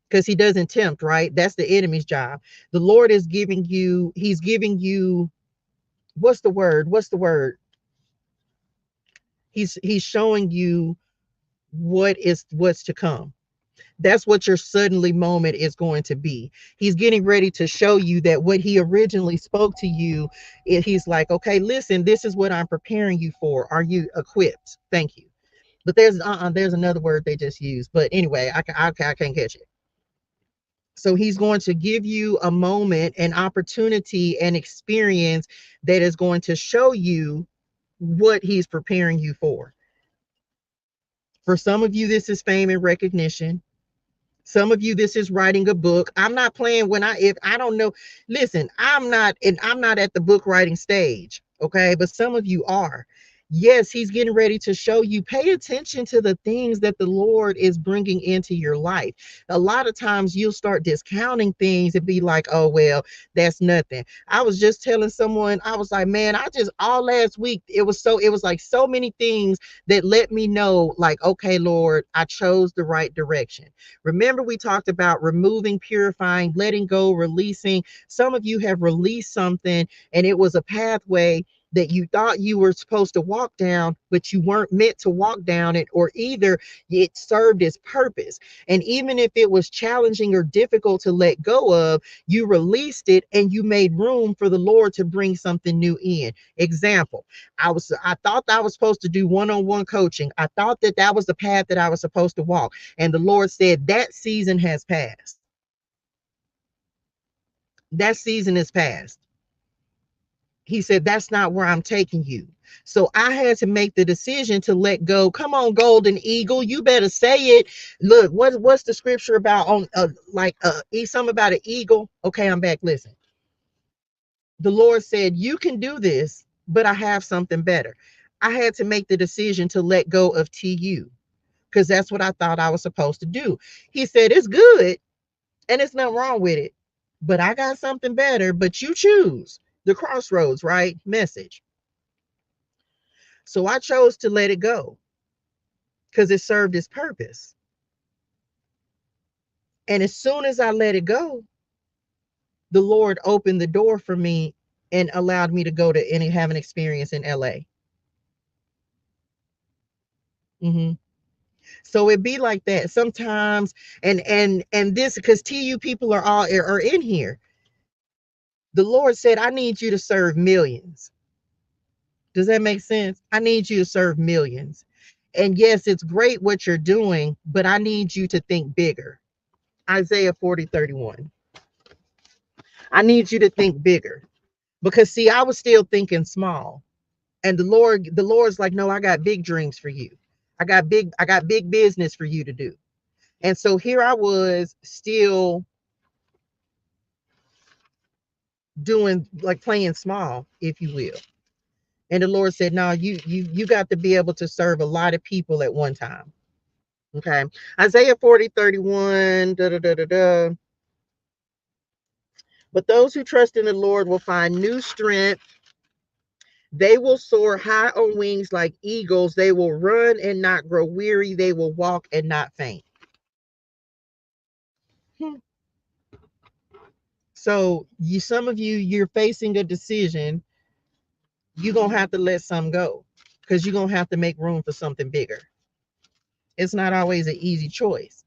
because he doesn't tempt, right? That's the enemy's job. The Lord is giving you, he's giving you, what's the word? He's showing you what's to come. That's what your suddenly moment is going to be. He's getting ready to show you that what he originally spoke to you, he's like, okay, listen, this is what I'm preparing you for. Are you equipped? Thank you. But there's another word they just used. But anyway, I can't catch it. So he's going to give you a moment, an opportunity, an experience that is going to show you what he's preparing you for. For some of you, this is fame and recognition. Some of you, this is writing a book. I'm not playing if I don't know. Listen, I'm not at the book writing stage. Okay. But some of you are. Yes, he's getting ready to show you. Pay attention to the things that the Lord is bringing into your life. A lot of times you'll start discounting things and be like, oh, well, that's nothing. I was just telling someone, I was like, man, all last week, it was like so many things that let me know, like, okay, Lord, I chose the right direction. Remember, we talked about removing, purifying, letting go, releasing. Some of you have released something, and it was a pathway that you thought you were supposed to walk down, but you weren't meant to walk down it, or either it served its purpose. And even if it was challenging or difficult to let go of, you released it and you made room for the Lord to bring something new in. Example, I thought I was supposed to do one-on-one coaching. I thought that was the path that I was supposed to walk. And the Lord said, that season has passed. That season is past. He said, that's not where I'm taking you. So I had to make the decision to let go. Come on, golden eagle, you better say it. Look, what's the scripture about on something about an eagle? Okay, I'm back. Listen, the Lord said, you can do this, but I have something better. I had to make the decision to let go of TU, because that's what I thought I was supposed to do. He said, it's good and it's nothing wrong with it, but I got something better. But you choose the crossroads, right? Message. So I chose to let it go because it served its purpose. And as soon as I let it go, the Lord opened the door for me and allowed me to go to and have an experience in LA. Mm-hmm. So it be like that sometimes. And this, because TU people are in here. The Lord said, I need you to serve millions. Does that make sense? I need you to serve millions. And yes, it's great what you're doing, but I need you to think bigger. Isaiah 40:31. I need you to think bigger. Because see, I was still thinking small. And the Lord's like, no, I got big dreams for you. I got big business for you to do. And so here I was still doing, like, playing small, if you will. And the Lord said, no, you got to be able to serve a lot of people at one time. Okay. Isaiah 40:31. Da, da, da, da, da. But those who trust in the Lord will find new strength. They will soar high on wings like eagles. They will run and not grow weary. They will walk and not faint. So some of you, you're facing a decision. You're going to have to let some go because you're going to have to make room for something bigger. It's not always an easy choice.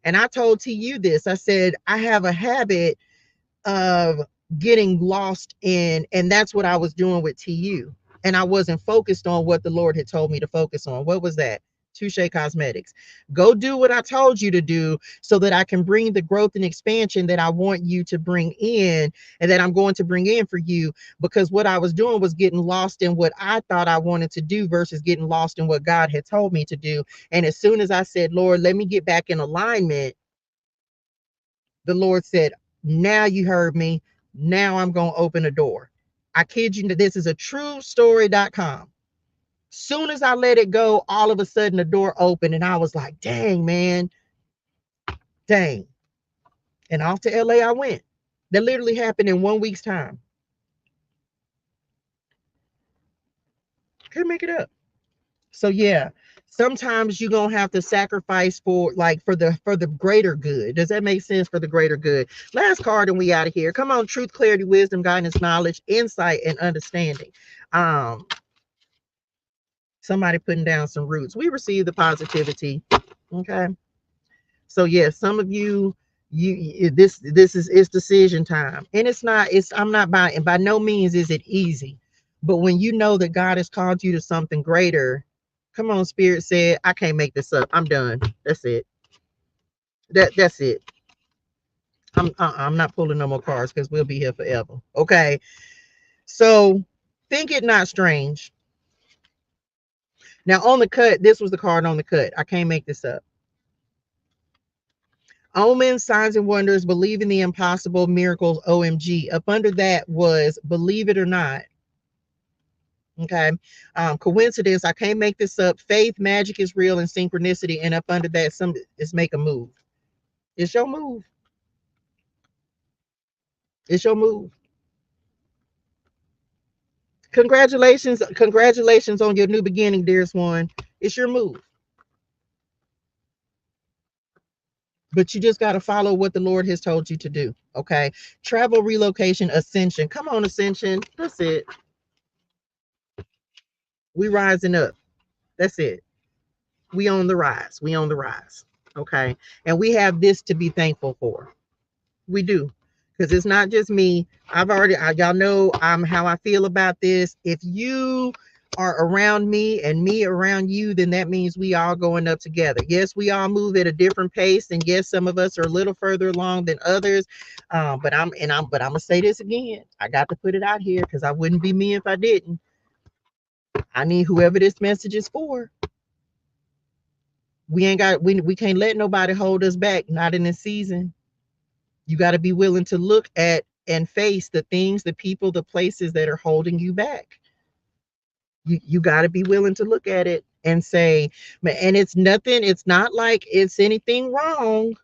And I told TU this. I said, I have a habit of getting lost in, and that's what I was doing with TU. And I wasn't focused on what the Lord had told me to focus on. What was that? Touche Cosmetics. Go do what I told you to do so that I can bring the growth and expansion that I want you to bring in and that I'm going to bring in for you. Because what I was doing was getting lost in what I thought I wanted to do versus getting lost in what God had told me to do. And as soon as I said, Lord, let me get back in alignment, the Lord said, now you heard me. Now I'm going to open a door. I kid you, this is a true story.com. Soon as I let it go, all of a sudden the door opened and I was like, dang, man, dang. And off to LA I went. That literally happened in 1 week's time. Couldn't make it up. So yeah, sometimes you're gonna have to sacrifice for the greater good. Does that make sense? For the greater good. Last card and we out of here. Come on, truth, clarity, wisdom, guidance, knowledge, insight, and understanding. Somebody putting down some roots. We receive the positivity. Okay. So yeah, some of you, this is it's decision time. And I'm not by no means is it easy. But when you know that God has called you to something greater, come on, Spirit said, I can't make this up. I'm done. That's it. That's it. I'm not pulling no more cards because we'll be here forever. Okay. So think it not strange. Now on the cut, this was the card on the cut. I can't make this up. Omens, signs and wonders, believe in the impossible, miracles, OMG. Up under that was believe it or not. Okay. Coincidence, I can't make this up. Faith, magic is real, and synchronicity. And up under that, some is make a move. It's your move. It's your move. Congratulations on your new beginning, dearest one. It's your move. But you just got to follow what the Lord has told you to do. Okay. Travel, relocation, ascension. Come on, ascension. That's it. We rising up. That's it. We on the rise. We on the rise. Okay. And we have this to be thankful for. We do. Because it's not just me. Y'all know how I feel about this. If you are around me and me around you, then that means we all going up together. Yes, we all move at a different pace. And yes, some of us are a little further along than others. But I'm gonna say this again. I got to put it out here because I wouldn't be me if I didn't. I need whoever this message is for. We can't let nobody hold us back, not in this season. You got to be willing to look at and face the things, the people, the places that are holding you back. You got to be willing to look at it and say, and it's not like it's anything wrong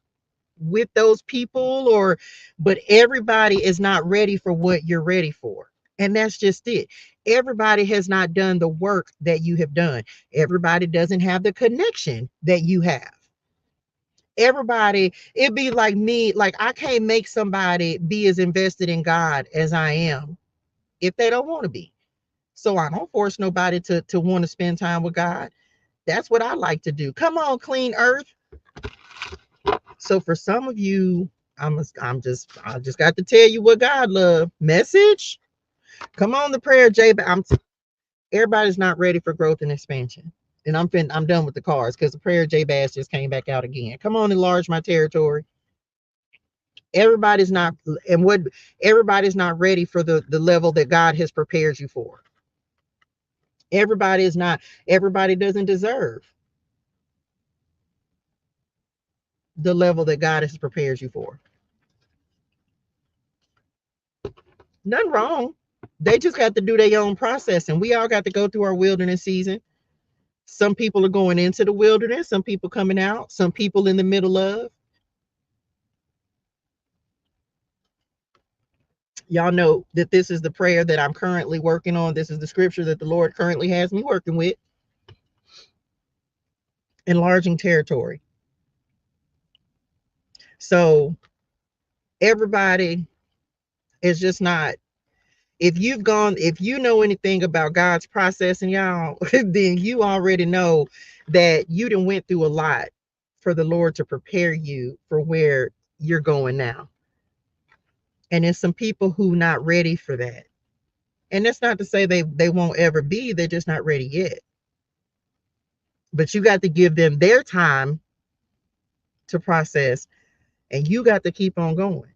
with those people but everybody is not ready for what you're ready for. And that's just it. Everybody has not done the work that you have done. Everybody doesn't have the connection that you have. Everybody, it'd be like me, like I can't make somebody be as invested in God as I am if they don't want to be. So I don't force nobody to want to spend time with God. That's what I like to do. Come on, clean earth. So for some of you, I just got to tell you what God love. Message. Come on, the prayer, Jay. Everybody's not ready for growth and expansion. And I'm done with the cards because the prayer J Bass just came back out again. Come on, enlarge my territory. Everybody's not and what everybody's not ready for the level that God has prepared you for. Everybody doesn't deserve the level that God has prepared you for. Nothing wrong. They just got to do their own process, and we all got to go through our wilderness season. Some people are going into the wilderness, some people coming out, some people in the middle of. Y'all know that this is the prayer that I'm currently working on. This is the scripture that the Lord currently has me working with. Enlarging territory. So everybody is just not, if you know anything about God's process, and y'all, then you already know that you done went through a lot for the Lord to prepare you for where you're going now. And there's some people who not ready for that. And that's not to say they won't ever be, they're just not ready yet. But you got to give them their time to process, and you got to keep on going.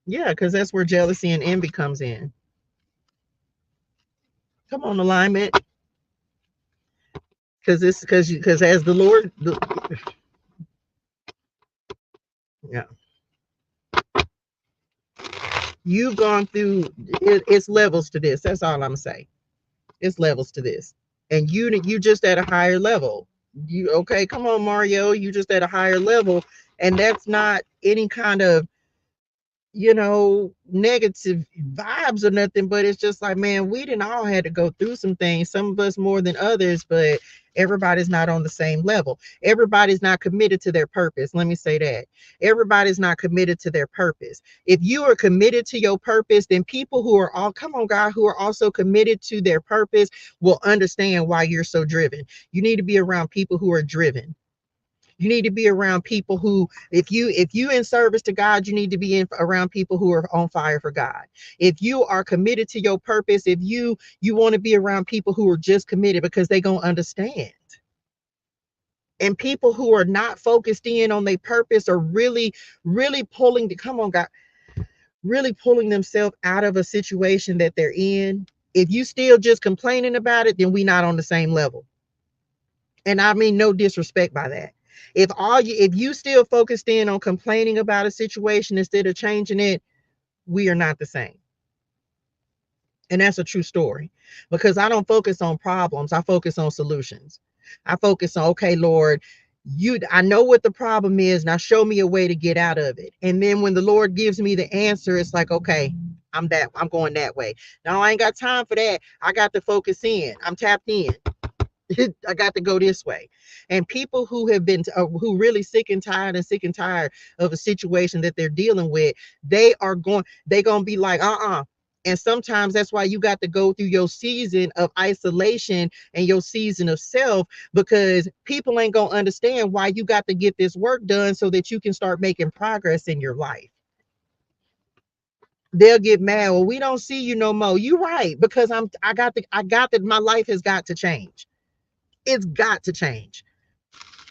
Yeah, because that's where jealousy and envy comes in. Come on, alignment. Because as the Lord, yeah, you've gone through it's levels to this. That's all I'm gonna say. It's levels to this. And you just at a higher level. You okay, come on, Mario. You just at a higher level. And that's not any kind of negative vibes or nothing, but it's just like, man, we didn't all had to go through some things, some of us more than others, but everybody's not on the same level. Everybody's not committed to their purpose. Let me say that. Everybody's not committed to their purpose. If you are committed to your purpose, then people who are all, come on, God, who are also committed to their purpose will understand why you're so driven. You need to be around people who are driven. You need to be around people who, if you in service to God, you need to be around people who are on fire for God. If you are committed to your purpose, if you want to be around people who are just committed, because they gonna understand. And people who are not focused in on their purpose are really, really pulling the, come on, God, really pulling themselves out of a situation that they're in. If you still just complaining about it, then we not on the same level. And I mean no disrespect by that. If you still focused in on complaining about a situation instead of changing it, we are not the same. And that's a true story, because I don't focus on problems. I focus on solutions. I focus on, okay, Lord, I know what the problem is. Now show me a way to get out of it. And then when the Lord gives me the answer, it's like, okay, I'm going that way. Now I ain't got time for that. I got to focus in. I'm tapped in. I got to go this way. And people who have been who really sick and tired of a situation that they're dealing with, they gonna be like, and sometimes that's why you got to go through your season of isolation and your season of self, because people ain't gonna understand why you got to get this work done so that you can start making progress in your life. They'll get mad. Well, we don't see you no more. You're right, because I got that my life has got to change. It's got to change.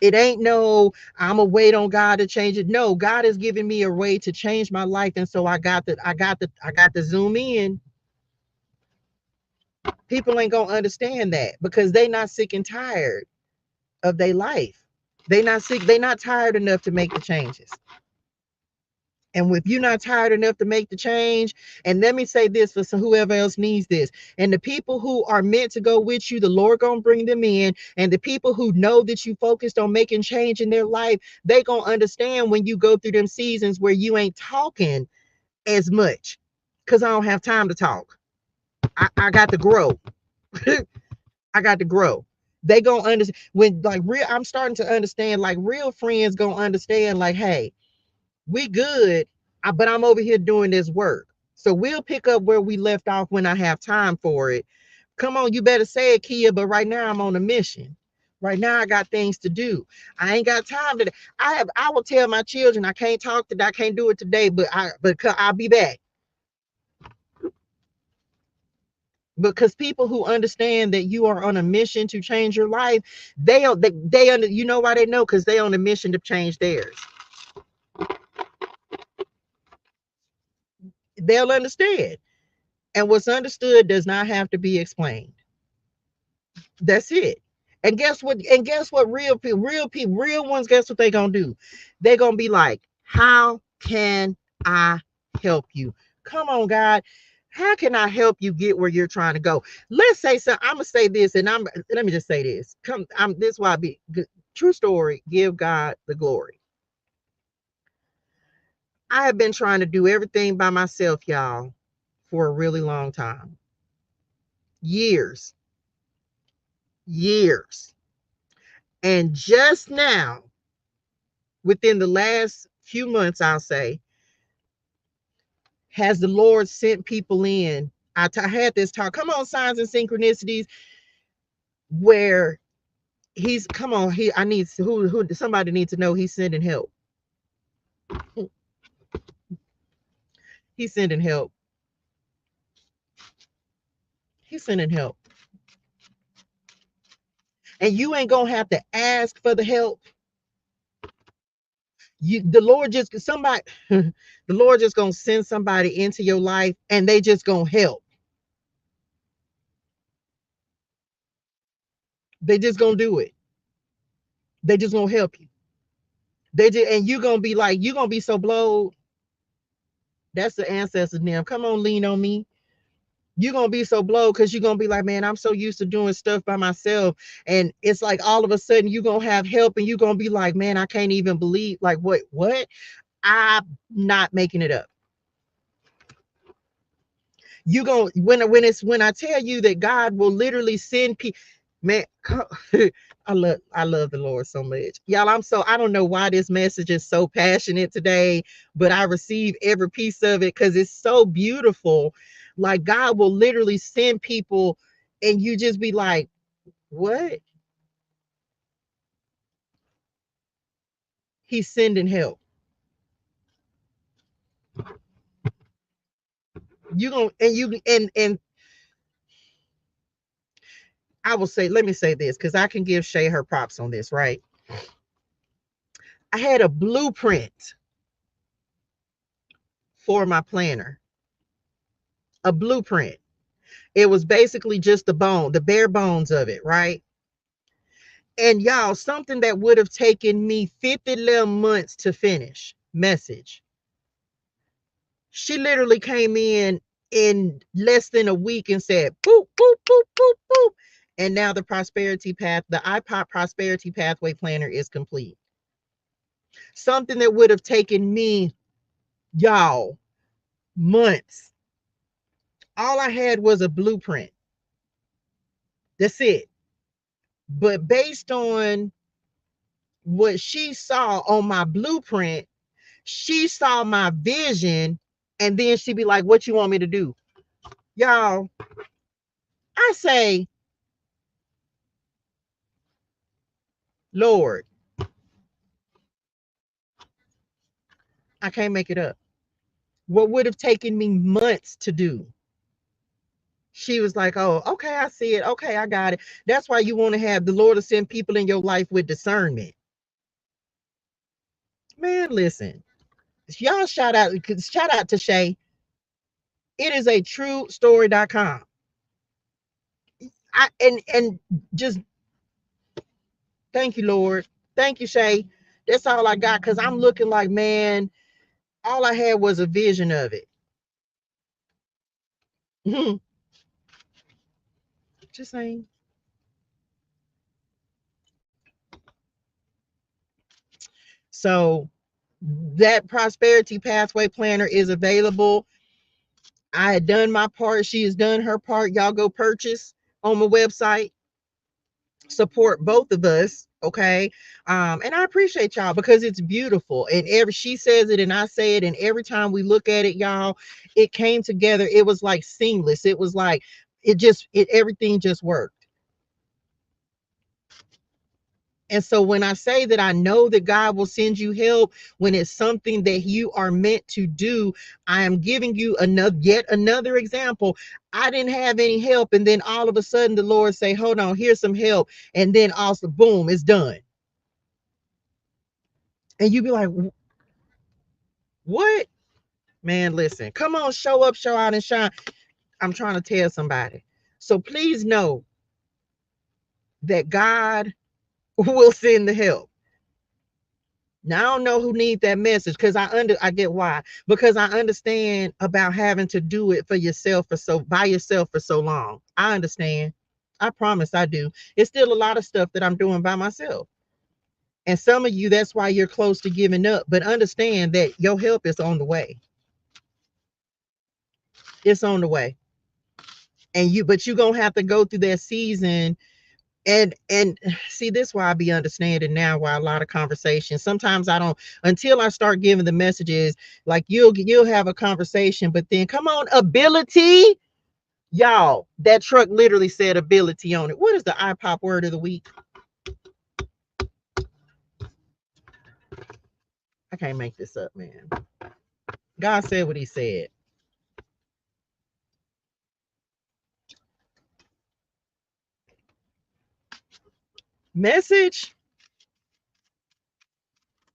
It ain't no, I'm gonna wait on God to change it. No, God has given me a way to change my life. And so I got to zoom in. People ain't gonna understand that, because they not sick and tired of their life. They not sick, they not tired enough to make the changes. And if you're not tired enough to make the change, and let me say this for whoever else needs this, and the people who are meant to go with you, the Lord gonna bring them in. And the people who know that you focused on making change in their life, they gonna understand when you go through them seasons where you ain't talking as much, because I don't have time to talk. I got to grow. I got to grow. They gonna understand when, like, real, I'm starting to understand, like, real friends gonna understand, like, hey, we good, but I'm over here doing this work. So we'll pick up where we left off when I have time for it. Come on, you better say it, Kia, but right now I'm on a mission. Right now I got things to do. I ain't got time to. I will tell my children I can't talk today, I can't do it today, but I'll be back. Because people who understand that you are on a mission to change your life, you know why they know? Because they on a mission to change theirs. They'll understand. And what's understood does not have to be explained. That's it. And guess what? And guess what? Real people, real ones, guess what they gonna do? They gonna be like, how can I help you? Come on, God. How can I help you get where you're trying to go? Let's say so. I'm gonna say this, and let me just say this. This is why I be true story. Give God the glory. I have been trying to do everything by myself, y'all, for a really long time. Years. Years. And just now, within the last few months, I'll say, has the Lord sent people in. I had this talk, come on, signs and synchronicities, where he's, come on, I need, somebody needs to know he's sending help. He's sending help. He's sending help. And you ain't going to have to ask for the help. The Lord just, somebody, the Lord just going to send somebody into your life and they just going to help. They just going to do it. They just going to help you. And you're going to be like, you're going to be so blowed. That's the ancestors now. Come on, lean on me. You're going to be so blowed because you're going to be like, man, I'm so used to doing stuff by myself. And it's like all of a sudden you're going to have help and you're going to be like, man, I can't even believe, like, what? I'm not making it up. You going when I tell you that God will literally send people, man, I love the Lord so much. Y'all, I don't know why this message is so passionate today, but I receive every piece of it because it's so beautiful. Like God will literally send people and you just be like, what? He's sending help. You gonna and I will say, let me say this because I can give Shay her props on this, right? I had a blueprint for my planner. A blueprint. It was basically just the bare bones of it, right? And y'all, something that would have taken me 50 little months to finish. Message. She literally came in less than a week and said, boop, boop, boop, boop, boop. And now the iPod prosperity pathway planner is complete. Something that would have taken me, y'all, months. All I had was a blueprint. That's it. But based on what she saw on my blueprint, she saw my vision, and then she'd be like, what you want me to do? Y'all, I say, Lord, I can't make it up. What would have taken me months to do, she was like, oh, okay, I see it. Okay, I got it. That's why you want to have the Lord to send people in your life with discernment. Man, listen, y'all shout out to Shay. It is a true story.com. And just thank you, Lord. Thank you, Shay. That's all I got because I'm looking like, man, all I had was a vision of it. Just saying. So that prosperity pathway planner is available. I had done my part. She has done her part. Y'all go purchase on my website. Support both of us, okay? And I appreciate y'all because it's beautiful. And she says it and I say it, and every time we look at it, y'all, it came together. It was like seamless. It was like everything just worked. And so when I say that I know that God will send you help when it's something that you are meant to do, I am giving you yet another example. I didn't have any help, and then all of a sudden the Lord say, hold on, here's some help. And then also, boom, it's done. And you be like, what? Man, listen, come on, show up, show out, and shine. I'm trying to tell somebody. So please know that God will send the help. Now I don't know who needs that message, because I get why. Because I understand about having to do it for yourself by yourself for so long. I understand. I promise I do. It's still a lot of stuff that I'm doing by myself. And some of you, that's why you're close to giving up. But understand that your help is on the way. It's on the way. But you're gonna have to go through that season. And see, this is why I be understanding now why a lot of conversations. Sometimes I don't, until I start giving the messages, like you'll have a conversation, but then come on, ability. Y'all, that truck literally said ability on it. What is the iPop word of the week? I can't make this up, man. God said what he said. Message.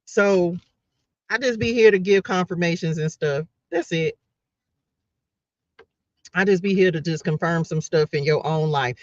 So I just be here to give confirmations and stuff. That's it. I just be here to just confirm some stuff in your own life.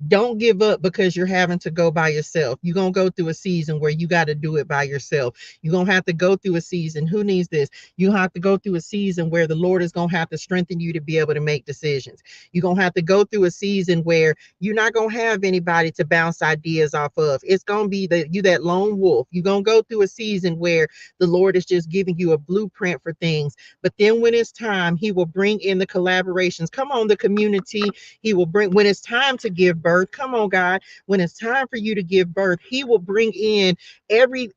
Don't give up because you're having to go by yourself. You're going to go through a season where you got to do it by yourself. You're going to have to go through a season. Who needs this? You have to go through a season where the Lord is going to have to strengthen you to be able to make decisions. You're going to have to go through a season where you're not going to have anybody to bounce ideas off of. It's going to be that lone wolf. You're going to go through a season where the Lord is just giving you a blueprint for things. But then when it's time, he will bring in the collaborations. Come on, the community. He will bring, when it's time to give birth, come on, God, when it's time for you to give birth, he will bring in every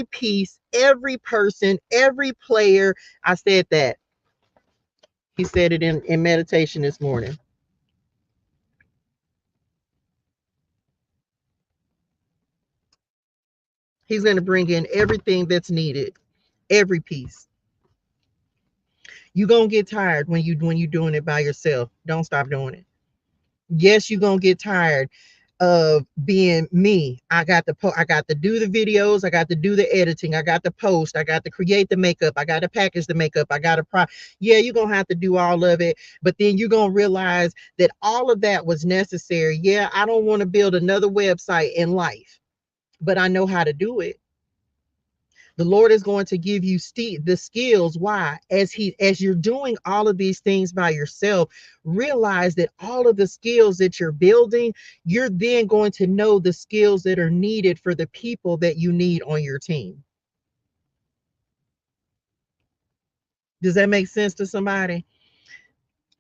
piece, every person, every player. I said that. He said it in meditation this morning. He's going to bring in everything that's needed, every piece. You're going to get tired when you're doing it by yourself. Don't stop doing it. Yes, you're going to get tired of being me. I got to do the videos, I got to do the editing, I got to post, I got to create the makeup, I got to package the makeup, I got to yeah, you're gonna have to do all of it, but then you're gonna realize that all of that was necessary. Yeah, I don't want to build another website in life, but I know how to do it. The Lord is going to give you the skills. Why? As you're doing all of these things by yourself, realize that all of the skills that you're building, you're then going to know the skills that are needed for the people that you need on your team. Does that make sense to somebody?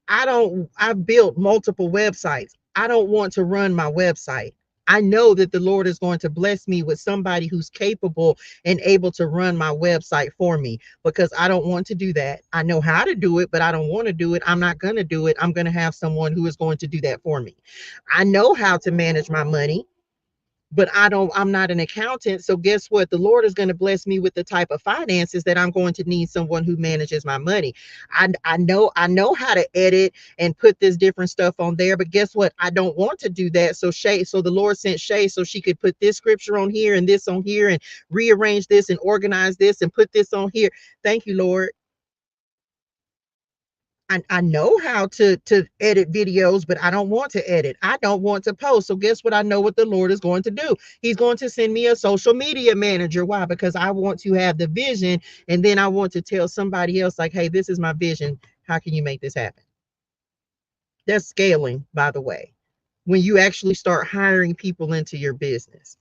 I've built multiple websites. I don't want to run my website. I know that the Lord is going to bless me with somebody who's capable and able to run my website for me, because I don't want to do that. I know how to do it, but I don't want to do it. I'm not going to do it. I'm going to have someone who is going to do that for me. I know how to manage my money, but I'm not an accountant. So guess what? The Lord is going to bless me with the type of finances that I'm going to need someone who manages my money. I know how to edit and put this different stuff on there, but guess what? I don't want to do that. So the Lord sent Shay so she could put this scripture on here and this on here and rearrange this and organize this and put this on here. Thank you, Lord. I know how to edit videos, but I don't want to edit. I don't want to post. So guess what? I know what the Lord is going to do. He's going to send me a social media manager. Why? Because I want to have the vision, and then I want to tell somebody else, like, hey, this is my vision. How can you make this happen? That's scaling, by the way, when you actually start hiring people into your business.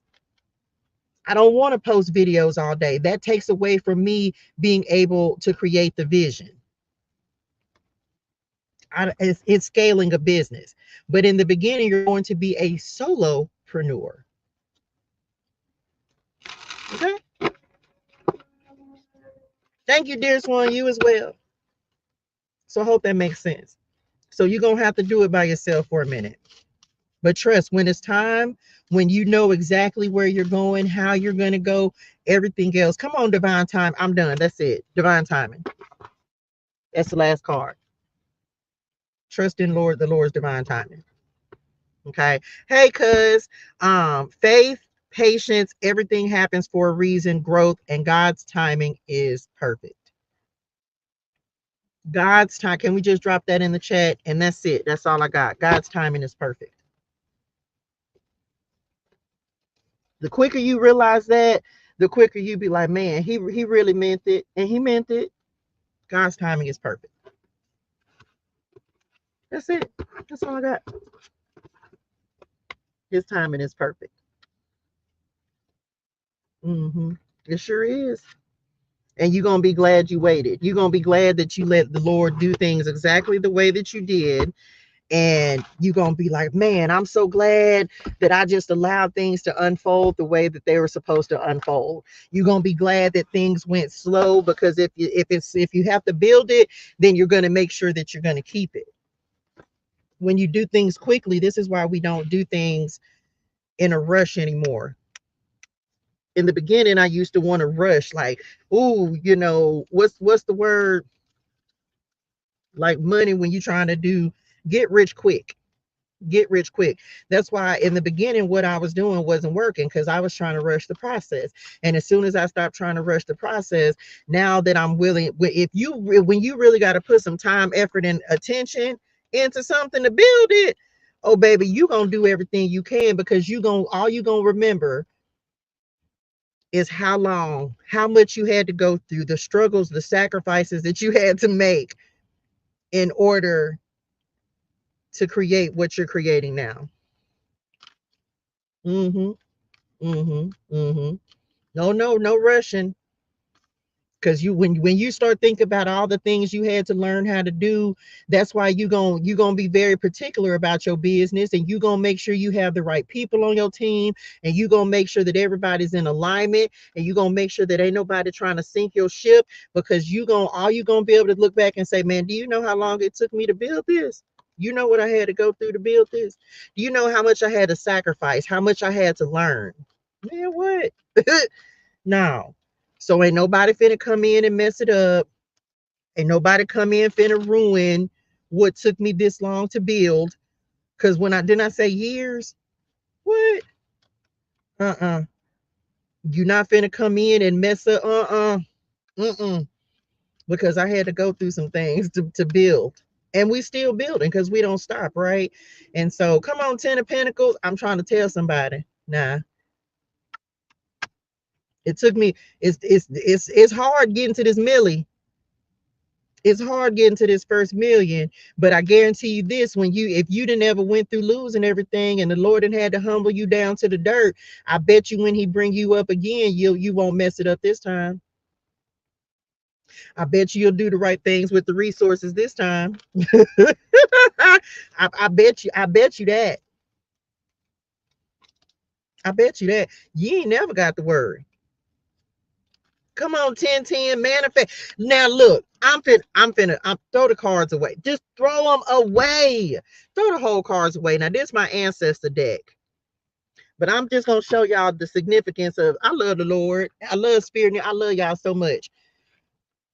I don't want to post videos all day. That takes away from me being able to create the vision. It's scaling a business. But in the beginning, you're going to be a solopreneur. Okay. Thank you, dearest one. You as well. So I hope that makes sense. So you're going to have to do it by yourself for a minute. But trust, when it's time, when you know exactly where you're going, how you're going to go, everything else. Come on, divine time. I'm done. That's it. Divine timing. That's the last card. Trust in Lord, the Lord's divine timing. Okay. Hey, cuz faith, patience, everything happens for a reason, growth, and God's timing is perfect. God's time. Can we just drop that in the chat? And that's it. That's all I got. God's timing is perfect. The quicker you realize that, the quicker you be like, man, he really meant it, and he meant it. God's timing is perfect. That's it. That's all I got. His timing is perfect. Mm-hmm. It sure is. And you're going to be glad you waited. You're going to be glad that you let the Lord do things exactly the way that you did. And you're going to be like, man, I'm so glad that I just allowed things to unfold the way that they were supposed to unfold. You're going to be glad that things went slow, because if you have to build it, then you're going to make sure that you're going to keep it. When you do things quickly, this is why we don't do things in a rush anymore. In the beginning, I used to want to rush, like, ooh, what's the word? Like money, when you're trying to do get rich quick. Get rich quick. That's why in the beginning, what I was doing wasn't working, because I was trying to rush the process. And as soon as I stopped trying to rush the process, now that I'm willing, when you really got to put some time, effort, and attention into something to build it, oh baby, you gonna do everything you can, because all you gonna remember is how much you had to go through, the struggles, the sacrifices that you had to make in order to create what you're creating now. Mm-hmm. Mm-hmm. Mm-hmm. No rushing. Because when you start thinking about all the things you had to learn how to do, that's why you gonna be very particular about your business, and you gonna make sure you have the right people on your team, and you gonna make sure that everybody's in alignment, and you gonna make sure that ain't nobody trying to sink your ship, because all you gonna be able to look back and say, man, do you know how long it took me to build this? You know what I had to go through to build this? Do you know how much I had to sacrifice, how much I had to learn? Man, what? No. So ain't nobody finna come in and mess it up. Ain't nobody come in finna ruin what took me this long to build. Cause when I didn't I say years? What? Uh-uh. You not finna come in and mess up. Mm-mm. Because I had to go through some things to build. And we still building, because we don't stop, right? And so come on, Ten of Pentacles. I'm trying to tell somebody. Nah. It took me, it's hard getting to this millie. It's hard getting to this first million, but I guarantee you this: if you didn't ever went through losing everything, and the Lord didn't had to humble you down to the dirt, I bet you when he bring you up again, you won't mess it up this time. I bet you'll do the right things with the resources this time. I bet you that. I bet you that. You ain't never got the word. Come on, 1010 manifest. Now look, I'm throw the cards away. Just throw them away. Throw the whole cards away. Now this is my ancestor deck. But I'm just gonna show y'all the significance of, I love the Lord. I love spirit. I love y'all so much.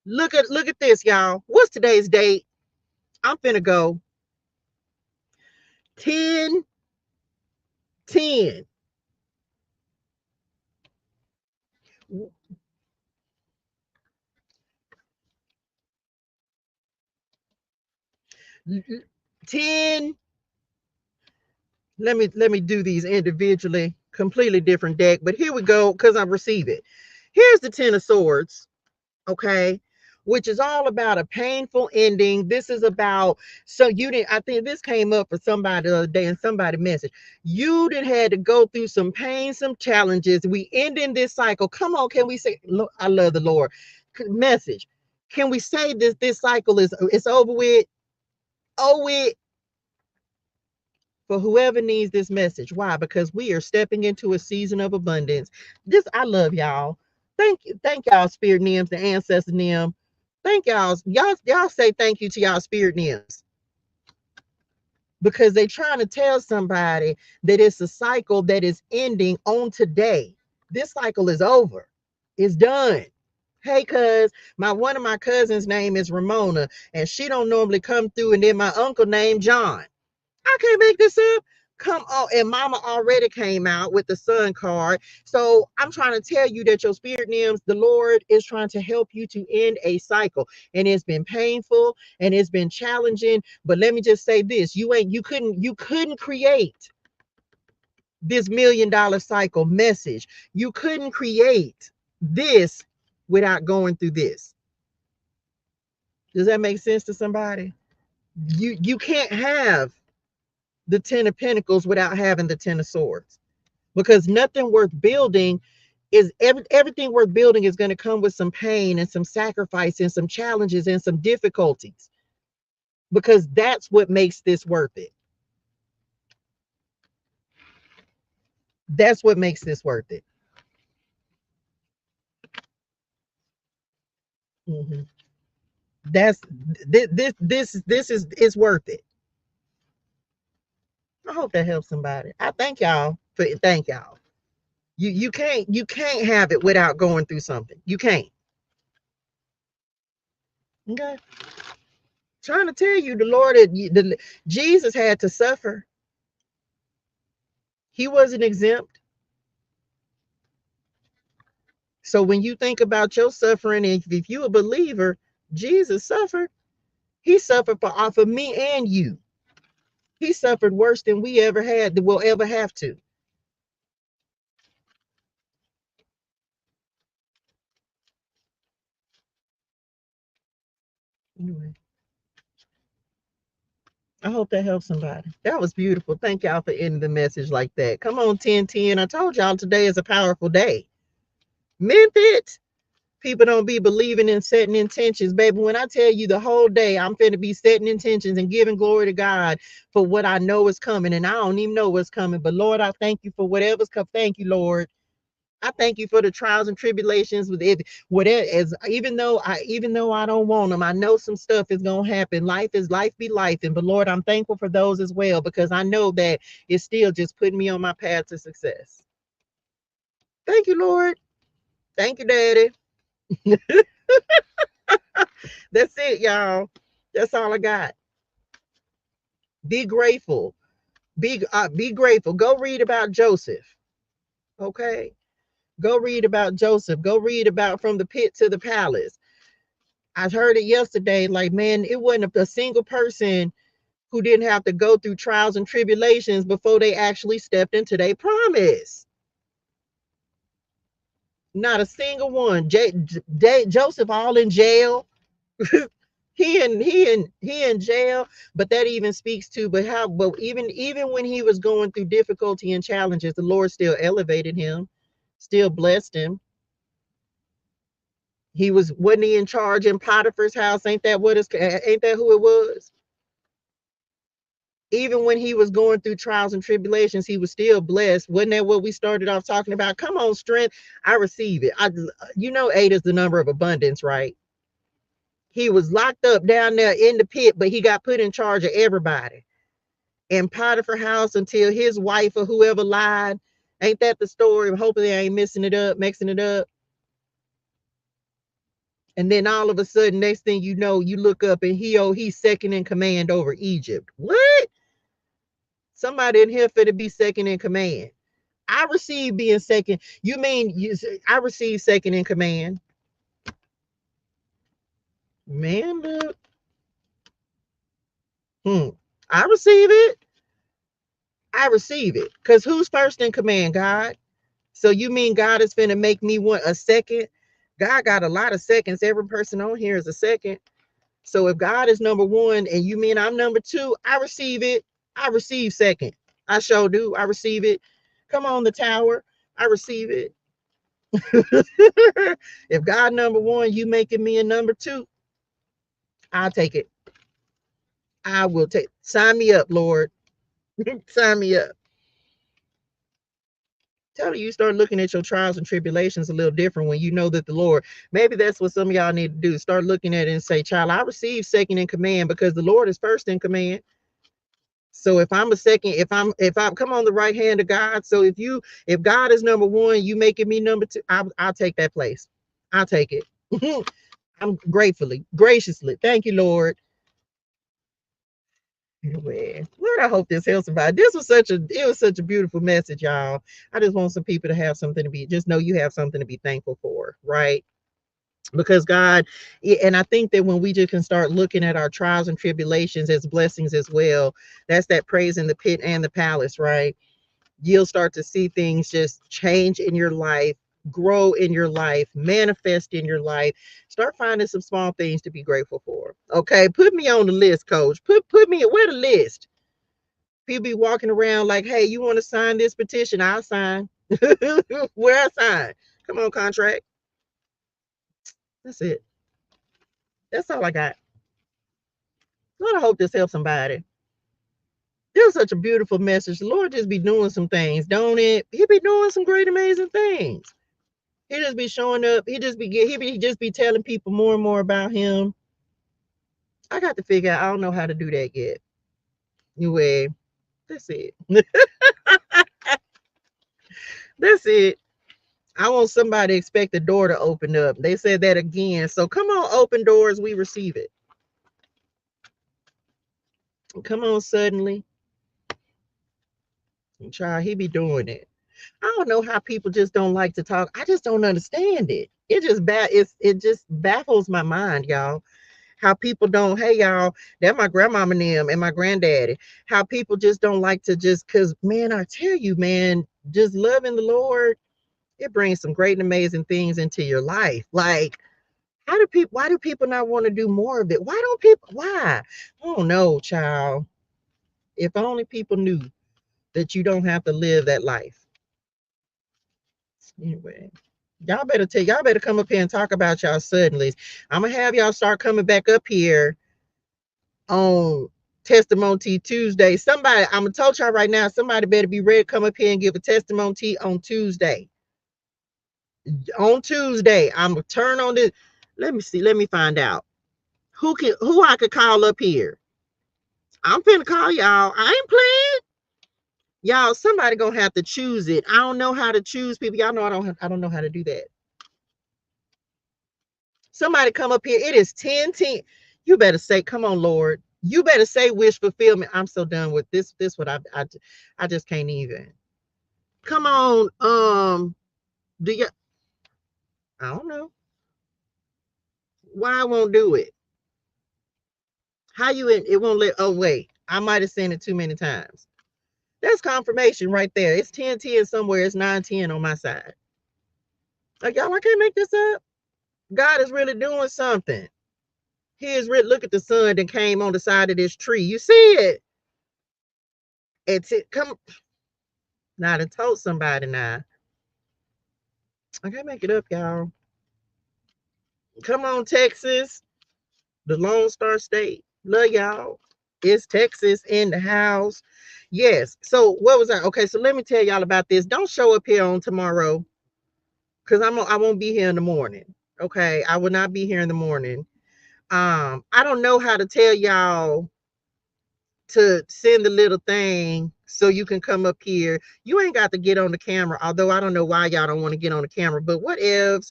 Look at this, y'all. What's today's date? I'm finna go 10 10. 10. Let me do these individually. Completely different deck, but here we go, because I receive it. Here's the 10 of Swords, okay, which is all about a painful ending. This is about, so you didn't, I think this came up for somebody the other day, and somebody messaged, you didn't had to go through some pain, some challenges. We ending this cycle. Come on, can we say, look, I love the Lord message? Can we say this cycle is, it's over with? Oh, it, for whoever needs this message. Why? Because we are stepping into a season of abundance. This, I love y'all. Thank y'all, spirit names, the ancestor nim. Thank y'all say thank you to y'all spirit names, because they trying to tell somebody that it's a cycle that is ending on today. This cycle is over. It's done. Hey, cuz one of my cousins' name is Ramona, and she don't normally come through, and then my uncle named John. I can't make this up. Come on. And mama already came out with the sun card. So I'm trying to tell you that your spirit names, the Lord is trying to help you to end a cycle. And it's been painful and it's been challenging. But let me just say this. You couldn't create this $1 million cycle message. You couldn't create this without going through this. Does that make sense to somebody? You can't have the 10 of Pentacles without having the 10 of Swords, because nothing worth building is everything worth building is going to come with some pain and some sacrifice and some challenges and some difficulties, because that's what makes this worth it. That's what makes this worth it. Mm-hmm. That's this is worth it. I hope that helps somebody. I thank y'all for thank y'all. You can't have it without going through something. You can't. Okay. Trying to tell you, the Lord, Jesus had to suffer. He wasn't exempt. So when you think about your suffering, if you're a believer, Jesus suffered. He suffered for me and you. He suffered worse than we ever had, that we'll ever have to. Anyway, I hope that helps somebody. That was beautiful. Thank y'all for ending the message like that. Come on, 1010. I told y'all today is a powerful day. Meant it. People don't be believing in setting intentions, baby. When I tell you the whole day, I'm finna be setting intentions and giving glory to God for what I know is coming, and I don't even know what's coming. But Lord, I thank you for whatever's coming. Thank you, Lord. I thank you for the trials and tribulations with it. Whatever, as even though I don't want them, I know some stuff is gonna happen. Life be life, and but Lord, I'm thankful for those as well, because I know that it's still just putting me on my path to success. Thank you, Lord. Thank you, Daddy. That's it, y'all. That's all I got. Be grateful. Be grateful. Go read about Joseph. Okay. Go read about Joseph. Go read about from the pit to the palace. I heard it yesterday. Like, man, it wasn't a single person who didn't have to go through trials and tribulations before they actually stepped into their promise. Not a single one. Joseph all in jail. he in jail, but that even speaks to but even when he was going through difficulty and challenges, the Lord still elevated him, still blessed him. Wasn't he in charge in Potiphar's house? Ain't that who it was? Even when he was going through trials and tribulations, he was still blessed. Wasn't that what we started off talking about? Come on, strength. I receive it. Eight is the number of abundance, right? He was locked up down there in the pit, but he got put in charge of everybody in Potiphar's house until his wife or whoever lied. Ain't that the story? Hopefully I ain't mixing it up. And then all of a sudden, next thing you know, you look up and he's second in command over Egypt. What? Somebody in here fit to be second in command. I receive being second. You mean I receive second in command? Man, look. I receive it. I receive it. Because who's first in command? God. So you mean God is finna make me want a second? God got a lot of seconds. Every person on here is a second. So if God is number one and you mean I'm number two, I receive it. I receive second. I sure do. I receive it. Come on, the tower. I receive it. If God number one, you making me a number two, I'll take it. I will take. Sign me up, Lord. Sign me up. Tell you start looking at your trials and tribulations a little different when you know that the Lord. Maybe that's what some of y'all need to do. Start looking at it and say, "Child, I receive second in command because the Lord is first in command." So if I'm a second, if I'm come on the right hand of God. So if God is number one, you making me number two, I'll take that place. I'll take it. I'm graciously. Thank you, Lord. Anyway, Lord, I hope this helps somebody. It was such a beautiful message, y'all. I just want some people to have something to just know you have something to be thankful for, right? Because God, and I think that when we just can start looking at our trials and tribulations as blessings as well, that's that praise in the pit and the palace, right? you'll start to see things just change in your life, grow in your life, manifest in your life. Start finding some small things to be grateful for. Okay, put me on the list, coach. Put me where the list. People be walking around like, hey, you want to sign this petition? I'll sign. Where I sign? Come on, contract. That's it. That's all I got. Lord, I hope this helps somebody. It was such a beautiful message. The Lord just be doing some things, don't it? He be doing some great, amazing things. He just be showing up. He just be telling people more and more about him. I got to figure out. I don't know how to do that yet. Anyway, that's it. That's it. I want somebody to expect the door to open up. They said that again. So come on, open doors. We receive it. Come on, suddenly. Child, he be doing it. I don't know how people just don't like to talk. I just don't understand it. It just baffles my mind, y'all. How people don't, hey y'all, that my grandmama and them and my granddaddy. How people just don't like to just cause man, I tell you, man, just loving the Lord, it brings some great and amazing things into your life. Like, why do people not want to do more of it? Why? I don't know, child. If only people knew that you don't have to live that life. Anyway, y'all better come up here and talk about y'all suddenlies. I'm gonna have y'all start coming back up here on Testimony Tuesday. Somebody, I'm gonna tell y'all right now, somebody better be ready to come up here and give a testimony on Tuesday. On Tuesday, I'm gonna turn on this. Let me see, let me find out. Who I could call up here. I'm finna call y'all. I ain't playing. Y'all, somebody gonna have to choose it. I don't know how to choose people. Y'all know I don't know how to do that. Somebody come up here. It is 10:10. You better say, come on, Lord. You better say wish fulfillment. I'm so done with this. This what I just can't even. Come on. Do you I don't know. Why I won't do it? How you it won't let oh wait. I might have seen it too many times. That's confirmation right there. It's 10:10 somewhere. It's 9:10 on my side. Like y'all, I can't make this up. God is really doing something. He is really look at the sun that came on the side of this tree. You see it? It's it come now to told somebody now. I can't make it up, y'all. Come on, Texas, the Lone Star State. Love y'all. It's Texas in the house. Yes. So what was I? Okay, so let me tell y'all about this. Don't show up here on tomorrow because I won't be here in the morning. Okay, I will not be here in the morning. I don't know how to tell y'all to send the little thing so you can come up here. You ain't got to get on the camera, although I don't know why y'all don't want to get on the camera, but what ifs?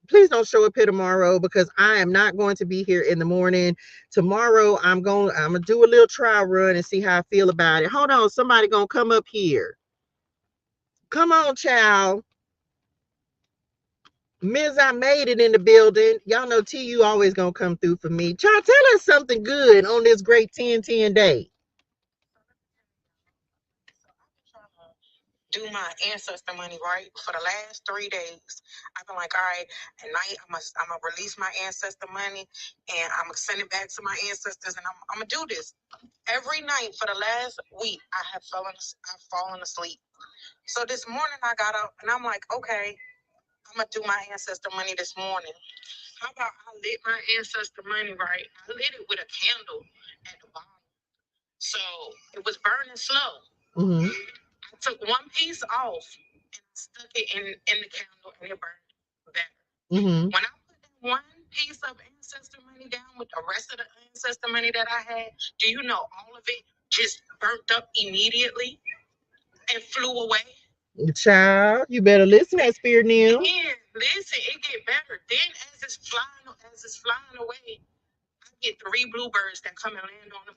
Please don't show up here tomorrow because I am not going to be here in the morning. Tomorrow I'm gonna do a little trial run and see how I feel about it. Hold on, somebody gonna come up here. Come on, child. Ms. I made it in the building. Y'all know TU always gonna come through for me. Child, tell us something good on this great 10-10 day. Do my ancestor money right for the last 3 days. I've been like, all right, at night I'm gonna release my ancestor money and I'm gonna send it back to my ancestors and I'm gonna do this every night for the last week. I've fallen asleep. So this morning I got up and I'm like, okay, I'm gonna do my ancestor money this morning. How about I lit my ancestor money right? I lit it with a candle at the bottom, so it was burning slow. Mm-hmm. I took one piece off and stuck it in the candle and it burned better. Mm-hmm. When I put that one piece of ancestor money down with the rest of the ancestor money that I had, do you know all of it just burnt up immediately and flew away? Child, you better listen at Spirit Neil. Yeah, listen, it get better. Then as it's flying away, I get 3 bluebirds that come and land on the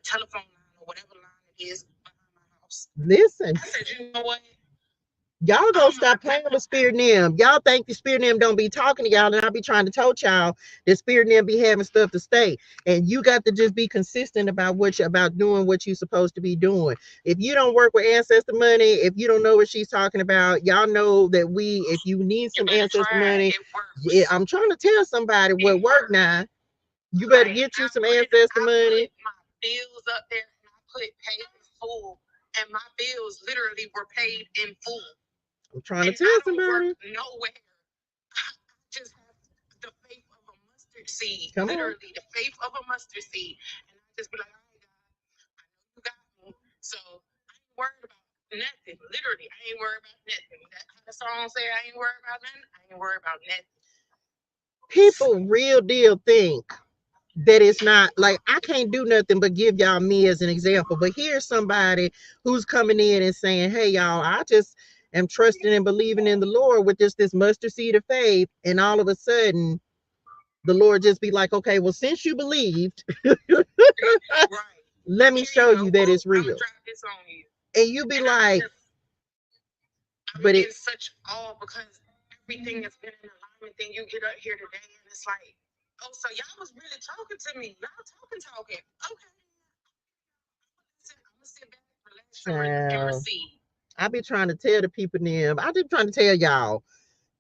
telephone line or whatever line it is behind my house. Listen. I said, you know what? Y'all gonna stop playing with spirit them. Y'all think the spirit them don't be talking to y'all, and I be trying to tell y'all that spirit them be having stuff to stay, and you got to just be consistent about about doing what you're supposed to be doing. If you don't work with ancestor money, if you don't know what she's talking about, y'all know that if you need some ancestor money, yeah, I'm trying to tell somebody what work now. You better get you some ancestor money. My bills up there, and I put paid in full, and my bills literally were paid in full. I'm trying to tell somebody. Nowhere. I just have the faith of a mustard seed. Come literally, on. The faith of a mustard seed. And I just be like, all right, God, I know you got me. So I ain't worried about nothing. Literally, I ain't worried about nothing. How the song say, I ain't worried about nothing. I ain't worried about nothing. People real deal think that it's not like I can't do nothing but give y'all me as an example. But here's somebody who's coming in and saying, hey, y'all, I just am trusting and believing in the Lord with just this mustard seed of faith. And all of a sudden, the Lord just be like, okay, well, since you believed, right, let me show you that it's real. And you be like, but it's such awe because everything has been in alignment. Then you get up here today and it's like, oh, so y'all was really talking to me. Y'all talking. Okay. I'm gonna sit back, relax, and receive. I be trying to tell the people them. I just trying to tell y'all,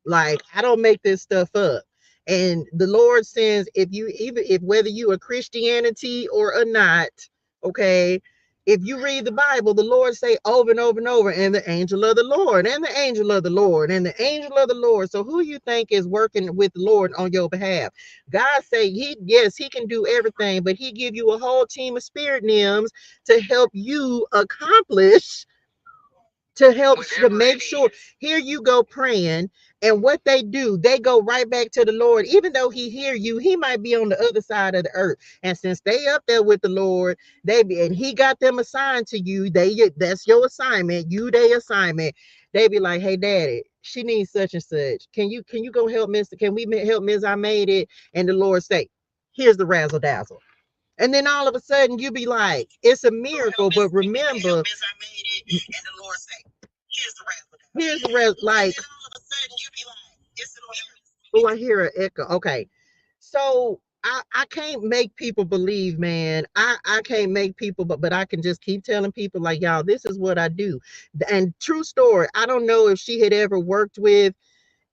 like, I don't make this stuff up. And the Lord sends, if whether you are Christianity or not, okay, if you read the Bible, the Lord say over and over and over, and the angel of the Lord, and the angel of the Lord, and the angel of the Lord. So who you think is working with the Lord on your behalf? God say he can do everything, but he give you a whole team of spirit names to help you accomplish, to help to make sure. Here you go praying, and what they do, they go right back to the Lord. Even though he hear you, he might be on the other side of the earth, and since they up there with the Lord, and he got them assigned to you, that's your assignment, they assignment. They be like, hey daddy, she needs such and such, can you go help Mr. Can we help Ms. I made it? And the Lord say, here's the razzle dazzle. And then all of a sudden you be like, it's a miracle. But remember, here's the rest. Like, oh, I hear an echo. Okay. So I can't make people believe, man. I can't make people, but I can just keep telling people, like, y'all, this is what I do. And true story, I don't know if she had ever worked with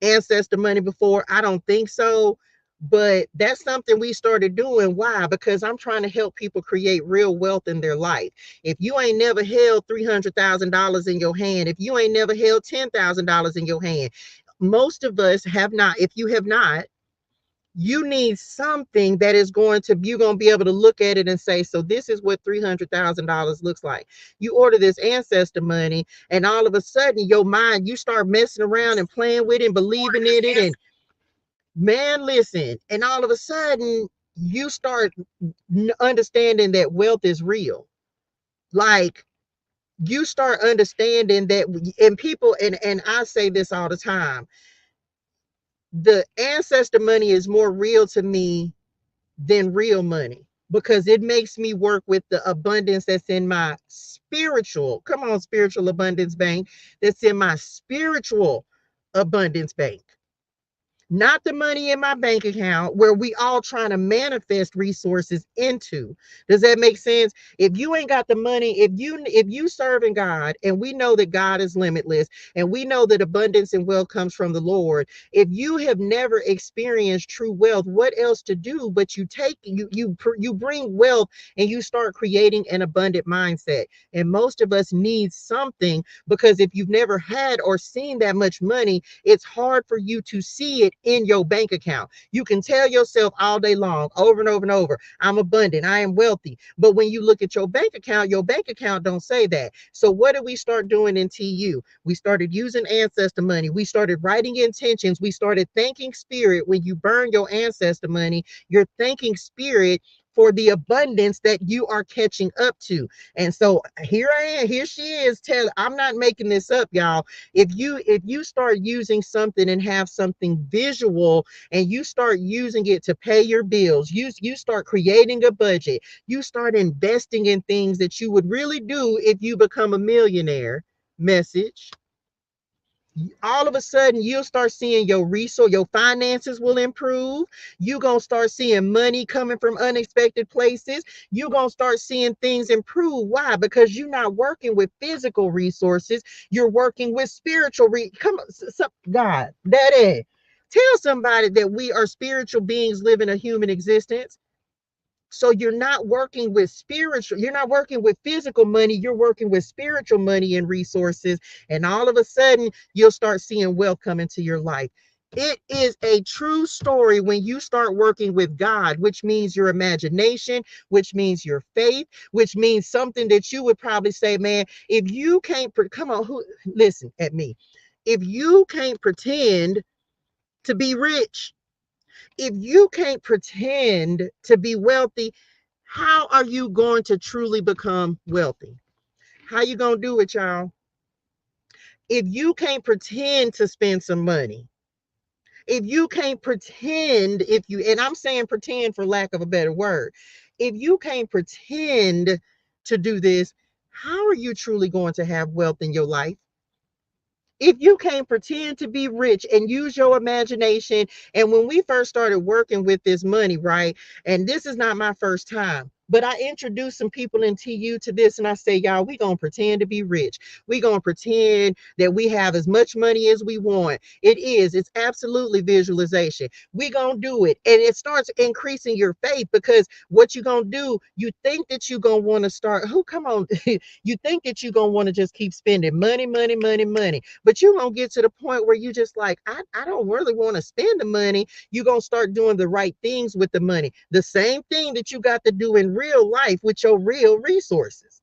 ancestor money before. I don't think so. But that's something we started doing. Why? Because I'm trying to help people create real wealth in their life. If you ain't never held $300,000 in your hand, if you ain't never held $10,000 in your hand, most of us have not. If you have not, you need something that is you're going to be able to look at it and say, so this is what $300,000 looks like. You order this ancestor money, and all of a sudden your mind, you start messing around and playing with it and believing in it. And man, listen, and all of a sudden you start understanding that wealth is real. Like, you start understanding that, and people, and I say this all the time, the ancestor money is more real to me than real money, because it makes me work with the abundance that's in my spiritual, come on, spiritual abundance bank, that's in my spiritual abundance bank. Not the money in my bank account where we all trying to manifest resources into. Does that make sense? If you ain't got the money, if you serving God, and we know that God is limitless, and we know that abundance and wealth comes from the Lord, if you have never experienced true wealth, what else to do but you bring wealth, and you start creating an abundant mindset. And most of us need something, because if you've never had or seen that much money, it's hard for you to see it in your bank account. You can tell yourself all day long, over and over and over, I'm abundant, I am wealthy. But when you look at your bank account don't say that. So what did we start doing in TU? We started using ancestor money. We started writing intentions. We started thanking spirit. When you burn your ancestor money, you're thanking spirit for the abundance that you are catching up to. And so here I am, here she is. I'm not making this up, y'all. If you start using something and have something visual, and you start using it to pay your bills, you start creating a budget, you start investing in things that you would really do if you become a millionaire. Message. All of a sudden you'll start seeing your finances will improve. You're going to start seeing money coming from unexpected places. You're going to start seeing things improve. Why? Because you're not working with physical resources. You're working with spiritual. Come on, God, daddy. Tell somebody that we are spiritual beings living a human existence. So you're not working with spiritual, you're not working with physical money, you're working with spiritual money and resources. And all of a sudden, you'll start seeing wealth come into your life. It is a true story when you start working with God, which means your imagination, which means your faith, which means something that you would probably say, man, if you can't, come on, listen at me. If you can't pretend to be rich, if you can't pretend to be wealthy, how are you going to truly become wealthy? How you going to do it, y'all? If you can't pretend to spend some money, if you can't pretend, and I'm saying pretend for lack of a better word, if you can't pretend to do this, how are you truly going to have wealth in your life? If you can't pretend to be rich and use your imagination. And when we first started working with this money, right? And this is not my first time, but I introduced some people in TU to this, and I say, y'all, we gonna pretend to be rich. We gonna pretend that we have as much money as we want. It's absolutely visualization. We gonna do it. And it starts increasing your faith, because what you gonna do, you think that you gonna want to start, come on, you think that you gonna want to just keep spending money, money, money, money. But you're going to get to the point where you just like, I don't really want to spend the money. You're going to start doing the right things with the money. The same thing that you got to do in real life with your real resources.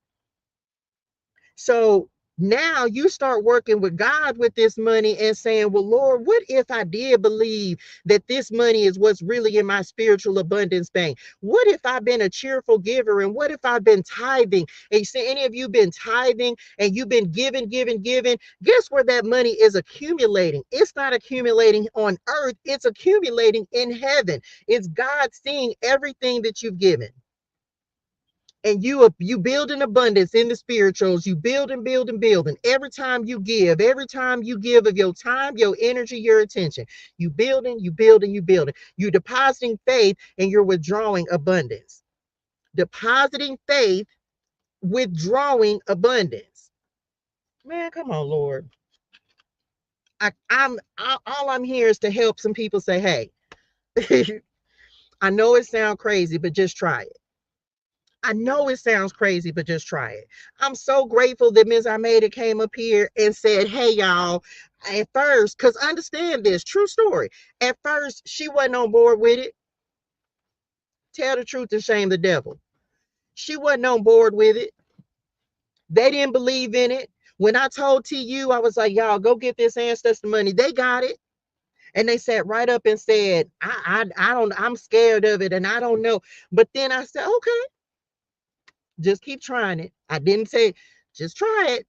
So now you start working with God with this money and saying, well, Lord, what if I did believe that this money is what's really in my spiritual abundance bank? What if I've been a cheerful giver? And what if I've been tithing? And you say, any of you been tithing and you've been giving, giving, giving? Guess where that money is accumulating? It's not accumulating on earth. It's accumulating in heaven. It's God seeing everything that you've given. And you build an abundance in the spirituals. You build and build and build, and every time you give of your time, your energy, your attention, you building, you building, you building. You're depositing faith, and you're withdrawing abundance. Depositing faith, withdrawing abundance. Man, come on, Lord. All I'm here is to help some people say, hey, I know it sounds crazy, but just try it. I know it sounds crazy, but just try it. I'm so grateful that Ms. Armada came up here and said, hey, y'all, at first, because understand this, true story. At first, she wasn't on board with it. Tell the truth and shame the devil. She wasn't on board with it. They didn't believe in it. When I told TU, I was like, y'all, go get this ancestor money. They got it. And they sat right up and said, I'm scared of it and I don't know. But then I said, okay, just keep trying it. I didn't say, just try it.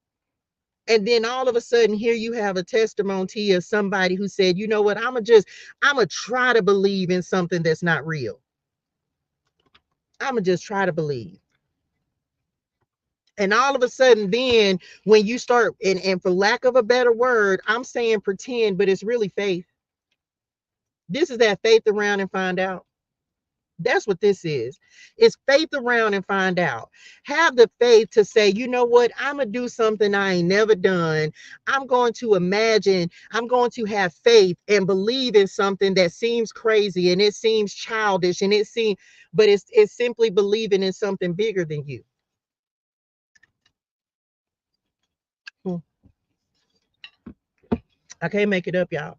And then all of a sudden, here you have a testimony of somebody who said, you know what, I'm gonna try to believe in something that's not real. I'm gonna just try to believe. And all of a sudden, then when you start, and for lack of a better word, I'm saying pretend, but it's really faith. This is that faith around and find out. That's what this is. It's faith around and find out. Have the faith to say, you know what? I'm going to do something I ain't never done. I'm going to imagine. I'm going to have faith and believe in something that seems crazy and it seems childish and but it's simply believing in something bigger than you. I can't make it up, y'all.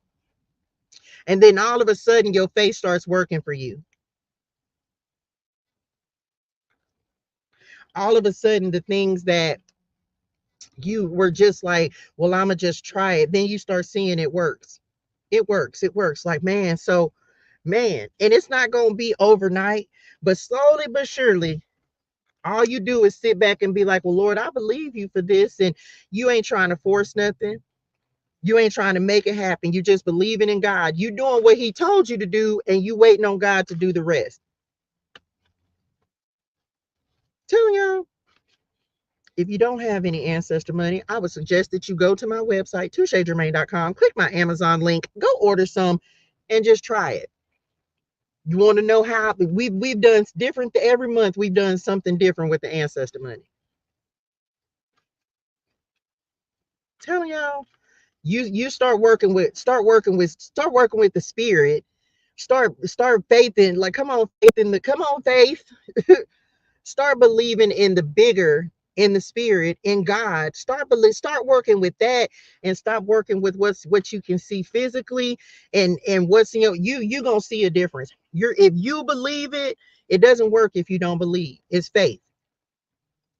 And then all of a sudden, your faith starts working for you. All of a sudden, the things that you were just like, well, I'm gonna just try it. Then you start seeing it works. It works. It works. Like, man, and it's not gonna be overnight, but slowly but surely, all you do is sit back and be like, well, Lord, I believe you for this. And you ain't trying to force nothing. You ain't trying to make it happen. You just believing in God. You doing what he told you to do, and you waiting on God to do the rest. Tell y'all. If you don't have any ancestor money, I would suggest that you go to my website, touchegermain.com, click my Amazon link, go order some, and just try it. You want to know how we've done different every month. We've done something different with the ancestor money. Telling y'all, you start working with the spirit. Start faith in, like, come on, faith. Start believing in the bigger, in the spirit, in God. Start working with that, and stop working with what you can see physically, and what's in you gonna see a difference. If you believe it, it doesn't work if you don't believe. It's faith.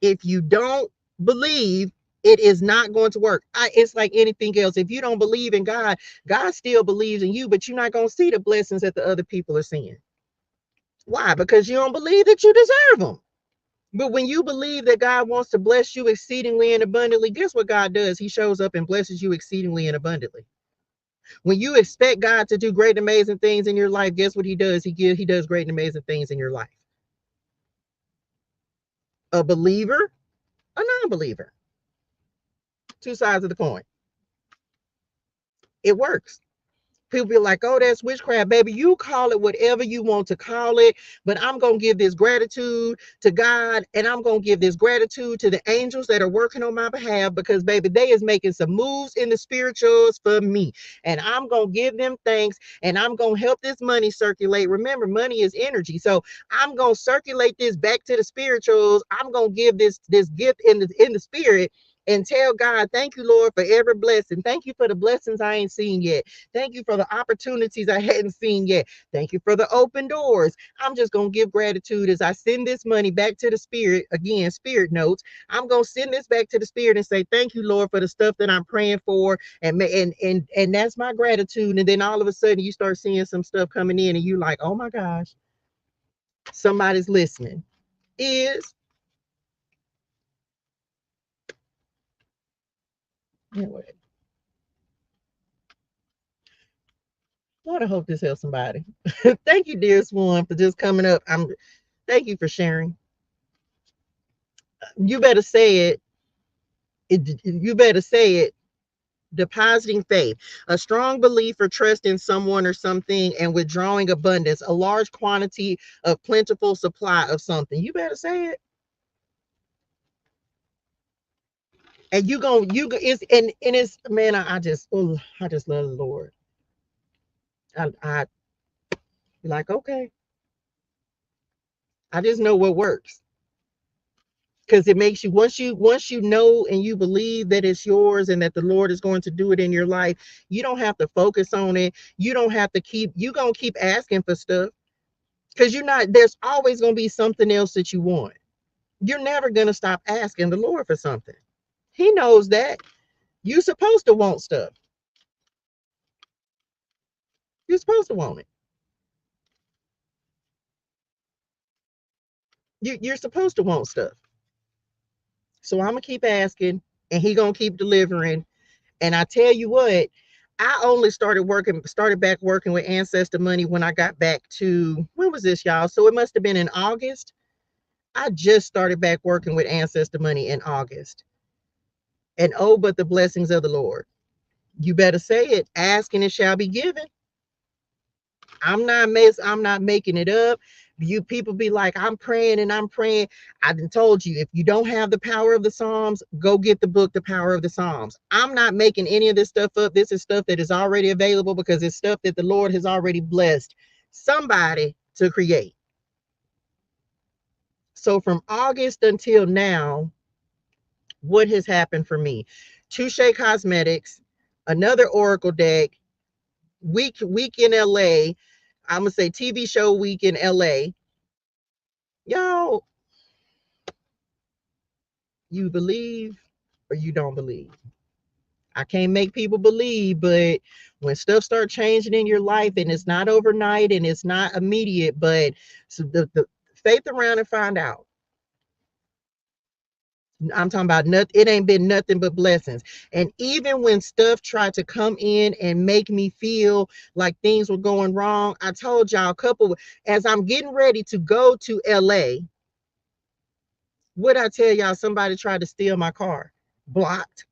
If you don't believe, it is not going to work. It's like anything else. If you don't believe in God, God still believes in you, but you're not going to see the blessings that the other people are seeing. Why? Because you don't believe that you deserve them. But when you believe that God wants to bless you exceedingly and abundantly, guess what God does? He shows up and blesses you exceedingly and abundantly. When you expect God to do great, amazing things in your life, guess what he does? He does great and amazing things in your life. A believer, a non-believer. Two sides of the coin. It works. People be like, oh, that's witchcraft, baby. You call it whatever you want to call it, but I'm going to give this gratitude to God, and I'm going to give this gratitude to the angels that are working on my behalf, because, baby, they is making some moves in the spirituals for me, and I'm going to give them thanks, and I'm going to help this money circulate. Remember, money is energy, so I'm going to circulate this back to the spirituals. I'm going to give this gift in the spirit, and tell God, thank you, Lord, for every blessing. Thank you for the blessings I ain't seen yet. Thank you for the opportunities I hadn't seen yet. Thank you for the open doors. I'm just going to give gratitude as I send this money back to the spirit. Again, spirit notes. I'm going to send this back to the spirit and say, thank you, Lord, for the stuff that I'm praying for. And that's my gratitude. And then all of a sudden you start seeing some stuff coming in, and you like, oh my gosh, somebody's listening. Anyway, Lord, I hope this helps somebody. Thank you, dear Swan, for just coming up. Thank you for sharing. You better say it. You better say it. Depositing faith, a strong belief or trust in someone or something, and withdrawing abundance, a large quantity of plentiful supply of something. You better say it. And it's, and it's, man, I just love the Lord. I like, okay, I just know what works. Because it makes you, once you know and you believe that it's yours and that the Lord is going to do it in your life, you don't have to focus on it. You don't have to you're gonna keep asking for stuff, because there's always gonna be something else that you want. You're never gonna stop asking the Lord for something. He knows that. You're supposed to want stuff. You're supposed to want it. You're supposed to want stuff. So I'm gonna keep asking, and he gonna keep delivering. And I tell you what, I only started back working with ancestor money when I got back to, when was this, y'all? So it must have been in August. I just started back working with ancestor money in August. And oh, but the blessings of the Lord. You better say it. Ask and it shall be given. I'm not making it up. You people be like, I'm praying and I'm praying. I done told you, if you don't have the power of the Psalms, go get the book, The Power of the Psalms. I'm not making any of this stuff up. This is stuff that is already available, because it's stuff that the Lord has already blessed somebody to create. So from August until now, what has happened for me? Touche Cosmetics, another Oracle deck, week in LA. I'm gonna say TV show week in LA. Y'all, you believe or you don't believe. I can't make people believe, but when stuff starts changing in your life, and it's not overnight and it's not immediate, but so the faith around and find out. I'm talking about nothing. It ain't been nothing but blessings. And even when stuff tried to come in and make me feel like things were going wrong, I told y'all as I'm getting ready to go to LA, What I tell y'all, somebody tried to steal my car. Blocked.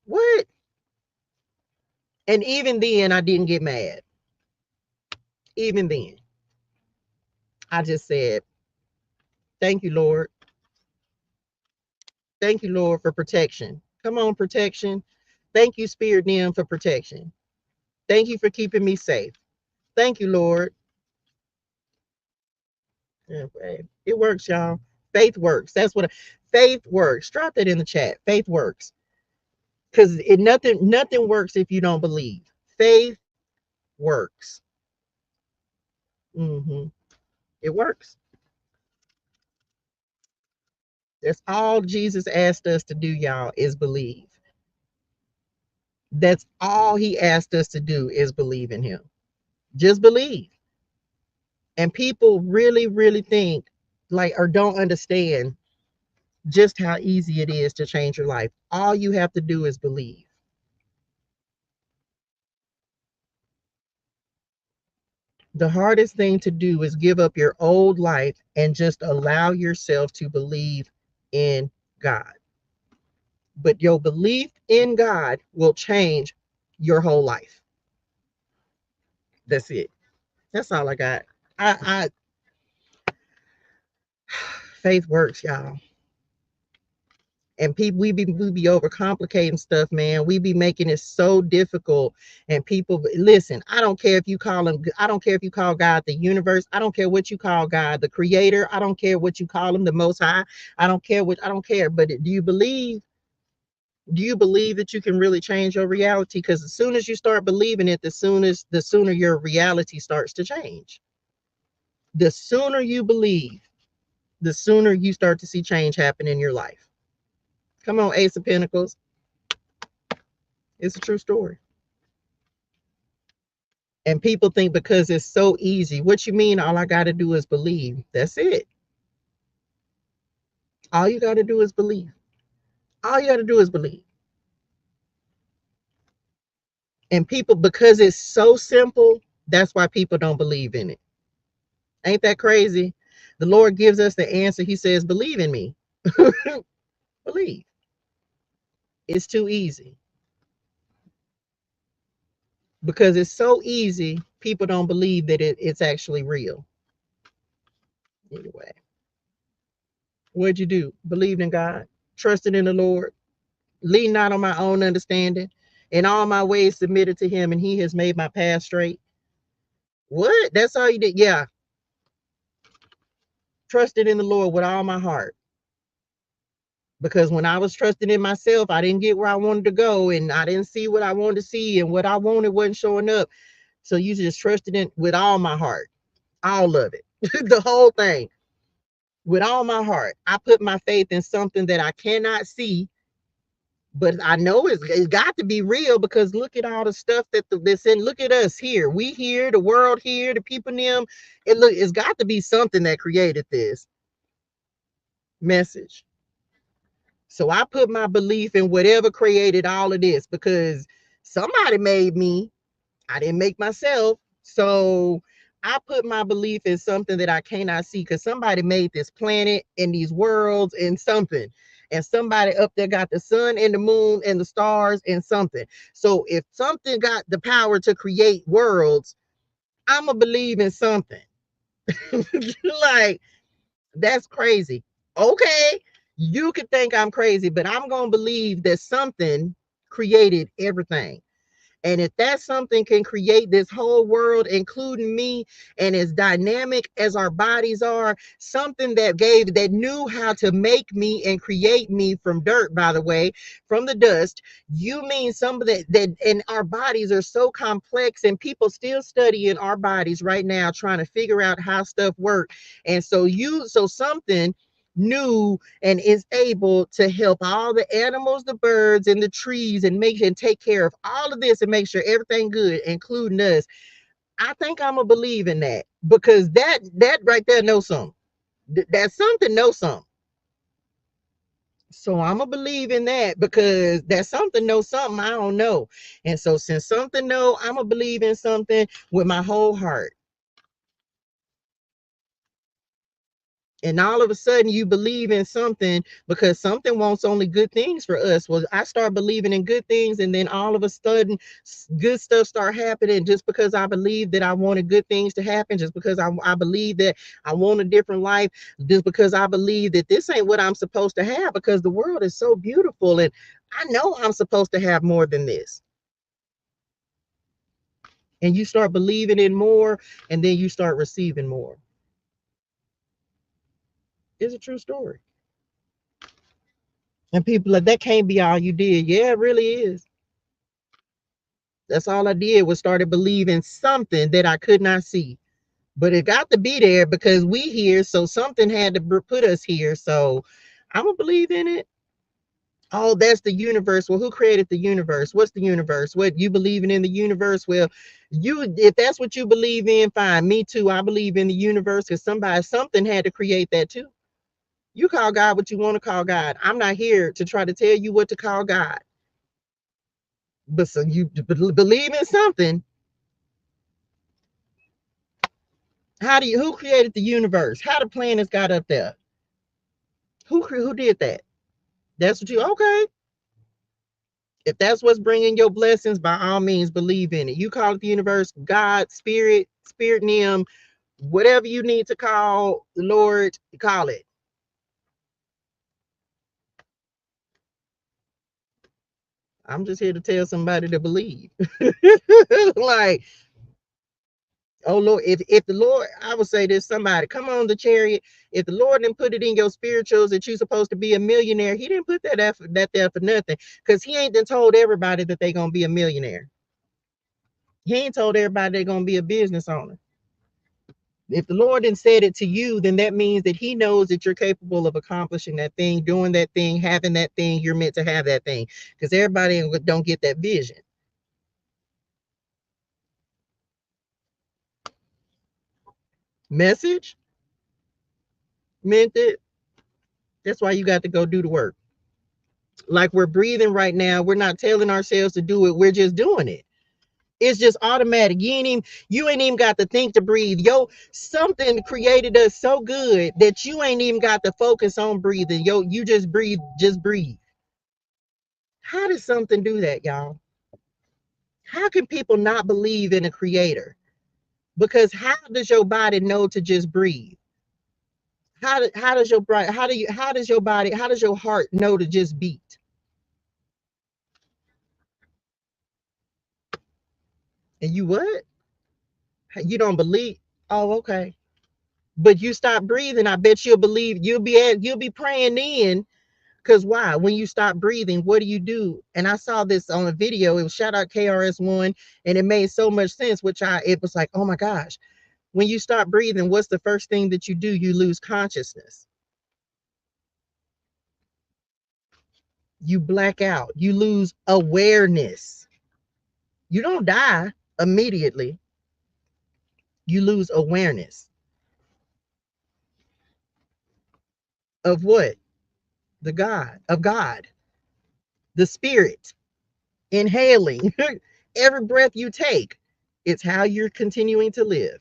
What? And even then, I didn't get mad. Even then, I just said, thank you, Lord. Thank you, Lord, for protection. Come on, protection. Thank you, Spirit Nim, for protection. Thank you for keeping me safe. Thank you, Lord. Okay. It works, y'all. Faith works. That's what faith works. Drop that in the chat. Faith works. Because it nothing works if you don't believe. Faith works. It works. That's all Jesus asked us to do, y'all, is believe. That's all he asked us to do is believe in him. Just believe. And people really, really think like or don't understand just how easy it is to change your life. All you have to do is believe. The hardest thing to do is give up your old life and just allow yourself to believe in God. But your belief in God will change your whole life. That's it. That's all I got. I faith works, y'all. And people, we be overcomplicating stuff, man. We be making it so difficult. And people, listen, I don't care if you call him, I don't care if you call God the universe, I don't care what you call God, the creator, I don't care what you call him, the most high, I don't care. But do you believe that you can really change your reality? Because as soon as you start believing it, the sooner your reality starts to change. The sooner you believe, the sooner you start to see change happen in your life. Come on, Ace of Pentacles. It's a true story. And people think because it's so easy. What you mean? All I got to do is believe. That's it. All you got to do is believe. All you got to do is believe. And people, because it's so simple, that's why people don't believe in it. Ain't that crazy? The Lord gives us the answer. He says, believe in me. Believe. It's too easy. Because it's so easy, people don't believe that it's actually real. Anyway, what'd you do? Believed in God, trusted in the Lord, lean not on my own understanding, in all my ways submitted to him, and he has made my path straight. What? That's all you did? Yeah. Trusted in the Lord with all my heart. Because when I was trusting in myself, I didn't get where I wanted to go, and I didn't see what I wanted to see, and what I wanted wasn't showing up. So you just trusted in with all my heart, all of it, the whole thing, with all my heart. I put my faith in something that I cannot see, but I know it's got to be real because look at all the stuff that's in. Look at us here. We here, the world here, the people in them. It's got to be something that created this message. So I put my belief in whatever created all of this because somebody made me. I didn't make myself. So I put my belief in something that I cannot see because somebody made this planet and these worlds and something. And somebody up there got the sun and the moon and the stars and something. So if something got the power to create worlds, I'm going to believe in something. Like, that's crazy. Okay, you could think I'm crazy, but I'm going to believe that something created everything. And if that something can create this whole world, including me, and as dynamic as our bodies are, something that knew how to make me and create me from dirt, by the way, from the dust, you mean something that and our bodies are so complex, and people still studying our bodies right now, trying to figure out how stuff works. And so something new and is able to help all the animals, the birds, and the trees, and make and take care of all of this and make sure everything good, including us. I think I'm gonna believe in that because that right there knows something. That something knows something. So I'm gonna believe in that because that something knows something I don't know. And so since something know, I'm gonna believe in something with my whole heart. And all of a sudden you believe in something because something wants only good things for us. Well, I start believing in good things, and then all of a sudden good stuff start happening just because I believe that I wanted good things to happen, just because I believe that I want a different life, just because I believe that this ain't what I'm supposed to have, because the world is so beautiful and I know I'm supposed to have more than this. And you start believing in more, and then you start receiving more. It's a true story. And people like, that can't be all you did. Yeah, it really is. That's all I did was started believing something that I could not see. But it got to be there because we here, so something had to put us here. So I'm gonna believe in it. Oh, that's the universe. Well, who created the universe? What's the universe? What, you believing in the universe? Well, you, if that's what you believe in, fine. Me too. I believe in the universe because something had to create that too. You call God what you want to call God. I'm not here to try to tell you what to call God. But so you believe in something. Who created the universe? How the planets got up there? Who did that? That's what you, okay. If that's what's bringing your blessings, by all means, believe in it. You call it the universe, God, spirit, name, whatever you need to call the Lord, call it. I'm just here to tell somebody to believe. Like, oh Lord, if the Lord, I would say this, somebody, come on the chariot. If the Lord didn't put it in your spirituals that you're supposed to be a millionaire, he didn't put that there for nothing. Because he ain't then told everybody that they're gonna be a millionaire. He ain't told everybody they're gonna be a business owner. If the Lord didn't said it to you, then that means that he knows that you're capable of accomplishing that thing, doing that thing, having that thing. You're meant to have that thing. Because everybody don't get that vision. Message meant it. That's why you got to go do the work. Like we're breathing right now. We're not telling ourselves to do it. We're just doing it. It's just automatic. You ain't even got to think to breathe. Yo, something created us so good that you ain't even got to focus on breathing. Yo, you just breathe, just breathe. How does something do that, y'all? How can people not believe in a creator? Because how does your body know to just breathe? How does your body, how does your body, how does your heart know to just beat? And you what? You don't believe? Oh, okay. But you stop breathing, I bet you'll believe. You'll be praying then. Because why? When you stop breathing, what do? And I saw this on a video. It was shout out KRS-One, and it made so much sense. It was like, oh my gosh. When you stop breathing, what's the first thing that you do? You lose consciousness. You black out. You lose awareness. You don't die immediately. You lose awareness of what? God, the spirit, inhaling every breath you take. It's how you're continuing to live.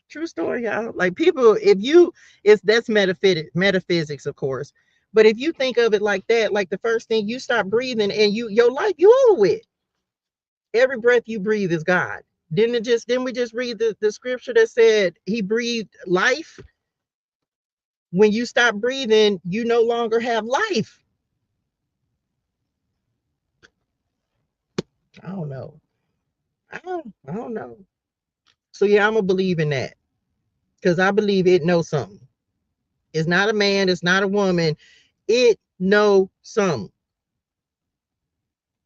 True story, y'all. Like people, if you, it's that's metaphysics, of course. But if you think of it like that, like the first thing you stop breathing and your life, you over with. Every breath you breathe is God. Didn't we just read the scripture that said he breathed life? When you stop breathing, you no longer have life. I don't know. I don't know. So yeah, I'm gonna believe in that. Because I believe it knows something. It's not a man, it's not a woman. It knows something.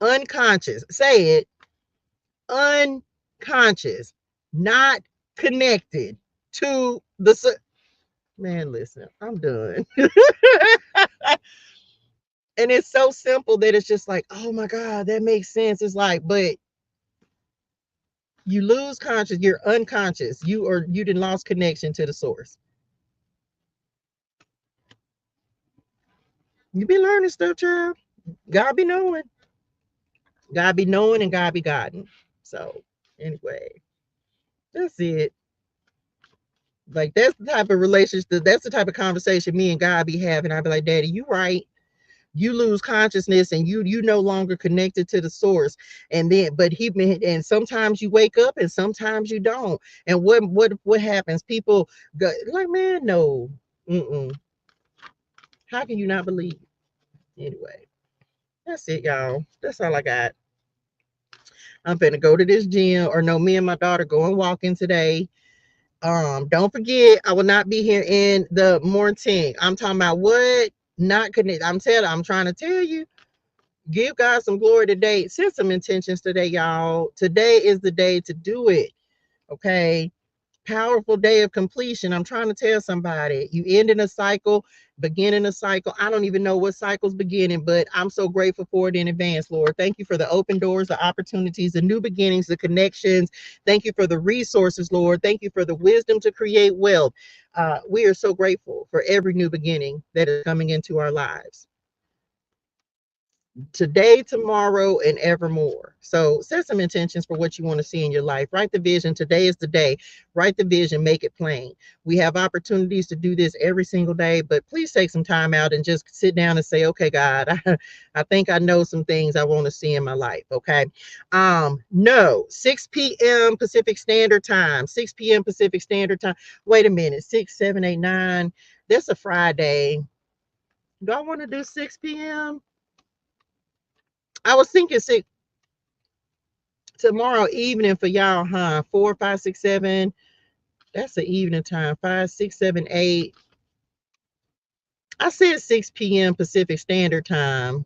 Unconscious. Say it. Unconscious. Not connected to the man. Listen, I'm done. And it's so simple that it's just like, oh my God, that makes sense. It's like, but you lose conscious, you're unconscious. You didn't lost connection to the source. You be learning stuff, child. God be knowing. God be knowing and God be guiding. So anyway, that's it. Like, that's the type of relationship, that's the type of conversation me and God be having. I'd be like, Daddy, you right. You lose consciousness and you no longer connected to the source. And then, but and sometimes you wake up and sometimes you don't. And what happens? People go like, man, no. Mm-mm. How can you not believe? Anyway, that's it, y'all. That's all I got. I'm finna go to this gym, or no, me and my daughter going walking today. Don't forget, I will not be here in the morning. I'm talking about what? Not connect. I'm trying to tell you. Give God some glory today. Set some intentions today, y'all. Today is the day to do it. Okay. Powerful day of completion. I'm trying to tell somebody. You end in a cycle, beginning a cycle. I don't even know what cycle's beginning, but I'm so grateful for it in advance, Lord. Thank you for the open doors, the opportunities, the new beginnings, the connections. Thank you for the resources, Lord. Thank you for the wisdom to create wealth. We are so grateful for every new beginning that is coming into our lives today, tomorrow, and evermore. So set some intentions for what you want to see in your life. Write the vision. Today is the day. Write the vision, make it plain. We have opportunities to do this every single day, but please take some time out and just sit down and say, okay, God, I think I know some things I want to see in my life. Okay. No, 6 p.m. Pacific Standard Time. 6 p.m. Pacific Standard Time. Wait a minute. 6, 7, 8, 9. That's a Friday. Do I want to do 6 p.m.? I was thinking 6 tomorrow evening for y'all, huh? 4, 5, 6, 7. That's the evening time. 5, 6, 7, 8. I said 6 p.m. Pacific Standard Time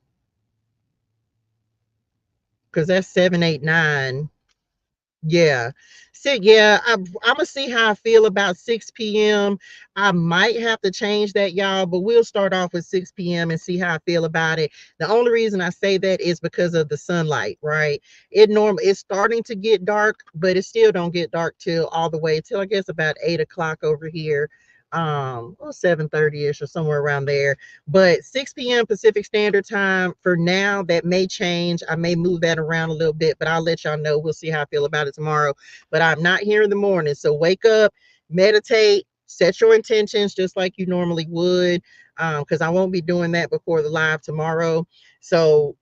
because that's 7, 8, 9. Yeah. So yeah, I'm gonna see how I feel about 6 p.m. I might have to change that, y'all, but we'll start off with 6 p.m. and see how I feel about it. The only reason I say that is because of the sunlight, right? It's starting to get dark, but it still don't get dark till all the way till I guess about 8 o'clock over here. Or 7:30ish or somewhere around there. But 6 p.m. Pacific Standard Time for now, that may change. I may move that around a little bit, but I'll let y'all know. We'll see how I feel about it tomorrow. But I'm not here in the morning. So wake up, meditate, set your intentions just like you normally would. Because I won't be doing that before the live tomorrow. So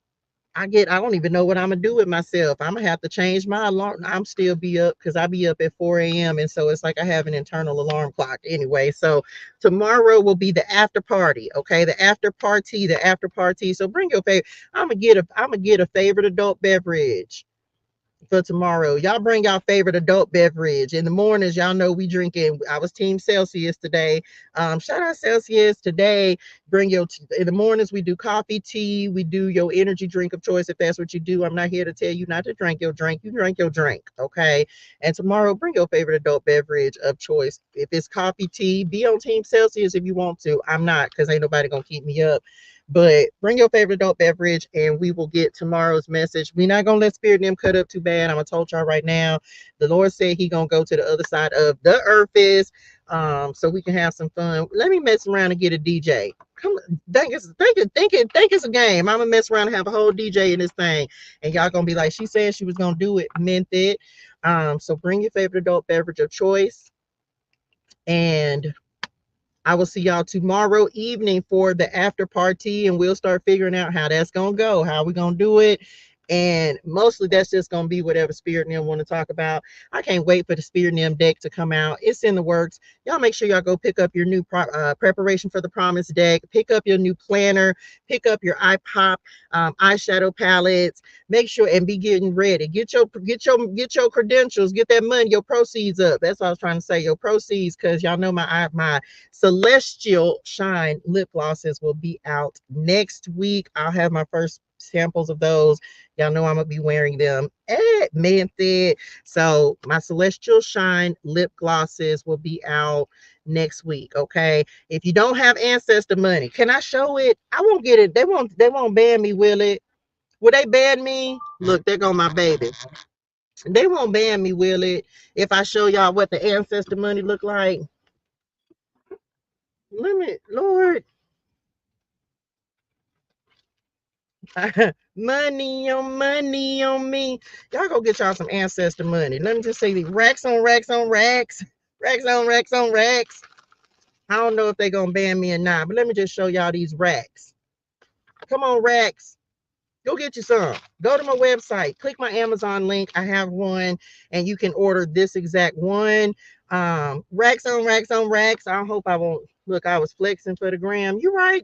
I don't even know what I'm gonna do with myself. I'm gonna have to change my alarm. I'm still be up because I be up at 4 a.m. And so it's like I have an internal alarm clock anyway. So tomorrow will be the after party. Okay, the after party, the after party. So bring your favorite. I'm gonna get a favorite adult beverage for tomorrow. Y'all bring y'all favorite adult beverage. In the mornings, y'all know we drinking. I was Team Celsius today. Shout out Celsius today. Bring your in the mornings we do coffee, tea. We do your energy drink of choice if that's what you do. I'm not here to tell you not to drink your drink. You drink your drink, okay? And tomorrow, bring your favorite adult beverage of choice. If it's coffee, tea, be on Team Celsius if you want to. I'm not because ain't nobody gonna keep me up. But bring your favorite adult beverage and we will get tomorrow's message. We're not going to let Spirit and them cut up too bad. I'm going to tell y'all right now. The Lord said he going to go to the other side of the earth so we can have some fun. Let me mess around and get a DJ. Come think it's a game. I'm going to mess around and have a whole DJ in this thing. And y'all going to be like, she said she was going to do it, meant it. So bring your favorite adult beverage of choice. And I will see y'all tomorrow evening for the after party, and we'll start figuring out how that's gonna go, how we gonna do it. And mostly that's just gonna be whatever Spirit and them want to talk about. I can't wait for the Spirit and them deck to come out. It's in the works. Y'all make sure y'all go pick up your new preparation for the promise deck, pick up your new planner, pick up your eye pop eyeshadow palettes. Make sure and be getting ready. Get your credentials, get that money, your proceeds up. That's what I was trying to say, your proceeds, because y'all know my Celestial Shine lip glosses will be out next week. I'll have my first samples of those. Y'all know I'm gonna be wearing them at Method. So my Celestial Shine lip glosses will be out next week. Okay. If you don't have ancestor money, can I show it? I won't get it. They won't ban me, will it? Will they ban me? Look, there go my baby. They won't ban me, will it? If I show y'all what the ancestor money look like. Lord. money on me. Y'all go get y'all some ancestor money. Let me just say, racks on racks on racks. Racks on racks on racks. I don't know if they're going to ban me or not, but let me just show y'all these racks. Come on, racks. Go get you some. Go to my website. Click my Amazon link. I have one, and you can order this exact one. Racks on racks on racks. I hope I won't look. I was flexing for the gram. You right,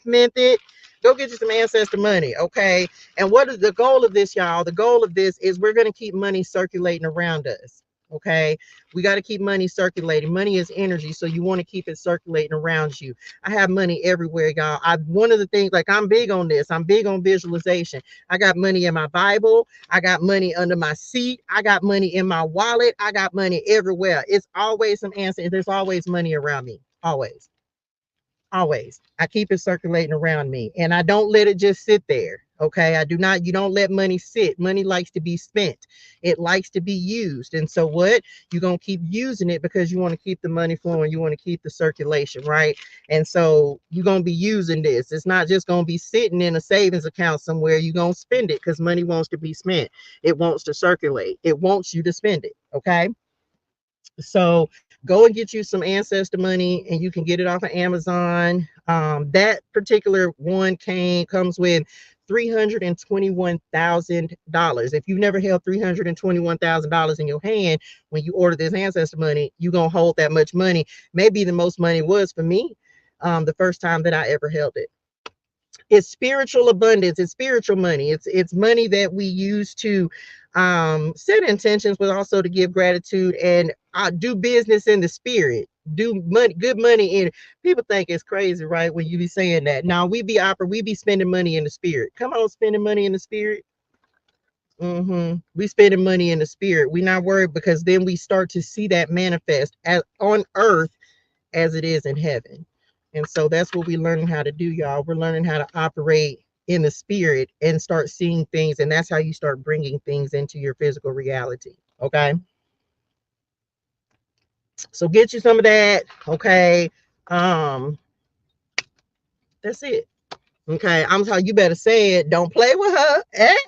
meant it. Go get you some ancestor money, okay? And what is the goal of this, y'all? The goal of this is we're gonna keep money circulating around us. Okay, we got to keep money circulating. Money is energy, so you want to keep it circulating around you. I have money everywhere, y'all. One of the things, like, I'm big on this. I'm big on visualization. I got money in my Bible. I got money under my seat. I got money in my wallet. I got money everywhere. It's always some answer. There's always money around me. Always. Always. I keep it circulating around me, and I don't let it just sit there. Okay. I do not, you don't let money sit. Money likes to be spent. It likes to be used. And so what? You're going to keep using it because you want to keep the money flowing. You want to keep the circulation, right? And so you're going to be using this. It's not just going to be sitting in a savings account somewhere. You're going to spend it because money wants to be spent. It wants to circulate. It wants you to spend it. Okay. So go and get you some ancestor money, and you can get it off of Amazon. That particular one comes with $321,000. If you've never held $321,000 in your hand when you order this ancestor money, you're gonna hold that much money. Maybe the most money was for me the first time that I ever held it. It's spiritual abundance. It's spiritual money. It's money that we use to set intentions, but also to give gratitude and do business in the spirit. Do money, good money in. People think it's crazy, right? When you be saying that. Now we be spending money in the spirit. Come on, spending money in the spirit. We spending money in the spirit. We not worried, because then we start to see that manifest as on earth as it is in heaven. And so that's what we're learning how to do, y'all. We're learning how to operate in the spirit and start seeing things. And that's how you start bringing things into your physical reality. Okay. So get you some of that. Okay. That's it. Okay, I'm telling you, better say it. Don't play with her.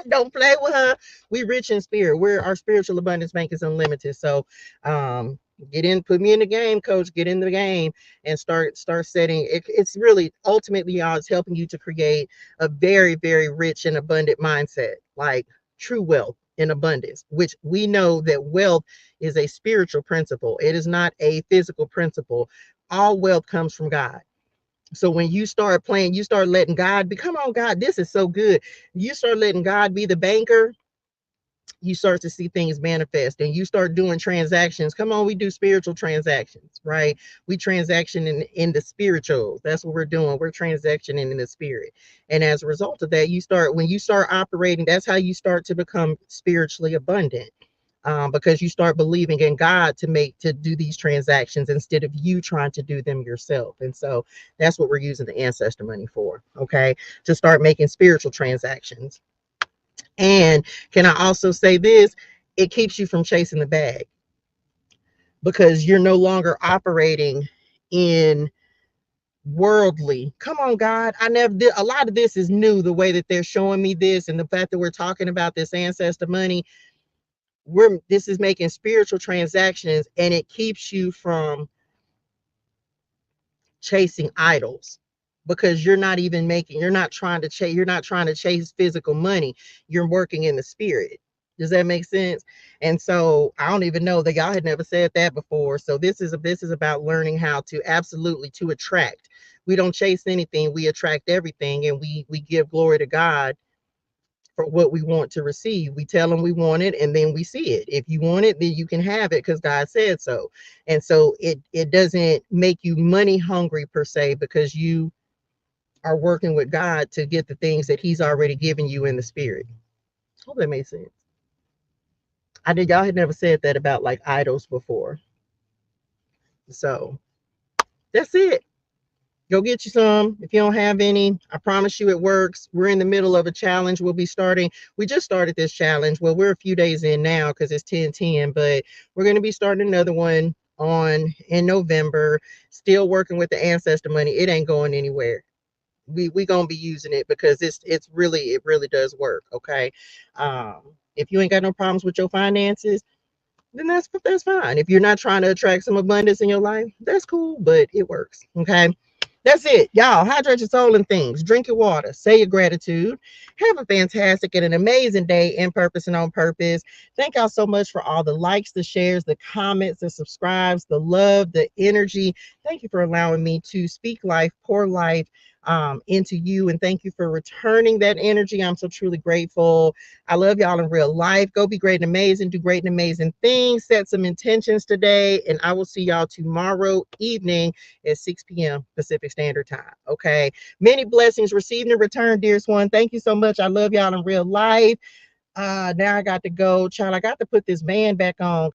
Don't play with her. We rich in spirit. Our spiritual abundance bank is unlimited. So get in, put me in the game, coach. Get in the game and start setting it. It's really ultimately, y'all, it's helping you to create a very, very rich and abundant mindset, like true wealth in abundance, which we know that wealth is a spiritual principle. It is not a physical principle. All wealth comes from God. So when you start playing, you start letting God be, come on, God, this is so good. You start letting God be the banker, you start to see things manifest, and you start doing transactions. Come on, we do spiritual transactions, right? We transaction in the spiritual. That's what we're doing. We're transactioning in the spirit. And as a result of that, when you start operating, that's how you start to become spiritually abundant. Because you start believing in God to do these transactions instead of you trying to do them yourself. And so that's what we're using the ancestor money for, okay? To start making spiritual transactions. And can I also say this? It keeps you from chasing the bag, because you're no longer operating in worldly. Come on, God. I never did. A lot of this is new, the way that they're showing me this, and the fact that we're talking about this ancestor money. This is making spiritual transactions, and it keeps you from chasing idols, because you're not trying to chase physical money. You're working in the spirit. Does that make sense? And so I don't even know that y'all had never said that before. So this is about learning how to absolutely to attract. We don't chase anything, we attract everything, and we give glory to God for what we want to receive. We tell them we want it, and then we see it. If you want it, then you can have it because God said so. And so it doesn't make you money hungry per se, because you are working with God to get the things that He's already given you in the spirit. Hope that makes sense. Y'all had never said that about like idols before. So that's it. Go get you some. If you don't have any, I promise you it works. We're in the middle of a challenge. We just started this challenge. Well, we're a few days in now because it's 10/10, but we're going to be starting another one in November. Still working with the ancestor money. It ain't going anywhere. We gonna be using it because it really does work. Okay. If you ain't got no problems with your finances, then that's fine. If you're not trying to attract some abundance in your life, that's cool, but it works. Okay. That's it. Y'all, hydrate your soul and things. Drink your water. Say your gratitude. Have a fantastic and an amazing day in purpose and on purpose. Thank y'all so much for all the likes, the shares, the comments, the subscribes, the love, the energy. Thank you for allowing me to speak life, pour life into you. And thank you for returning that energy. I'm so truly grateful. I love y'all in real life. Go be great and amazing. Do great and amazing things. Set some intentions today. And I will see y'all tomorrow evening at 6 p.m. Pacific Standard Time. Okay. Many blessings received and returned, dearest one. Thank you so much. I love y'all in real life. Now I got to go. Child, I got to put this band back on.